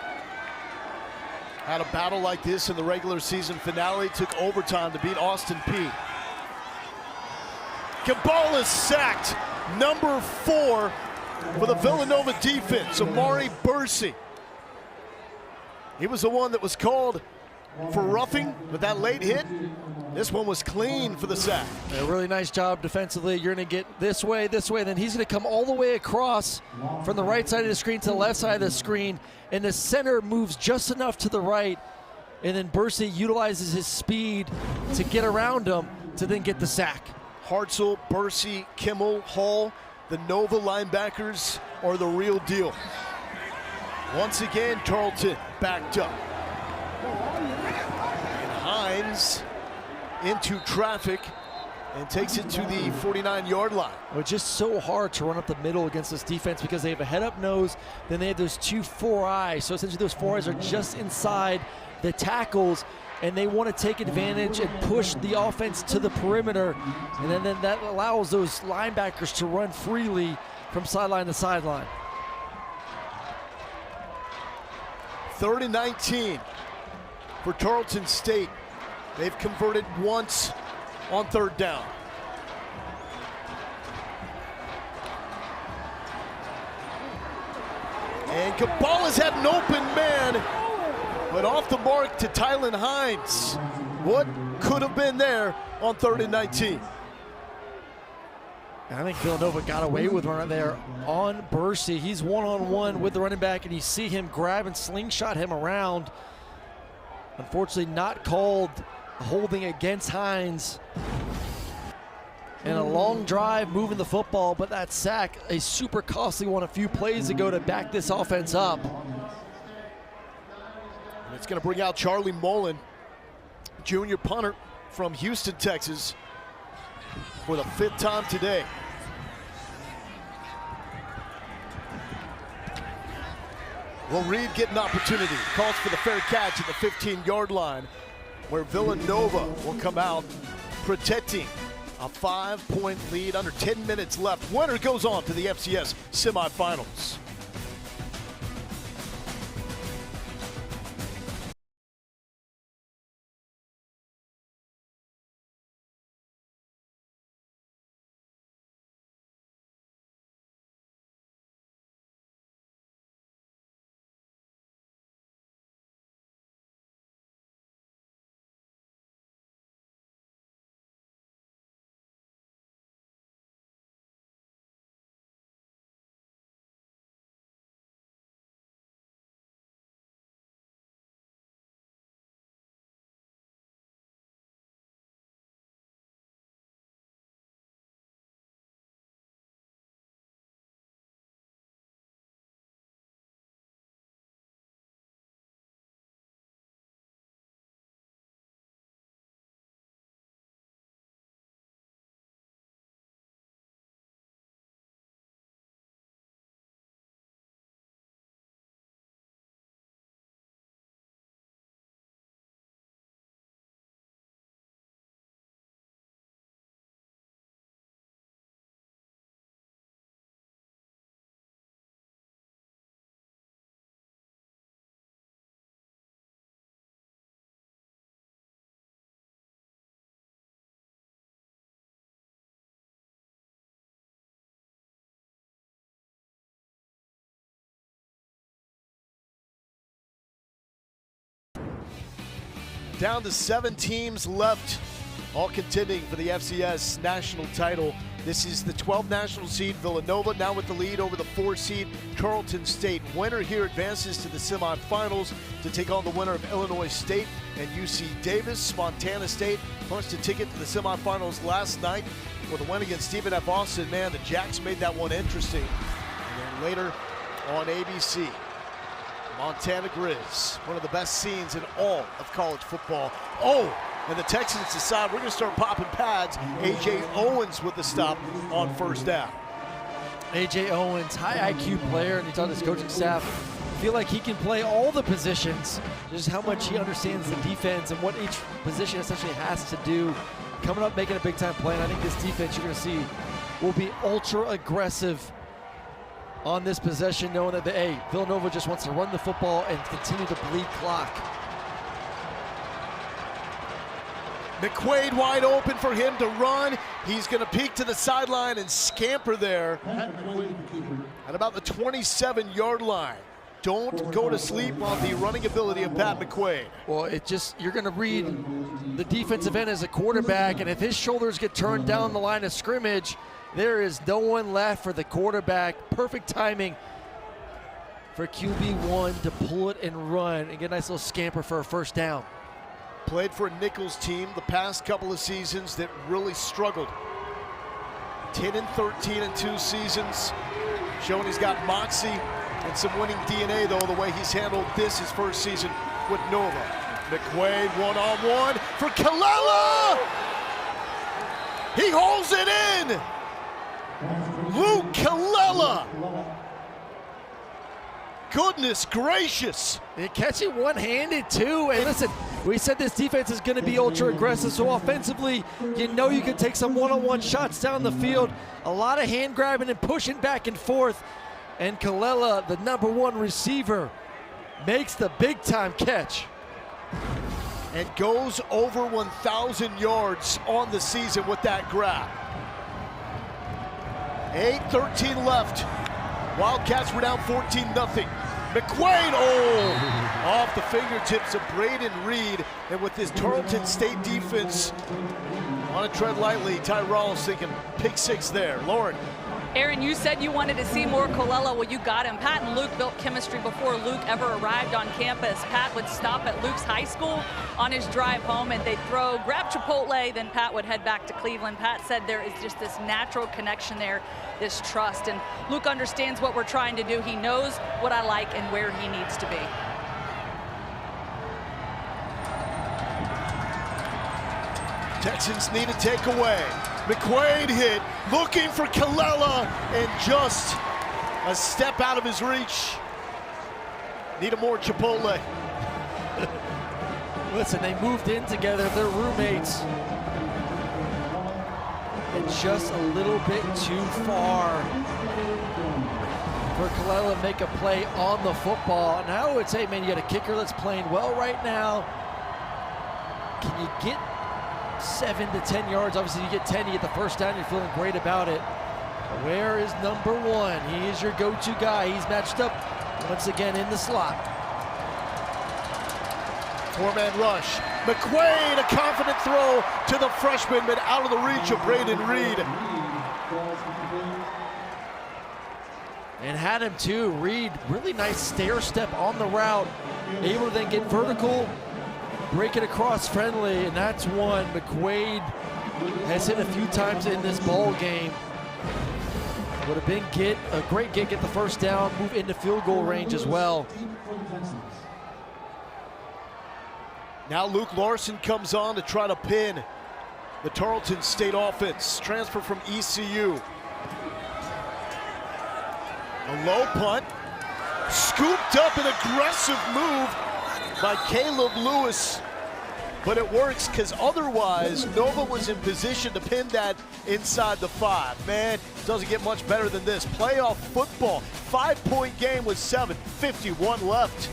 Had a battle like this in the regular season finale, took overtime to beat Austin Peay. Cabales sacked, number 4 for the Villanova defense, Amari Bursey. He was the one that was called for roughing with that late hit. This one was clean for the sack. A really nice job defensively. You're going to get this way, then he's going to come all the way across from the right side of the screen to the left side of the screen, and the center moves just enough to the right, and then Bursey utilizes his speed to get around him to then get the sack. Hartzell, Bursey, Kimmel, Hall, the Nova linebackers are the real deal. Once again, Tarleton backed up. And Hines into traffic and takes it to the 49-yard line. Well, it's just so hard to run up the middle against this defense because they have a head-up nose, then they have those 2 4 eyes. So essentially those 4 eyes are just inside the tackles, and they want to take advantage and push the offense to the perimeter, and then that allows those linebackers to run freely from sideline to sideline. 3rd and 19 for Tarleton State. They've converted once on 3rd down. And Cabales had an open man, but off the mark to Tylen Hines. What could have been there on 3rd and 19? I think Villanova got away with one there on Bursey. He's one-on-one with the running back, and you see him grab and slingshot him around. Unfortunately, not called holding against Hines. And a long drive moving the football, but that sack, a super costly one a few plays ago to back this offense up. And it's going to bring out Charlie Mullen, junior punter from Houston, Texas, for the 5th time today. Will Reed get an opportunity? Calls for the fair catch at the 15-yard line, where Villanova will come out protecting a 5-point lead, under 10 minutes left. Winner goes on to the FCS semifinals. Down to 7 teams left, all contending for the FCS national title This is the 12th national seed, Villanova, now with the lead over the 4 seed, Tarleton State. Winner here advances to the semifinals to take on the winner of Illinois State and UC Davis. Montana State punched a ticket to the semifinals last night with a win against Stephen F. Austin. Man, the Jacks made that one interesting. And then later on ABC, Montana Grizz, one of the best scenes in all of college football. And the Texans decide we're going to start popping pads. A.J. Owens with the stop on first down. A.J. Owens, high IQ player, and he told his coaching staff, feel like he can play all the positions, just how much he understands the defense and what each position essentially has to do. Coming up, making a big-time play, and I think this defense you're going to see will be ultra-aggressive on this possession, knowing that, Villanova just wants to run the football and continue to bleed clock. McQuaid wide open for him to run. He's going to peek to the sideline and scamper there at about the 27-yard line. Don't go to sleep on the running ability of Pat McQuaid. Well, you're going to read the defensive end as a quarterback, and if his shoulders get turned down the line of scrimmage, there is no one left for the quarterback. Perfect timing for QB1 to pull it and run and get a nice little scamper for a first down. Played for a Nichols team the past couple of seasons that really struggled. 10-13 in 2 seasons. Showing he's got moxie and some winning DNA, though, the way he's handled this his first season with Nova. McQuaid one-on-one for Kalela! He holds it in! Luke Kalela! Goodness gracious! They catch it one-handed, too. And listen, we said this defense is going to be ultra-aggressive, so offensively, you know you can take some one-on-one shots down the field. A lot of hand-grabbing and pushing back and forth. And Kalela, the #1 receiver, makes the big-time catch. And goes over 1,000 yards on the season with that grab. 8:13 left. Wildcats were down 14-0. McQuaid, off the fingertips of Braden Reed. And with this Tarleton State defense on a tread lightly, Tyrell's thinking pick 6 there. Lauren. Aaron, you said you wanted to see more Kalela. Well, you got him. Pat and Luke built chemistry before Luke ever arrived on campus. Pat would stop at Luke's high school on his drive home, and they'd grab Chipotle, then Pat would head back to Cleveland. Pat said there is just this natural connection there, this trust, and Luke understands what we're trying to do. He knows what I like and where he needs to be. Texans need a takeaway. McQuaid hit, looking for Kalela, and just a step out of his reach. Need a more Chipotle. Listen, they moved in together, they're roommates. And just a little bit too far for Kalela to make a play on the football. And I would say, man, you got a kicker that's playing well right now. Can you get 7 to 10 yards? Obviously, you get 10, you get the first down, you're feeling great about it. Where is #1? He is your go-to guy. He's matched up once again in the slot. 4-man rush. McQuaid, a confident throw to the freshman, but out of the reach of Braden Reed. And had him too. Reed, really nice stair step on the route. Able to then get vertical, break it across friendly, and that's one McQuaid has hit a few times in this ball game. Would have been a great get the first down, move into field goal range as well. Now Luke Larson comes on to try to pin the Tarleton State offense. Transfer from ECU. A low punt. Scooped up, an aggressive move by Caleb Lewis. But it works because otherwise Nova was in position to pin that inside the 5. Man, doesn't get much better than this. Playoff football. 5-point game with 7:51 left.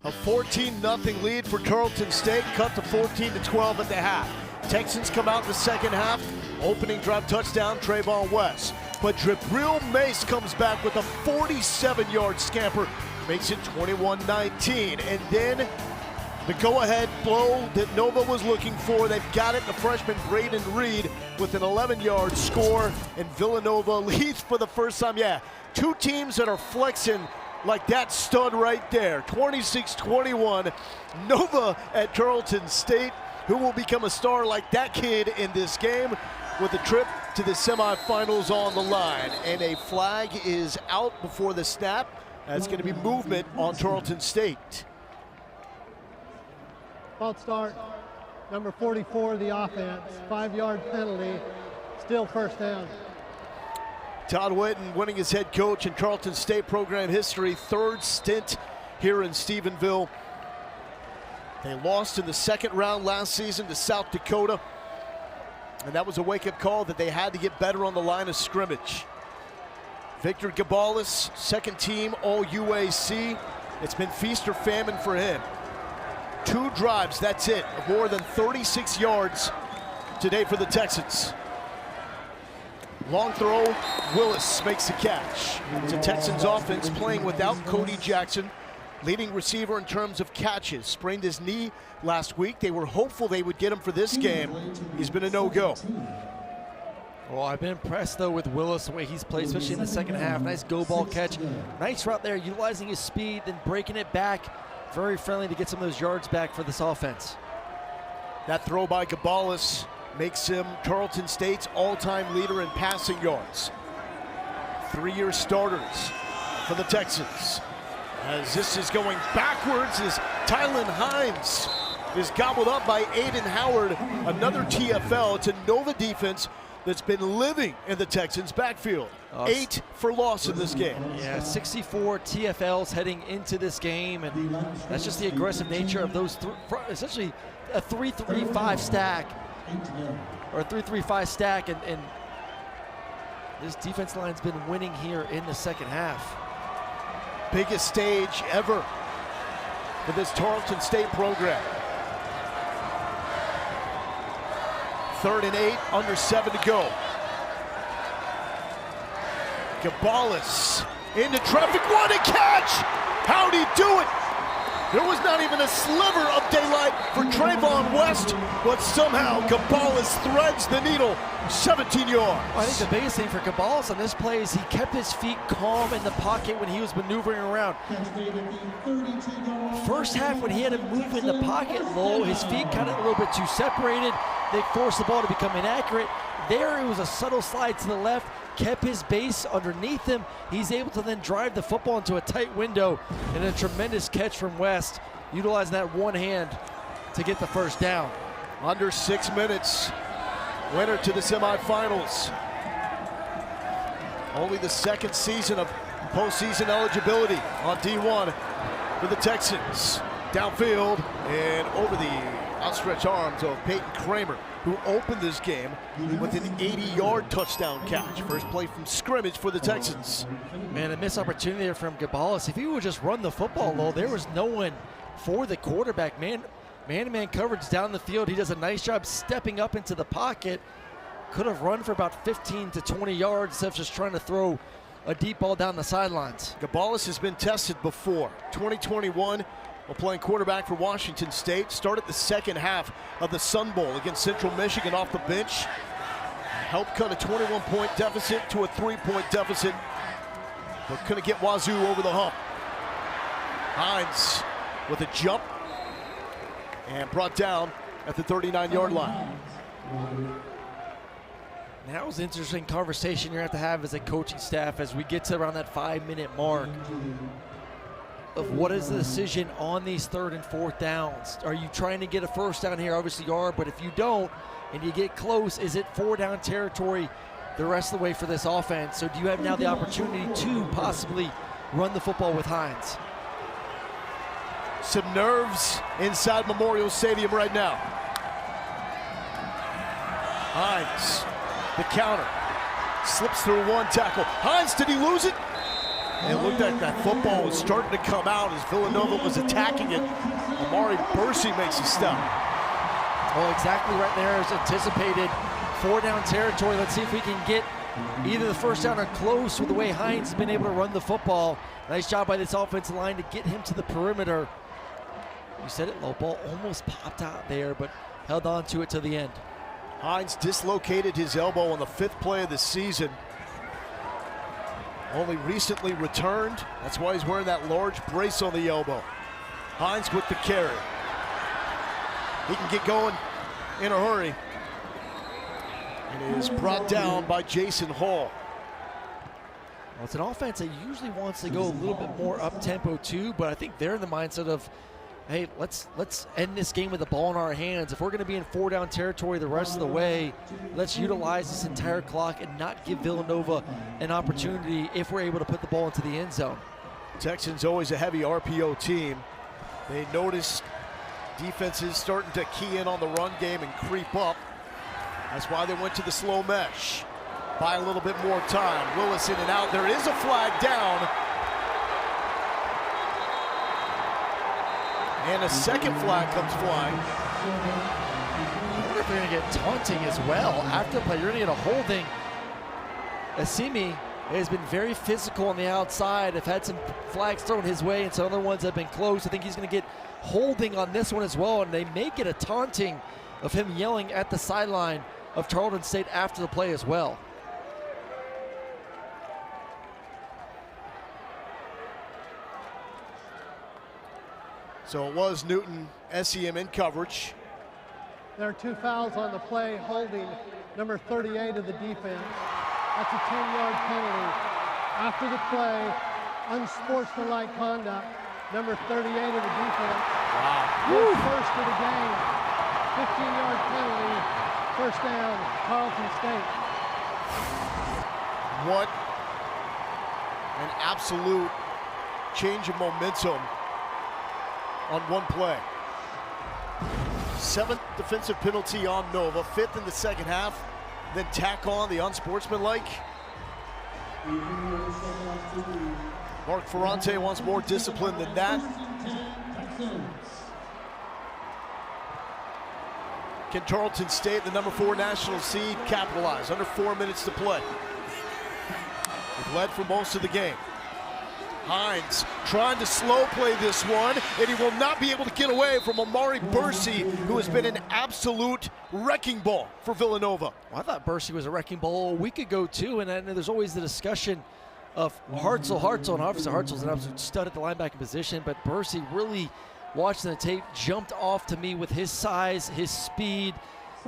A 14-0 lead for Tarleton State, cut to 14-12 at the half. Texans come out in the second half, opening drive touchdown, Trayvon West. But Jabril Mace comes back with a 47-yard scamper, makes it 21-19. And then the go-ahead blow that Nova was looking for, they've got it. The freshman Braden Reed with an 11-yard score, and Villanova leads for the first time. Yeah, two teams that are flexing like that stud right there. 26-21, Nova at Tarleton State, who will become a star like that kid in this game, with a trip to the semifinals on the line. And a flag is out before the snap. That's going to be movement on Tarleton State. False start, number 44, the offense, 5-yard penalty, still first down. Todd Whitten winning his head coach in Tarleton State program history, third stint here in Stephenville. They lost in the second round last season to South Dakota, and that was a wake-up call that they had to get better on the line of scrimmage. Victor Gabalis, second team All-UAC. It's been feast or famine for him. 2 drives, that's it. More than 36 yards today for the Texans. Long throw, Willis makes the catch. It's a Texans offense playing without Cody Jackson, leading receiver in terms of catches. Sprained his knee last week. They were hopeful they would get him for this game. He's been a no-go. Well, I've been impressed, though, with Willis, the way he's played, especially in the second half. Nice go-ball catch. Nice route there, utilizing his speed, then breaking it back. Very friendly to get some of those yards back for this offense. That throw by Gabalis makes him Tarleton State's all-time leader in passing yards. 3-year starters for the Texans. As this is going backwards, as Tylen Hines is gobbled up by Aiden Howard, another TFL. It's a Nova defense that's been living in the Texans' backfield. 8 for loss in this game. Yeah, 64 TFLs heading into this game, and that's just the aggressive nature of those, essentially a 3-3-5 stack, or a 3-3-5 stack, and this defense line's been winning here in the second half. Biggest stage ever for this Tarleton State program. 3rd and 8, under 7 to go. Gabalis into traffic, what a catch! How'd he do it? There was not even a sliver of daylight for Trayvon West, but somehow Gabalis threads the needle, 17 yards. I think the biggest thing for Gabalis on this play is he kept his feet calm in the pocket when he was maneuvering around. First half, when he had to move in the pocket low, his feet kind of a little bit too separated. They forced the ball to become inaccurate. There it was a subtle slide to the left, kept his base underneath him. He's able to then drive the football into a tight window, and a tremendous catch from West, utilizing that one hand to get the first down. Under 6 minutes, winner to the semifinals. Only the second season of postseason eligibility on D1 for the Texans. Downfield and over the outstretched arms of Peyton Kramer, who opened this game with an 80-yard touchdown catch. First play from scrimmage for the Texans. Man, a missed opportunity there from Gabalis. If he would just run the football low, there was no one for the quarterback. Man-to-man coverage down the field. He does a nice job stepping up into the pocket. Could have run for about 15 to 20 yards instead of just trying to throw a deep ball down the sidelines. Gabalis has been tested before. 2021, while playing quarterback for Washington State, started the second half of the Sun Bowl against Central Michigan off the bench. Helped cut a 21-point deficit to a 3-point deficit, but couldn't get Wazoo over the hump. Hines with a jump and brought down at the 39-yard line. That was an interesting conversation you're going to have as a coaching staff as we get to around that 5-minute mark of what is the decision on these 3rd and 4th downs. Are you trying to get a first down here? Obviously you are, but if you don't and you get close, is it 4-down territory the rest of the way for this offense? So do you have now the opportunity to possibly run the football with Hines? Some nerves inside Memorial Stadium right now. Hines, the counter, slips through one tackle. Hines, did he lose it? And it looked like that football was starting to come out as Villanova was attacking it. Amari Bursey makes a step. Well, exactly right there as anticipated. 4-down territory. Let's see if we can get either the first down or close with the way Hines has been able to run the football. Nice job by this offensive line to get him to the perimeter. You said it, low ball almost popped out there, but held on to it to the end. Hines dislocated his elbow on the 5th play of the season. Only recently returned. That's why he's wearing that large brace on the elbow. Hines with the carry. He can get going in a hurry. And is brought down by Jason Hall. Well, it's an offense that usually wants to go a little bit more up-tempo too, but I think they're in the mindset of, hey, let's end this game with the ball in our hands. If we're going to be in 4-down territory the rest of the way, let's utilize this entire clock and not give Villanova an opportunity if we're able to put the ball into the end zone. Texans always a heavy RPO team. They noticed defenses starting to key in on the run game and creep up. That's why they went to the slow mesh. Buy a little bit more time. Willis in and out. There is a flag down. And a second flag comes flying. I wonder if they're going to get taunting as well. After the play, you're going to get a holding. Asimi has been very physical on the outside. Have had some flags thrown his way and some other ones have been close. I think he's going to get holding on this one as well, and they may get a taunting of him yelling at the sideline of Tarleton State after the play as well. So it was Newton, SEM in coverage. There are 2 fouls on the play, holding number 38 of the defense. That's a 10-yard penalty. After the play, unsportsmanlike conduct, number 38 of the defense. Wow. His first of the game. 15-yard penalty, first down, Tarleton State. What an absolute change of momentum on one play. 7th defensive penalty on Nova, 5th in the second half, then tack on the unsportsmanlike. Mark Ferrante wants more discipline than that. Can Tarleton State, the number 4 national seed, capitalize? Under 4 minutes to play. They've led for most of the game. Hines trying to slow play this one, and he will not be able to get away from Amari Bursey, who has been an absolute wrecking ball for Villanova. Well, I thought Bursey was a wrecking ball a week ago too, and there's always the discussion of Hartzell, and obviously Hartzell's an absolute stud at the linebacker position, but Bursey really, watching the tape, jumped off to me with his size, his speed.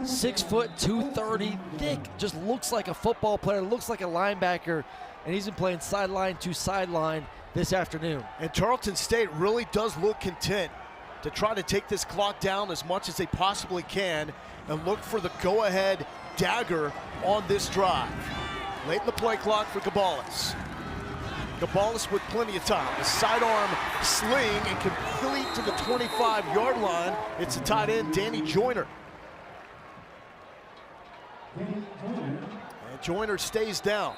6 foot, 230, thick, just looks like a football player, looks like a linebacker, and he's been playing sideline to sideline this afternoon. And Tarleton State really does look content to try to take this clock down as much as they possibly can and look for the go-ahead dagger on this drive. Late in the play clock for Cabales. Cabales with plenty of time. A sidearm sling and complete to the 25-yard line. It's the tight end, Danny Joyner. And Joyner stays down.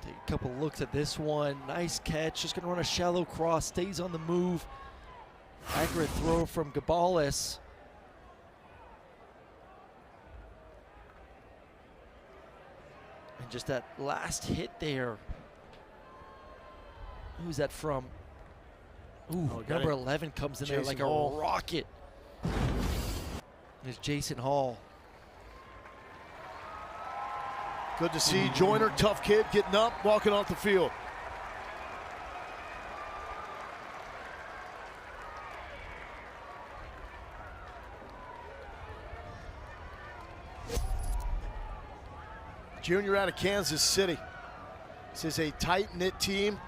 Take a couple looks at this one. Nice catch. Just going to run a shallow cross. Stays on the move. Accurate throw from Cabales. And just that last hit there. Who's that from? Ooh, number 11 comes in there like a rocket. There's Jason Hall. Good to see Joyner, tough kid, getting up, walking off the field. Junior out of Kansas City. This is a tight-knit team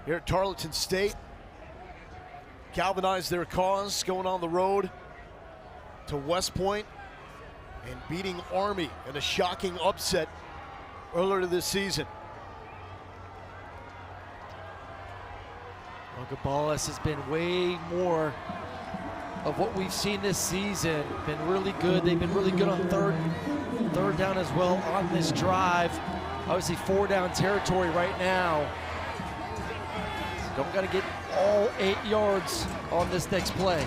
here at Tarleton State. Galvanized their cause, going on the road to West Point and beating Army in a shocking upset earlier this season. Gabalis has been way more of what we've seen this season. Been really good. They've been really good on third down as well on this drive. Obviously 4 down territory right now. Don't got to get all 8 yards on this next play.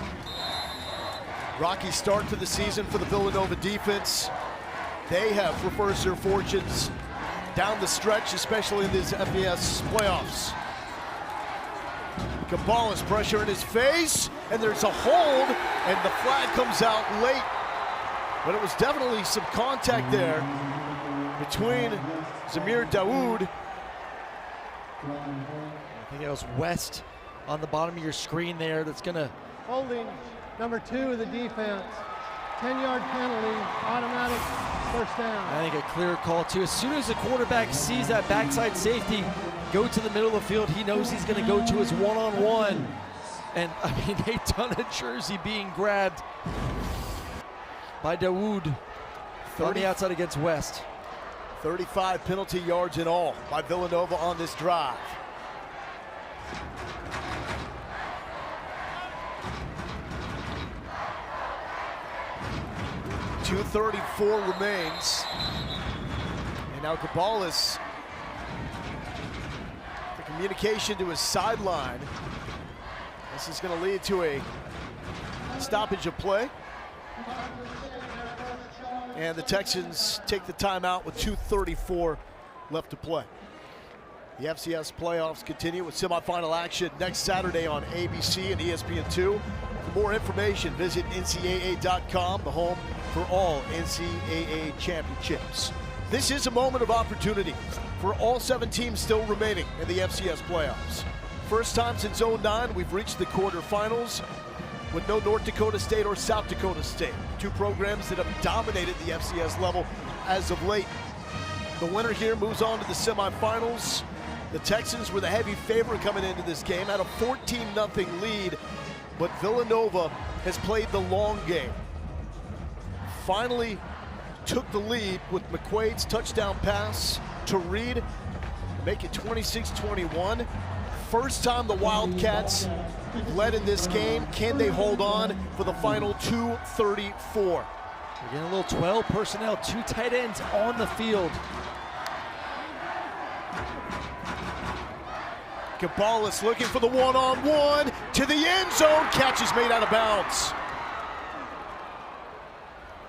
Rocky start to the season for the Villanova defense. They have reversed their fortunes down the stretch, especially in these FCS playoffs. Gabalis pressure in his face, and there's a hold, and the flag comes out late. But it was definitely some contact there between Zamir Dawood. I think it was West on the bottom of your screen there that's gonna. Holding number 2 of the defense. 10-yard penalty, automatic first down. I think a clear call too. As soon as the quarterback sees that backside safety go to the middle of the field, he knows he's gonna go to his one-on-one. And I mean, a ton of jersey being grabbed by Dawood on the outside against West. 35 penalty yards in all by Villanova on this drive. .234 remains. And now Gabalis, the communication to his sideline. This is going to lead to a stoppage of play. And the Texans take the timeout with 2:34 left to play. The FCS playoffs continue with semifinal action next Saturday on ABC and ESPN2. For more information, visit NCAA.com, the home for all NCAA championships. This is a moment of opportunity for all 7 teams still remaining in the FCS playoffs. First time since 2009, we've reached the quarterfinals with no North Dakota State or South Dakota State, 2 programs that have dominated the FCS level as of late. The winner here moves on to the semifinals. The Texans were the heavy favorite coming into this game, had a 14-0 lead, but Villanova has played the long game. Finally took the lead with McQuaid's touchdown pass to Reed, make it 26-21. First time the Wildcats led in this game. Can they hold on for the final 2:34? We're getting a little 12 personnel, 2 tight ends on the field. Gabalis looking for the one-on-one to the end zone. Catch is made out of bounds.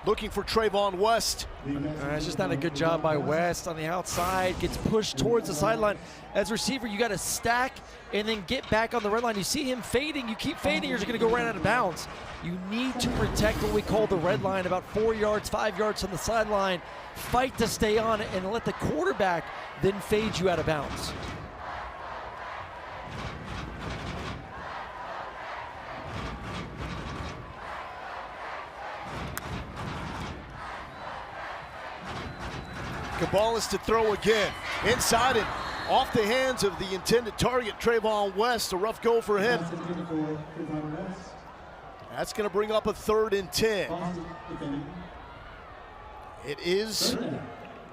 Looking for Trayvon West. It's just not a good job by West on the outside. Gets pushed towards the sideline. As a receiver, you got to stack and then get back on the red line. You see him fading. You keep fading, you're just going to go right out of bounds. You need to protect what we call the red line, about 4 yards, 5 yards from the sideline. Fight to stay on it and let the quarterback then fade you out of bounds. Gabalis to throw again. Inside and off the hands of the intended target, Trayvon West. A rough go for him. That's going to bring up a 3rd and 10. It is,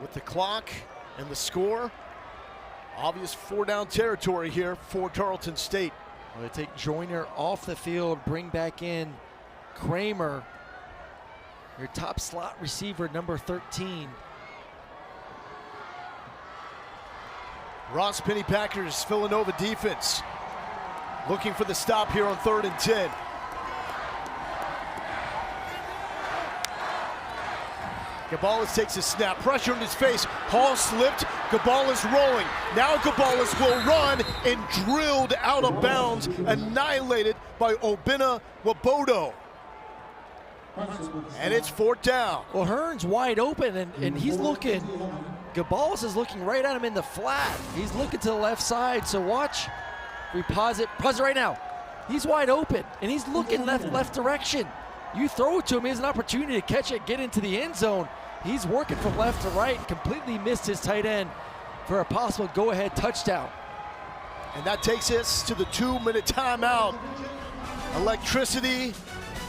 with the clock and the score, obvious 4-down territory here for Tarleton State. Well, they take Joyner off the field, bring back in Kramer, your top slot receiver, number 13. Ross Pennypacker's Villanova defense looking for the stop here on 3rd and 10. Gabalis takes a snap, pressure in his face. Hall slipped, Gabalis rolling. Now Gabalis will run and drilled out of bounds, annihilated by Obinna Wabodo. And it's 4th down. Well, Hearn's wide open, and he's looking. Gabalis is looking right at him in the flat. He's looking to the left side, so watch. We pause it right now. He's wide open, and he's looking left direction. You throw it to him, he has an opportunity to catch it, get into the end zone. He's working from left to right, completely missed his tight end for a possible go-ahead touchdown. And that takes us to the 2-minute timeout. Electricity,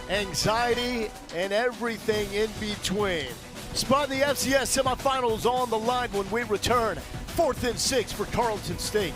anxiety, and everything in between. Spot the FCS semifinals on the line when we return. 4th and 6 for Tarleton State.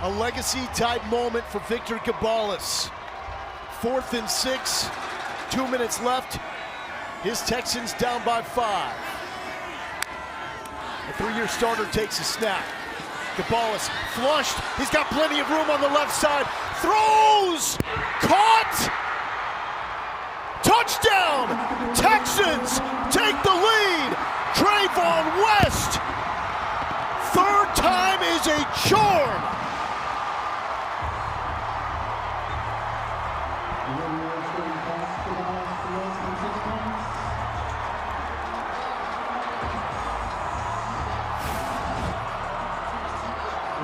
A legacy-type moment for Victor Gabalis. 4th and 6, 2 minutes left. His Texans down by 5. The 3-year starter takes a snap. Gabalis flushed. He's got plenty of room on the left side. Throws! Caught! Touchdown! Texans take the lead. Trayvon West. 3rd time is a charm.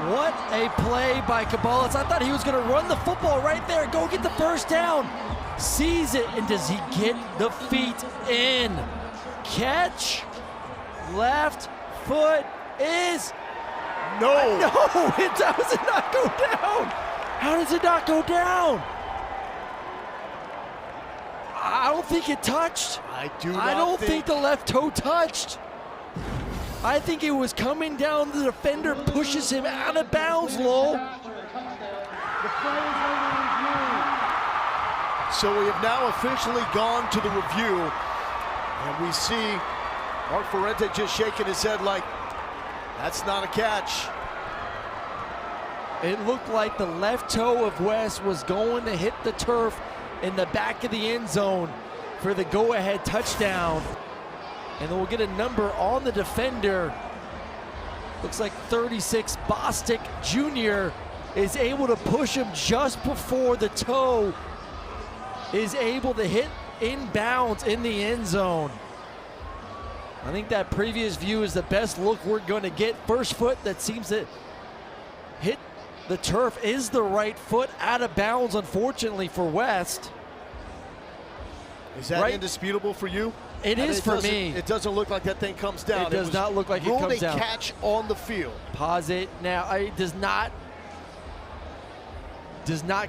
What a play by Gabalis. I thought he was going to run the football right there, go get the first down. Sees it, and does he get the feet in? Catch. Left foot is... No. No, it does not go down. How does it not go down? I don't think it touched. I don't think the left toe touched. I think it was coming down, the defender pushes him out of bounds, Lowell. So we have now officially gone to the review, and we see Mark Ferrente just shaking his head like, that's not a catch. It looked like the left toe of West was going to hit the turf in the back of the end zone for the go-ahead touchdown. And then we'll get a number on the defender. Looks like 36, Bostic Jr. is able to push him just before the toe is able to hit inbounds in the end zone. I think that previous view is the best look we're going to get. First foot that seems to hit the turf is the right foot, out of bounds, unfortunately, for West. Is that indisputable for you? It is for me. It doesn't look like that thing comes down. It does not look like it comes down. Ruled a catch on the field. Pause it now. It does not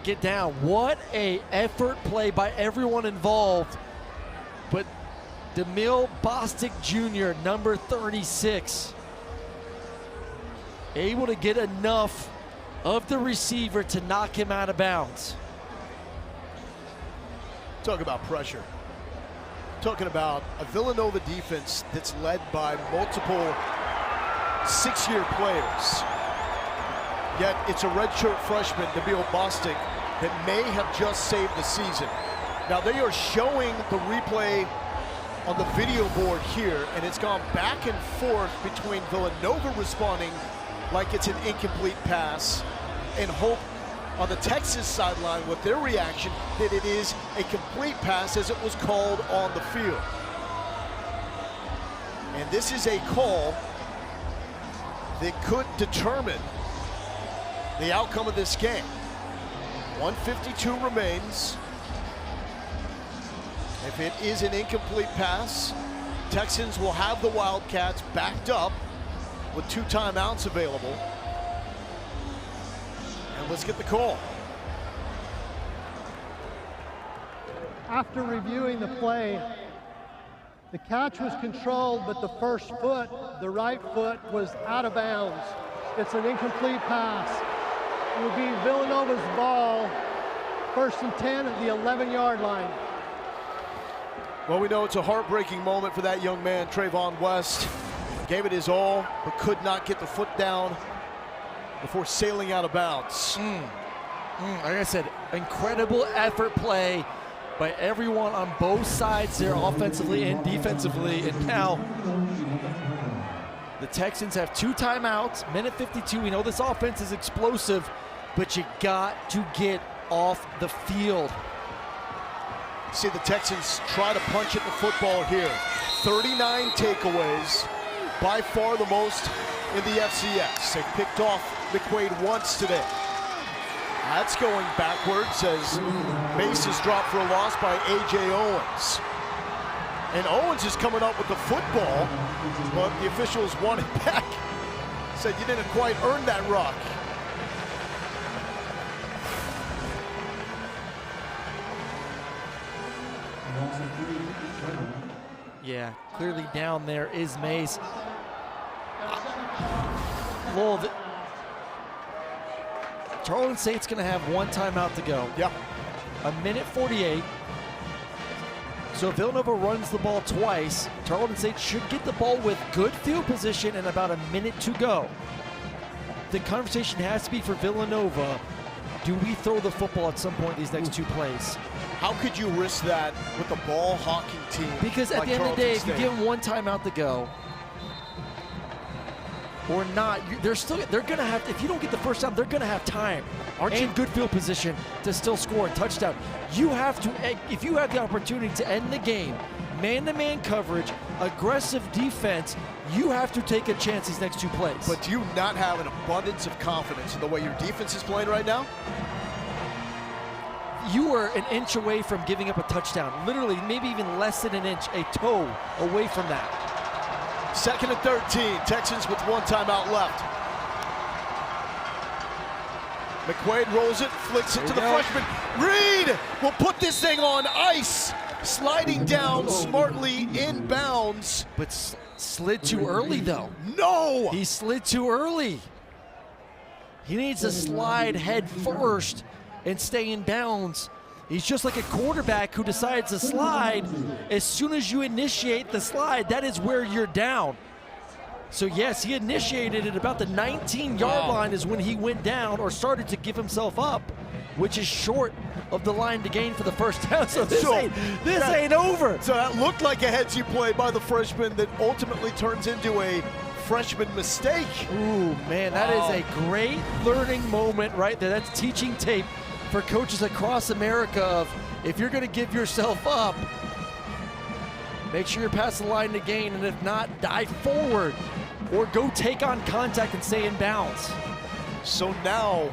get down. What a effort play by everyone involved. But DeMille Bostic Jr., number 36, able to get enough of the receiver to knock him out of bounds. Talk about pressure. Talking about a Villanova defense that's led by multiple 6-year players. Yet it's a redshirt freshman, DeMille Bostic, that may have just saved the season. Now they are showing the replay on the video board here, and it's gone back and forth between Villanova responding like it's an incomplete pass and Hope on the Texas sideline with their reaction that it is a complete pass as it was called on the field. And this is a call that could determine the outcome of this game. 1:52 remains. If it is an incomplete pass, Texans will have the Wildcats backed up with 2 timeouts available. And let's get the call. After reviewing the play, the catch was controlled, but the first foot, the right foot, was out of bounds. It's an incomplete pass. It will be Villanova's ball, 1st and 10 at the 11-yard line. Well, we know it's a heartbreaking moment for that young man, Trayvon West. Gave it his all, but could not get the foot down before sailing out of bounds. Like I said, incredible effort play by everyone on both sides there, offensively and defensively. And now the Texans have 2 timeouts, minute 52. We know this offense is explosive, but you got to get off the field. See the Texans try to punch at the football here. 39 takeaways, by far the most in the FCS. They picked off McQuaid once today. That's going backwards as Mace is dropped for a loss by A.J. Owens. And Owens is coming up with the football, but the officials want it back. Said you didn't quite earn that rock. Yeah, clearly down there is Mace. Lowell, Tarleton State's going to have one timeout to go. Yep. A minute 48. So if Villanova runs the ball twice, Tarleton State should get the ball with good field position and about a minute to go. The conversation has to be for Villanova, do we throw the football at some point these next two plays? How could you risk that with a ball hawking team? Because at like the end of the day, if you Tarleton give them one timeout to go, or not, they're going to have, if you don't get the first down, they're going to have time and good field position to still score a touchdown. You have to, if you have the opportunity to end the game, man-to-man coverage, aggressive defense, you have to take a chance these next two plays. But do you not have an abundance of confidence in the way your defense is playing right now? You are an inch away from giving up a touchdown. Literally, maybe even less than an inch, a toe away from that. 2nd and 13, Texans with one timeout left. McQuaid rolls it, flicks it to the freshman. Reed will put this thing on ice, sliding down smartly inbounds. But slid too early, though. No! He slid too early. He needs to slide head first and stay in bounds. He's just like a quarterback who decides to slide. As soon as you initiate the slide, that is where you're down. So yes, he initiated it about the 19-yard line is when he went down or started to give himself up, which is short of the line to gain for the first down. So this ain't over. So that looked like a headsy play by the freshman that ultimately turns into a freshman mistake. Ooh, man, that is a great learning moment right there. That's teaching tape for coaches across America of, if you're going to give yourself up, make sure you're past the line to gain, and if not, dive forward or go take on contact and stay in bounds. So now,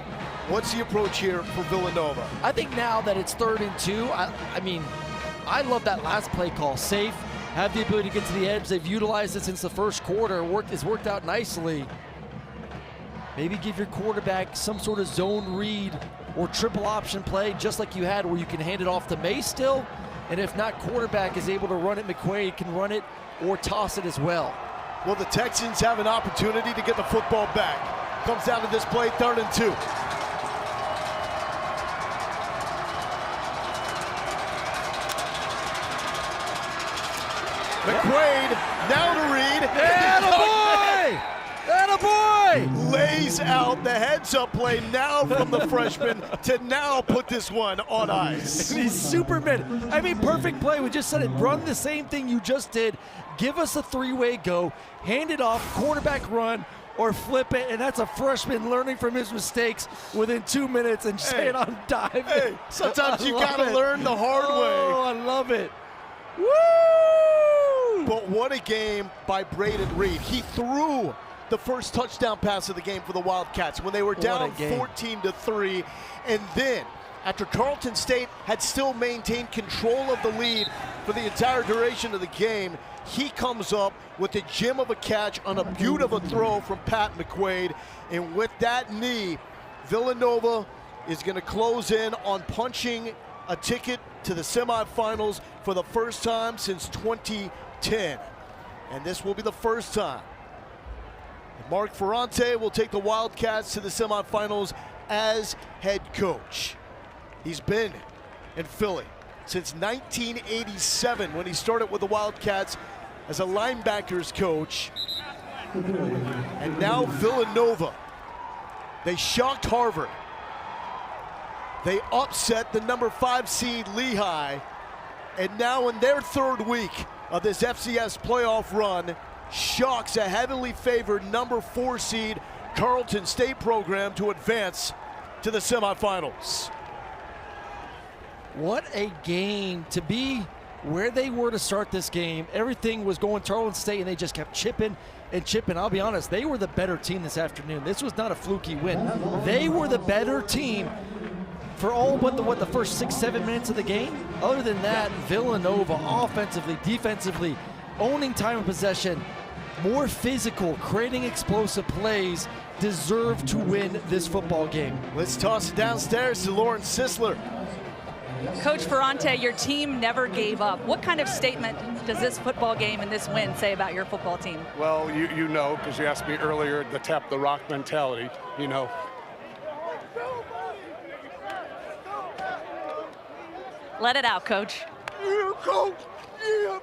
what's the approach here for Villanova? I think now that it's 3rd and 2, I mean, I love that last play call. Safe, have the ability to get to the edge. They've utilized it since the first quarter. It's worked out nicely. Maybe give your quarterback some sort of zone read or triple option play, just like you had where you can hand it off to May still. And if not, quarterback is able to run it, McQuaid can run it or toss it as well. Well, the Texans have an opportunity to get the football back. Comes down to this play, 3rd and 2. McQuaid, now to Reed. Attaboy! Attaboy! Lays out the heads-up play now from the freshman to now put this one on ice. He's Superman. I mean, perfect play. We just said it. Run the same thing you just did. Give us a three-way go. Hand it off, quarterback run, or flip it. And that's a freshman learning from his mistakes within 2 minutes and saying, I'm diving. Hey, sometimes you got to learn the hard way. Oh, I love it. Woo! But what a game by Braden Reed. He threw the first touchdown pass of the game for the Wildcats when they were down 14-3. And then, after Tarleton State had still maintained control of the lead for the entire duration of the game, he comes up with a gem of a catch on a beautiful throw from Pat McQuaid. And with that knee, Villanova is going to close in on punching a ticket to the semifinals for the first time since 2010. And this will be the first time Mark Ferrante will take the Wildcats to the semifinals as head coach. He's been in Philly since 1987 when he started with the Wildcats as a linebackers coach. And now Villanova. They shocked Harvard. They upset the number 5 seed Lehigh. And now in their 3rd week of this FCS playoff run, shocks a heavily favored number 4 seed Tarleton State program to advance to the semifinals. What a game to be where they were to start this game. Everything was going Tarleton State, and they just kept chipping and chipping. I'll be honest, they were the better team this afternoon. This was not a fluky win. They were the better team for all but the first 6-7 minutes of the game. Other than that, Villanova offensively, defensively, owning time of possession, more physical, creating explosive plays, deserve to win this football game. Let's toss it downstairs to Lauren Sisler. Coach Ferrante, your team never gave up. What kind of statement does this football game and this win say about your football team? Well, you know, because you asked me earlier, the tap the rock mentality, you know. Let it out, Coach. Yeah, Coach. Yeah.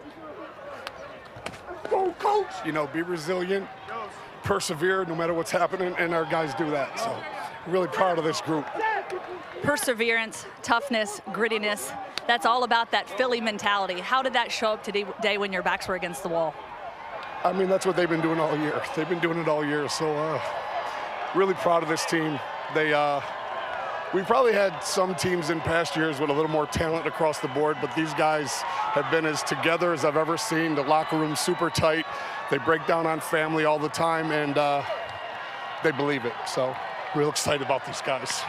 Go, Coach. You know, be resilient, persevere no matter what's happening, and our guys do that. So really proud of this group. Perseverance, toughness, grittiness. That's all about that Philly mentality. How did that show up today when your backs were against the wall? I mean, that's what they've been doing all year. They've been doing it all year. So really proud of this team. We probably had some teams in past years with a little more talent across the board, but these guys have been as together as I've ever seen. The locker room's super tight. They break down on family all the time, and they believe it. So real excited about these guys.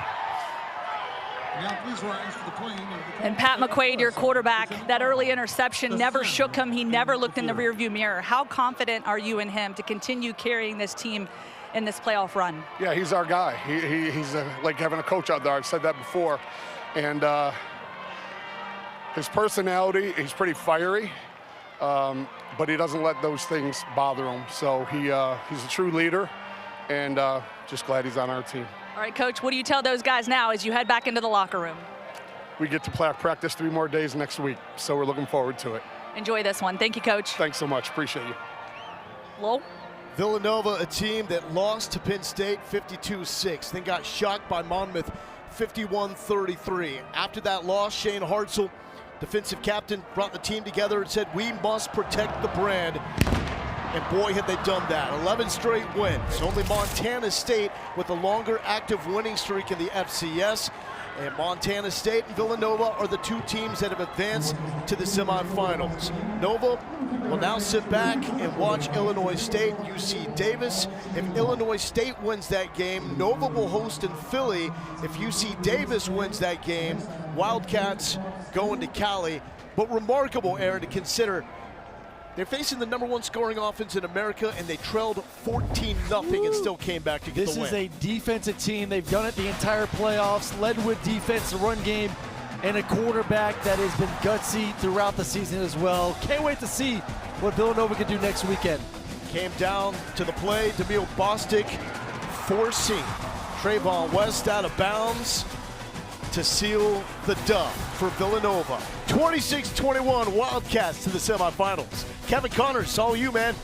Now please rise for the playing of the And Pat McQuaid, your quarterback, that early interception never shook him. He never looked in the rearview mirror. How confident are you in him to continue carrying this team in this playoff run? Yeah, he's our guy. He's like having a coach out there. I've said that before. And his personality, he's pretty fiery, but he doesn't let those things bother him. So he's a true leader, and just glad he's on our team. All right, Coach, what do you tell those guys now as you head back into the locker room? We get to practice 3 more days next week, so we're looking forward to it. Enjoy this one. Thank you, Coach. Thanks so much. Appreciate you. Lowell? Villanova, a team that lost to Penn State 52-6, then got shocked by Monmouth 51-33. After that loss, Shane Hartzell, defensive captain, brought the team together and said, we must protect the brand. And boy, had they done that. 11 straight wins. Only Montana State with a longer active winning streak in the FCS. And Montana State and Villanova are the 2 teams that have advanced to the semifinals. Nova will now sit back and watch Illinois State and UC Davis. If Illinois State wins that game, Nova will host in Philly. If UC Davis wins that game, Wildcats go into Cali. But remarkable, Aaron, to consider they're facing the #1 scoring offense in America, and they trailed 14-0 and still came back to get the win. This is a defensive team. They've done it the entire playoffs, led with defense, the run game, and a quarterback that has been gutsy throughout the season as well. Can't wait to see what Villanova can do next weekend. Came down to the play, Demille Bostic forcing Trayvon West out of bounds to seal the dub for Villanova. 26-21 Wildcats to the semifinals. Kevin Connors, all you, man.